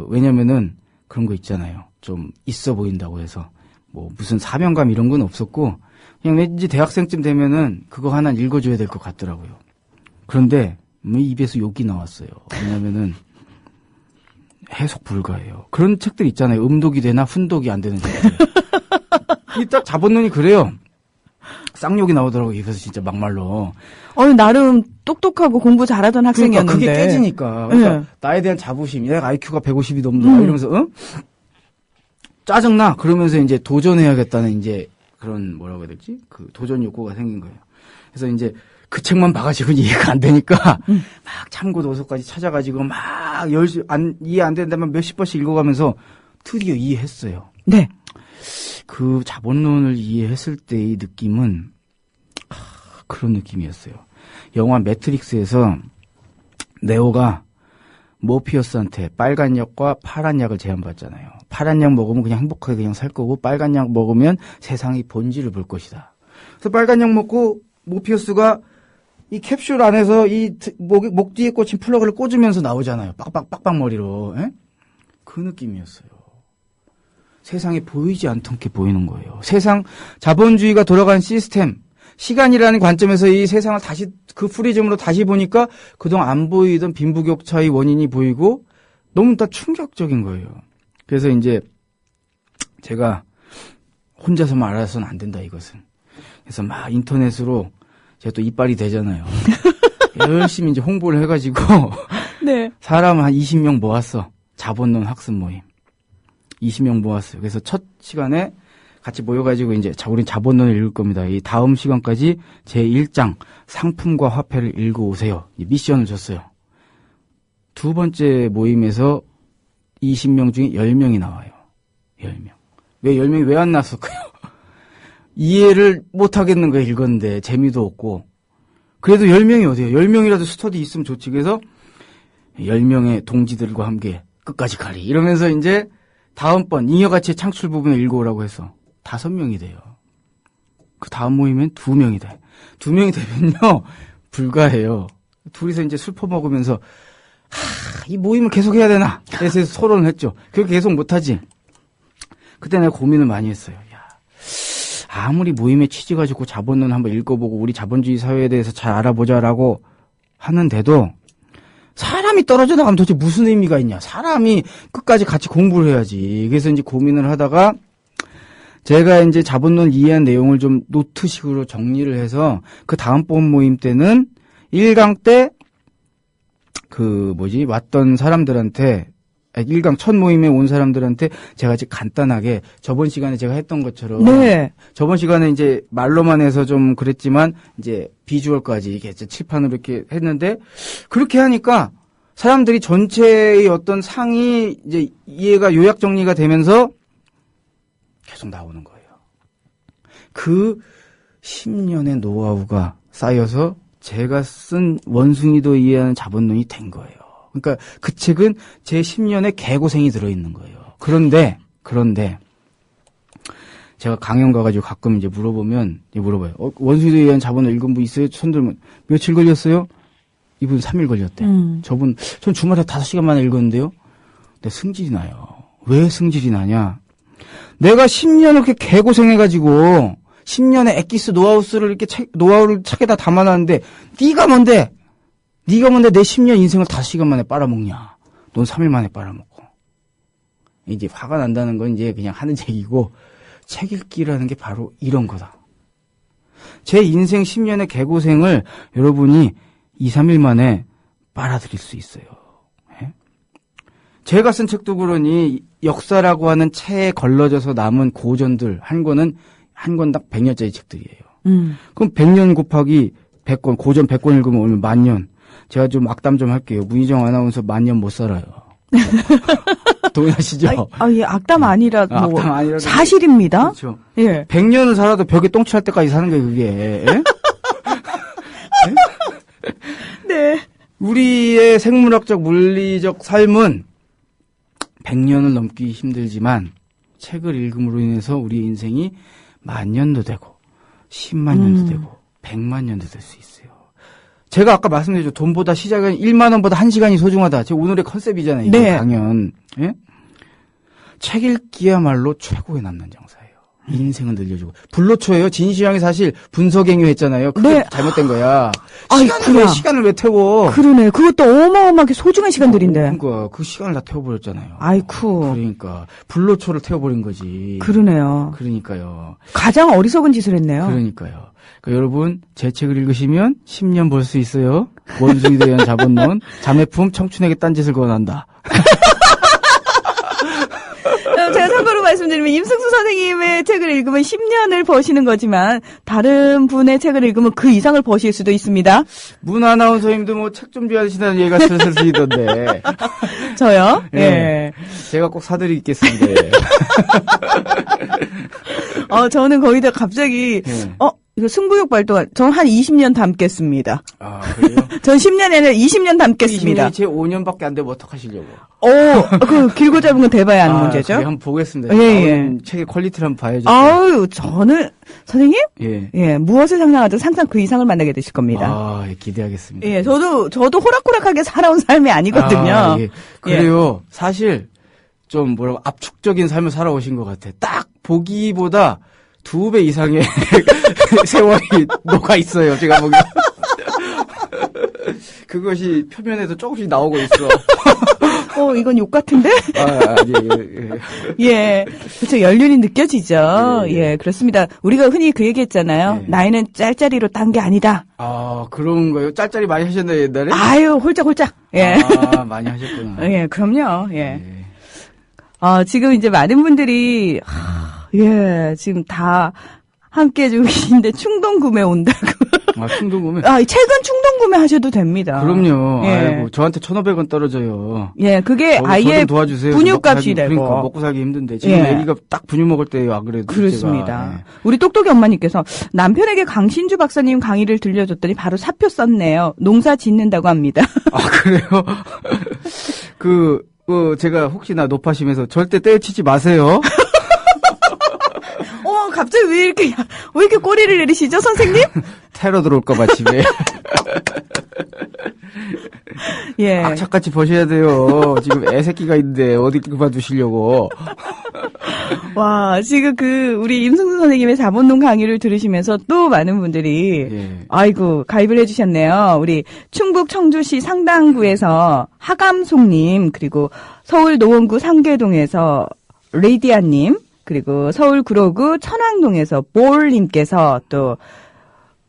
Speaker 4: 왜냐면은 그런 거 있잖아요. 좀 있어 보인다고 해서 뭐 무슨 사명감 이런 건 없었고 그냥 왠지 대학생쯤 되면은 그거 하나 읽어줘야 될 것 같더라고요. 그런데 뭐 입에서 욕이 나왔어요. 왜냐면은 해석 불가해요. 그런 책들 있잖아요. 음독이 되나 훈독이 안 되는 책들. 이 딱 자본론이 그래요. 쌍욕이 나오더라고요. 입에서 진짜 막말로.
Speaker 1: 나름 똑똑하고 공부 잘하던 학생이었는데.
Speaker 4: 그러니까 그게 깨지니까. 그러니까
Speaker 1: 네.
Speaker 4: 나에 대한 자부심. 내가 IQ가 150이 넘는다. 이러면서 짜증나. 그러면서 이제 도전해야겠다는 이제 그런 뭐라고 해야 되지? 그 도전 욕구가 생긴 거예요. 그래서 이제 그 책만 봐가지고 이해가 안 되니까 막 참고 도서까지 찾아가지고 막 열심히 이해 안 된다면 몇십 번씩 읽어가면서 드디어 이해했어요.
Speaker 1: 네.
Speaker 4: 그 자본론을 이해했을 때의 느낌은 그런 느낌이었어요. 영화 매트릭스에서 네오가 모피어스한테 빨간 약과 파란 약을 제안받잖아요. 파란 약 먹으면 그냥 행복하게 그냥 살 거고 빨간 약 먹으면 세상의 본질을 볼 것이다. 그래서 빨간 약 먹고 모피어스가 이 캡슐 안에서 이 목 뒤에 꽂힌 플러그를 꽂으면서 나오잖아요. 빡빡 머리로. 에? 그 느낌이었어요. 세상에 보이지 않던 게 보이는 거예요. 세상 자본주의가 돌아가는 시스템, 시간이라는 관점에서 이 세상을 다시 그 프리즘으로 다시 보니까 그동안 안 보이던 빈부격차의 원인이 보이고 너무 다 충격적인 거예요. 그래서 이제 제가 혼자서만 알아서는 안 된다 이것은. 그래서 막 인터넷으로 제가 또 이빨이 되잖아요. 열심히 이제 홍보를 해가지고
Speaker 1: 네.
Speaker 4: 사람 한 20명 모았어. 자본론 학습 모임. 20명 모았어요. 그래서 첫 시간에 같이 모여가지고 이제 우리 자본론을 읽을 겁니다. 이 다음 시간까지 제 1장 상품과 화폐를 읽어오세요. 미션을 줬어요. 두 번째 모임에서 20명 중에 10명이 나와요. 10명. 왜 10명이 왜 안 나왔을까요? 이해를 못 하겠는 거예요. 읽었는데 재미도 없고. 그래도 10명이 어디예요? 10명이라도 스터디 있으면 좋지. 그래서 10명의 동지들과 함께 끝까지 가리. 이러면서 이제 다음번 잉여가치의 창출 부분을 읽어오라고 해서 5명이 돼요. 그 다음 모임엔 2명이 돼. 2명이 되면요. 불가해요. 둘이서 이제 술 퍼먹으면서 이 모임을 계속 해야 되나? 그래서 토론을 했죠. 그렇게 계속 못하지. 그때 내가 고민을 많이 했어요. 아무리 모임에 취지 가지고 자본론 한번 읽어보고 우리 자본주의 사회에 대해서 잘 알아보자라고 하는데도 사람이 떨어져 나가면 도대체 무슨 의미가 있냐. 사람이 끝까지 같이 공부를 해야지. 그래서 이제 고민을 하다가 제가 이제 자본론 이해한 내용을 좀 노트식으로 정리를 해서 그 다음번 모임 때는 1강 때 왔던 사람들한테 1강 첫 모임에 온 사람들한테 제가 이제 간단하게 저번 시간에 제가 했던 것처럼
Speaker 1: 네.
Speaker 4: 저번 시간에 이제 말로만 해서 좀 그랬지만 이제 비주얼까지 이렇게 칠판으로 이렇게 했는데 그렇게 하니까 사람들이 전체의 어떤 상이 이제 이해가 요약 정리가 되면서 계속 나오는 거예요. 그 10년의 노하우가 쌓여서 제가 쓴 원숭이도 이해하는 자본론이 된 거예요. 그러니까 그 책은 제 10년의 개고생이 들어있는 거예요. 그런데 제가 강연 가가지고 가끔 이제 물어봐요. 원숭이도 이해하는 자본론 읽은 분 있어요? 손 들면 며칠 걸렸어요? 이분 3일 걸렸대. 전 주말에 5시간 만에 읽었는데요. 근데 승질이 나요. 왜 승질이 나냐? 내가 10년 이렇게 개고생해가지고 10년의 엑기스 노하우를 책에다 담아놨는데 네가 뭔데 내 10년 인생을 5시간 만에 빨아먹냐. 넌 3일 만에 빨아먹고. 이제 화가 난다는 건 이제 그냥 하는 얘기고 책 읽기라는 게 바로 이런 거다. 제 인생 10년의 개고생을 여러분이 2, 3일 만에 빨아들일 수 있어요. 예? 제가 쓴 책도 그러니 역사라고 하는 체에 걸러져서 남은 고전들 한 권당 100년짜리 책들이에요. 그럼 100년 곱하기 100권, 고전 100권 읽으면 오늘 10,000년. 제가 좀 악담 좀 할게요. 문희정 아나운서 10,000년 못 살아요. 동의하시죠?
Speaker 1: 예, 악담 아니라
Speaker 4: 악담 아니라도
Speaker 1: 사실입니다.
Speaker 4: 그렇죠.
Speaker 1: 예.
Speaker 4: 100년을 살아도 벽에 똥칠할 때까지 사는 거예요, 그게. 예?
Speaker 1: 네.
Speaker 4: 우리의 생물학적, 물리적 삶은 100년을 넘기 힘들지만 책을 읽음으로 인해서 우리 인생이 10,000년도 되고 10만 년도 되고 100만 년도 될 수 있어요. 제가 아까 말씀드렸죠. 돈보다 시작은 1만 원보다 1시간이 소중하다. 제 오늘의 컨셉이잖아요.
Speaker 1: 네.
Speaker 4: 강연. 예? 책 읽기야말로 최고의 남는 장사예요. 인생은 늘려주고. 불로초예요. 진시황이 사실 분석행위 했잖아요. 그게
Speaker 1: 네.
Speaker 4: 잘못된 거야.
Speaker 1: 아이쿠야.
Speaker 4: 시간을 왜 태워?
Speaker 1: 그러네. 그것도 어마어마하게 소중한 시간들인데.
Speaker 4: 그러니까 그 시간을 다 태워버렸잖아요.
Speaker 1: 아이쿠.
Speaker 4: 그러니까 불로초를 태워버린 거지.
Speaker 1: 그러네요.
Speaker 4: 그러니까요.
Speaker 1: 가장 어리석은 짓을 했네요.
Speaker 4: 그러니까요. 그러니까 여러분 제 책을 읽으시면 10년 벌 수 있어요. 원숭이에 대한 자본론, 자매품, 청춘에게 딴짓을 권한다.
Speaker 1: 제가 참고로 말씀드리면 임승수 선생님의 책을 읽으면 10년을 버시는 거지만 다른 분의 책을 읽으면 그 이상을 버실 수도 있습니다.
Speaker 4: 문 아나운서님도 뭐 책 준비하시다는 얘기가 슬슬 들리던데.
Speaker 1: 저요?
Speaker 4: 예.
Speaker 1: 예.
Speaker 4: 제가 꼭 사드리겠습니다.
Speaker 1: 저는 거기다 갑자기
Speaker 4: 예.
Speaker 1: 이거 승부욕 발동한 전 한 20년 담겠습니다.
Speaker 4: 아, 그래요?
Speaker 1: 전 10년이 아니라 20년 담겠습니다.
Speaker 4: 20년이 제 5년밖에 안 되면 어떡하시려고?
Speaker 1: 그 길고 짧은 건 대봐야 하는 문제죠.
Speaker 4: 그래, 한번 보겠습니다.
Speaker 1: 예.
Speaker 4: 책의 퀄리티를 한번 봐야죠.
Speaker 1: 아유, 저는 선생님?
Speaker 4: 예.
Speaker 1: 무엇을 상상하든 항상 그 이상을 만나게 되실 겁니다.
Speaker 4: 예, 기대하겠습니다.
Speaker 1: 예, 저도 호락호락하게 살아온 삶이 아니거든요.
Speaker 4: 예. 그래요. 사실 좀 뭐라고 압축적인 삶을 살아오신 것 같아. 딱 보기보다 2배 이상의 세월이 녹아 있어요. 제가 보기엔. 그것이 표면에도 조금씩 나오고 있어.
Speaker 1: 이건 욕 같은데?
Speaker 4: 예.
Speaker 1: 예. 그렇죠. 연륜이 느껴지죠.
Speaker 4: 예.
Speaker 1: 예, 그렇습니다. 우리가 흔히 그 얘기 했잖아요.
Speaker 4: 예.
Speaker 1: 나이는 짤짤이로 딴 게 아니다.
Speaker 4: 그런가요? 짤짤이 많이 하셨나요, 옛날에?
Speaker 1: 아유, 홀짝홀짝. 예.
Speaker 4: 많이 하셨구나.
Speaker 1: 예, 그럼요. 예. 지금 이제 많은 분들이, 지금 다 함께 해주고 계신데 충동 구매 온다고.
Speaker 4: 충동 구매?
Speaker 1: 책은 충동 구매 하셔도 됩니다.
Speaker 4: 그럼요.
Speaker 1: 예.
Speaker 4: 아이고, 저한테 1,500원 떨어져요.
Speaker 1: 예, 그게 아예
Speaker 4: 도와주세요.
Speaker 1: 분유값이 되고.
Speaker 4: 그러니까 먹고 살기 힘든데. 지금
Speaker 1: 예.
Speaker 4: 애기가 딱 분유 먹을 때예요, 안 그래도.
Speaker 1: 그렇습니다.
Speaker 4: 제가. 예.
Speaker 1: 우리 똑똑이 엄마님께서 남편에게 강신주 박사님 강의를 들려줬더니 바로 사표 썼네요. 농사 짓는다고 합니다.
Speaker 4: 그래요? 제가 혹시나 높아심에서 절대 때려치지 마세요.
Speaker 1: 갑자기 왜 이렇게 꼬리를 내리시죠, 선생님?
Speaker 4: 테러 들어올까봐 집에.
Speaker 1: 예.
Speaker 4: 악착같이 버셔야 돼요. 지금 애새끼가 있는데 어디 그만두시려고.
Speaker 1: 와, 지금 우리 임승수 선생님의 자본론 강의를 들으시면서 또 많은 분들이, 아이고, 가입을 해주셨네요. 우리 충북 청주시 상당구에서 하감송님, 그리고 서울 노원구 상계동에서 레이디아님, 그리고 서울 구로구 천왕동에서 볼님께서 또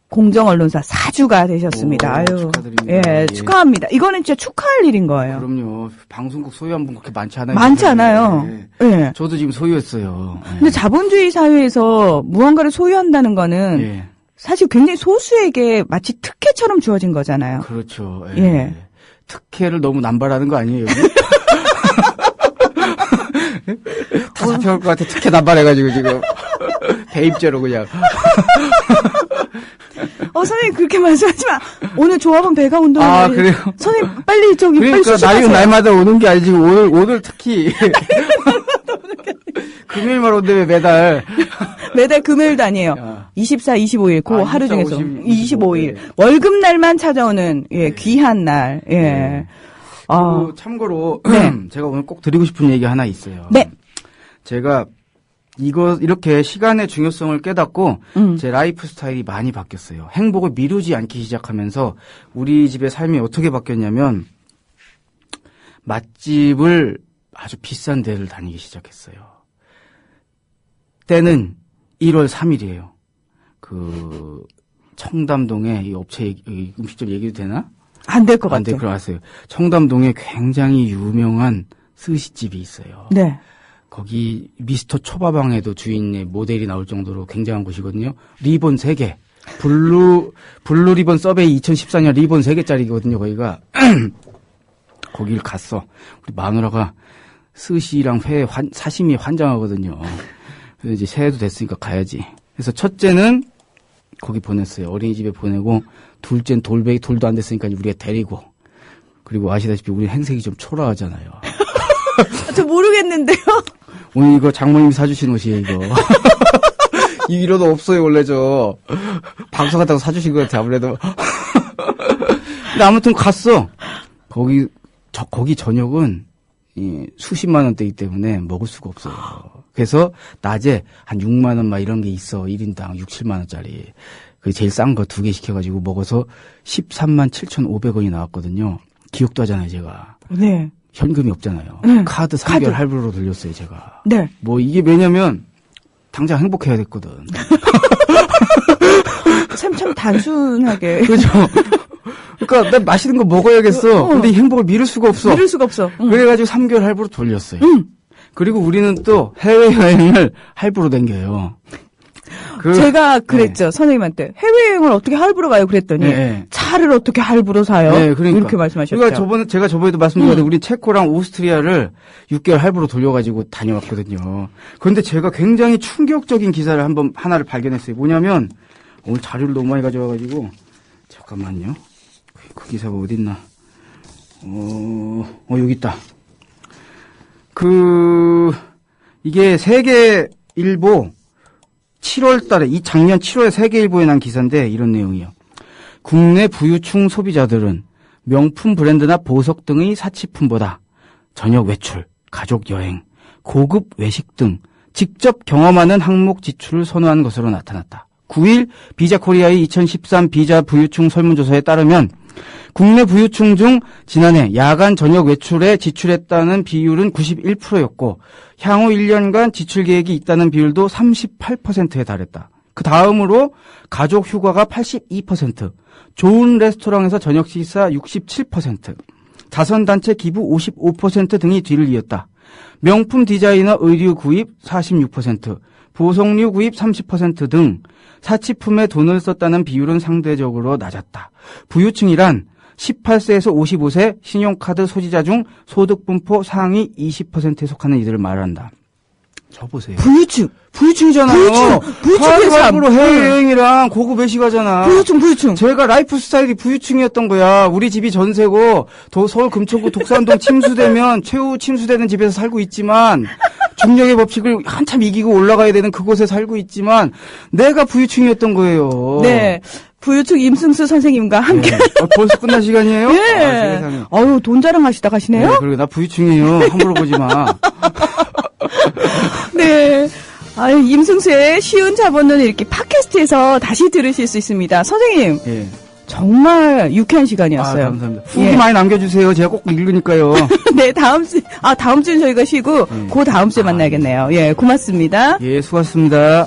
Speaker 1: 공정언론사 사주가 되셨습니다. 아유,
Speaker 4: 축하드립니다.
Speaker 1: 예, 축하합니다. 이거는 진짜 축하할 일인 거예요.
Speaker 4: 그럼요. 방송국 소유한 분 그렇게 많지 않아요.
Speaker 1: 많지 않아요. 예.
Speaker 4: 저도 지금 소유했어요.
Speaker 1: 근데 자본주의 사회에서 무언가를 소유한다는 거는 사실 굉장히 소수에게 마치 특혜처럼 주어진 거잖아요.
Speaker 4: 그렇죠.
Speaker 1: 예.
Speaker 4: 특혜를 너무 남발하는 거 아니에요, 여기? 다 잡혀올 것 같아. 특혜 남발해가지고 지금 배입제로 그냥.
Speaker 1: 선생님 그렇게 말씀하지 마. 오늘 조합원 배가 운동을.
Speaker 4: 그래요?
Speaker 1: 선생님 빨리
Speaker 4: 그러니까
Speaker 1: 수술하세요.
Speaker 4: 날마다 오는 게 아니지. 오늘 특히 금요일만 온대 왜
Speaker 1: 매달 금요일도 아니에요. 24, 25일 그 하루
Speaker 4: 24,
Speaker 1: 중에서
Speaker 4: 25일.
Speaker 1: 월급날만 찾아오는 귀한 날. 예.
Speaker 4: 참고로
Speaker 1: 네.
Speaker 4: 제가 오늘 꼭 드리고 싶은 얘기 하나 있어요.
Speaker 1: 네.
Speaker 4: 제가 이렇게 시간의 중요성을 깨닫고 제 라이프 스타일이 많이 바뀌었어요. 행복을 미루지 않기 시작하면서 우리 집의 삶이 어떻게 바뀌었냐면 맛집을 아주 비싼 데를 다니기 시작했어요. 때는 1월 3일이에요. 청담동에 이 업체 음식점 얘기도 되나?
Speaker 1: 안 될 것 같아요.
Speaker 4: 안 될 것 같아요. 청담동에 굉장히 유명한 스시집이 있어요.
Speaker 1: 네.
Speaker 4: 거기 미스터 초밥왕에도 주인의 모델이 나올 정도로 굉장한 곳이거든요. 리본 3개. 블루 리본 서베이 2014년 리본 3개짜리거든요, 거기가. 거기를 갔어. 우리 마누라가 스시랑 회 사시미 환장하거든요. 그래서 이제 새해도 됐으니까 가야지. 그래서 첫째는 거기 보냈어요. 어린이집에 보내고, 둘째는 돌도 안 됐으니까 우리가 데리고. 그리고 아시다시피 우리 행색이 좀 초라하잖아요.
Speaker 1: 저 모르겠는데요.
Speaker 4: 오늘 이거 장모님이 사주신 옷이에요, 이거. 이러도 없어요, 원래 방송하다가 사주신 것 같아, 아무래도. 근데 아무튼 갔어. 거기 저녁은 수십만 원대이기 때문에 먹을 수가 없어요. 그래서 낮에 한 6만 원 막 이런 게 있어. 1인당 6, 7만 원짜리. 그 제일 싼 거 2개 시켜가지고 먹어서 13만 7,500원이 나왔거든요. 기억도 하잖아요, 제가.
Speaker 1: 네.
Speaker 4: 현금이 없잖아요. 카드 3개월
Speaker 1: 카드.
Speaker 4: 할부로 돌렸어요, 제가.
Speaker 1: 네.
Speaker 4: 뭐 이게 왜냐면 당장 행복해야 됐거든.
Speaker 1: 참 단순하게.
Speaker 4: 그죠? 그러니까 나 맛있는 거 먹어야겠어. 근데 이 행복을 미룰 수가 없어.
Speaker 1: 미룰 수가 없어.
Speaker 4: 그래가지고 3개월 할부로 돌렸어요. 그리고 우리는 또 해외여행을 할부로 댕겨요.
Speaker 1: 제가 그랬죠. 선생님한테. 해외여행을 어떻게 할부로 가요? 그랬더니
Speaker 4: 네.
Speaker 1: 차를 어떻게 할부로 사요?
Speaker 4: 네, 그러니까.
Speaker 1: 이렇게 말씀하셨죠.
Speaker 4: 그러니까 제가 저번에도 말씀드렸는데 우리 체코랑 오스트리아를 6개월 할부로 돌려가지고 다녀왔거든요. 그런데 제가 굉장히 충격적인 기사를 하나를 발견했어요. 뭐냐면 오늘 자료를 너무 많이 가져와가지고 잠깐만요. 그 기사가 어딨나? 여기 있다. 이게 세계일보 7월 달에, 작년 7월에 세계일보에 난 기사인데 이런 내용이요. 국내 부유층 소비자들은 명품 브랜드나 보석 등의 사치품보다 저녁 외출, 가족 여행, 고급 외식 등 직접 경험하는 항목 지출을 선호한 것으로 나타났다. 9일 비자코리아의 2013 비자 부유층 설문조사에 따르면 국내 부유층 중 지난해 야간 저녁 외출에 지출했다는 비율은 91%였고 향후 1년간 지출 계획이 있다는 비율도 38%에 달했다. 그 다음으로 가족 휴가가 82%, 좋은 레스토랑에서 저녁 식사 67%, 자선단체 기부 55% 등이 뒤를 이었다. 명품 디자이너 의류 구입 46%, 보석류 구입 30% 등 사치품에 돈을 썼다는 비율은 상대적으로 낮았다. 부유층이란 18세에서 55세 신용카드 소지자 중 소득 분포 상위 20%에 속하는 이들을 말한다. 저 보세요. 부유층이잖아요.
Speaker 1: 부유층의 삶.
Speaker 4: 할부로 해외여행이랑 고급 외식하잖아.
Speaker 1: 부유층.
Speaker 4: 제가 라이프 스타일이 부유층이었던 거야. 우리 집이 전세고 서울 금천구 독산동 침수되면 최후 침수되는 집에서 살고 있지만 중력의 법칙을 한참 이기고 올라가야 되는 그곳에 살고 있지만 내가 부유층이었던 거예요.
Speaker 1: 네. 부유층 임승수 선생님과 함께.
Speaker 4: 네. 벌써 끝날 시간이에요?
Speaker 1: 예. 돈 자랑하시다 가시네요?
Speaker 4: 네, 그리고 나 부유층이에요. 함부로 보지 마.
Speaker 1: 네. 임승수의 쉬운 자본론을 이렇게 팟캐스트에서 다시 들으실 수 있습니다. 선생님.
Speaker 4: 예.
Speaker 1: 정말 유쾌한 시간이었어요.
Speaker 4: 감사합니다. 후기 많이 남겨주세요. 제가 꼭 읽으니까요.
Speaker 1: 네, 다음 주는 저희가 쉬고, 그 다음 주에 만나야겠네요. 예, 고맙습니다.
Speaker 4: 예, 수고하셨습니다.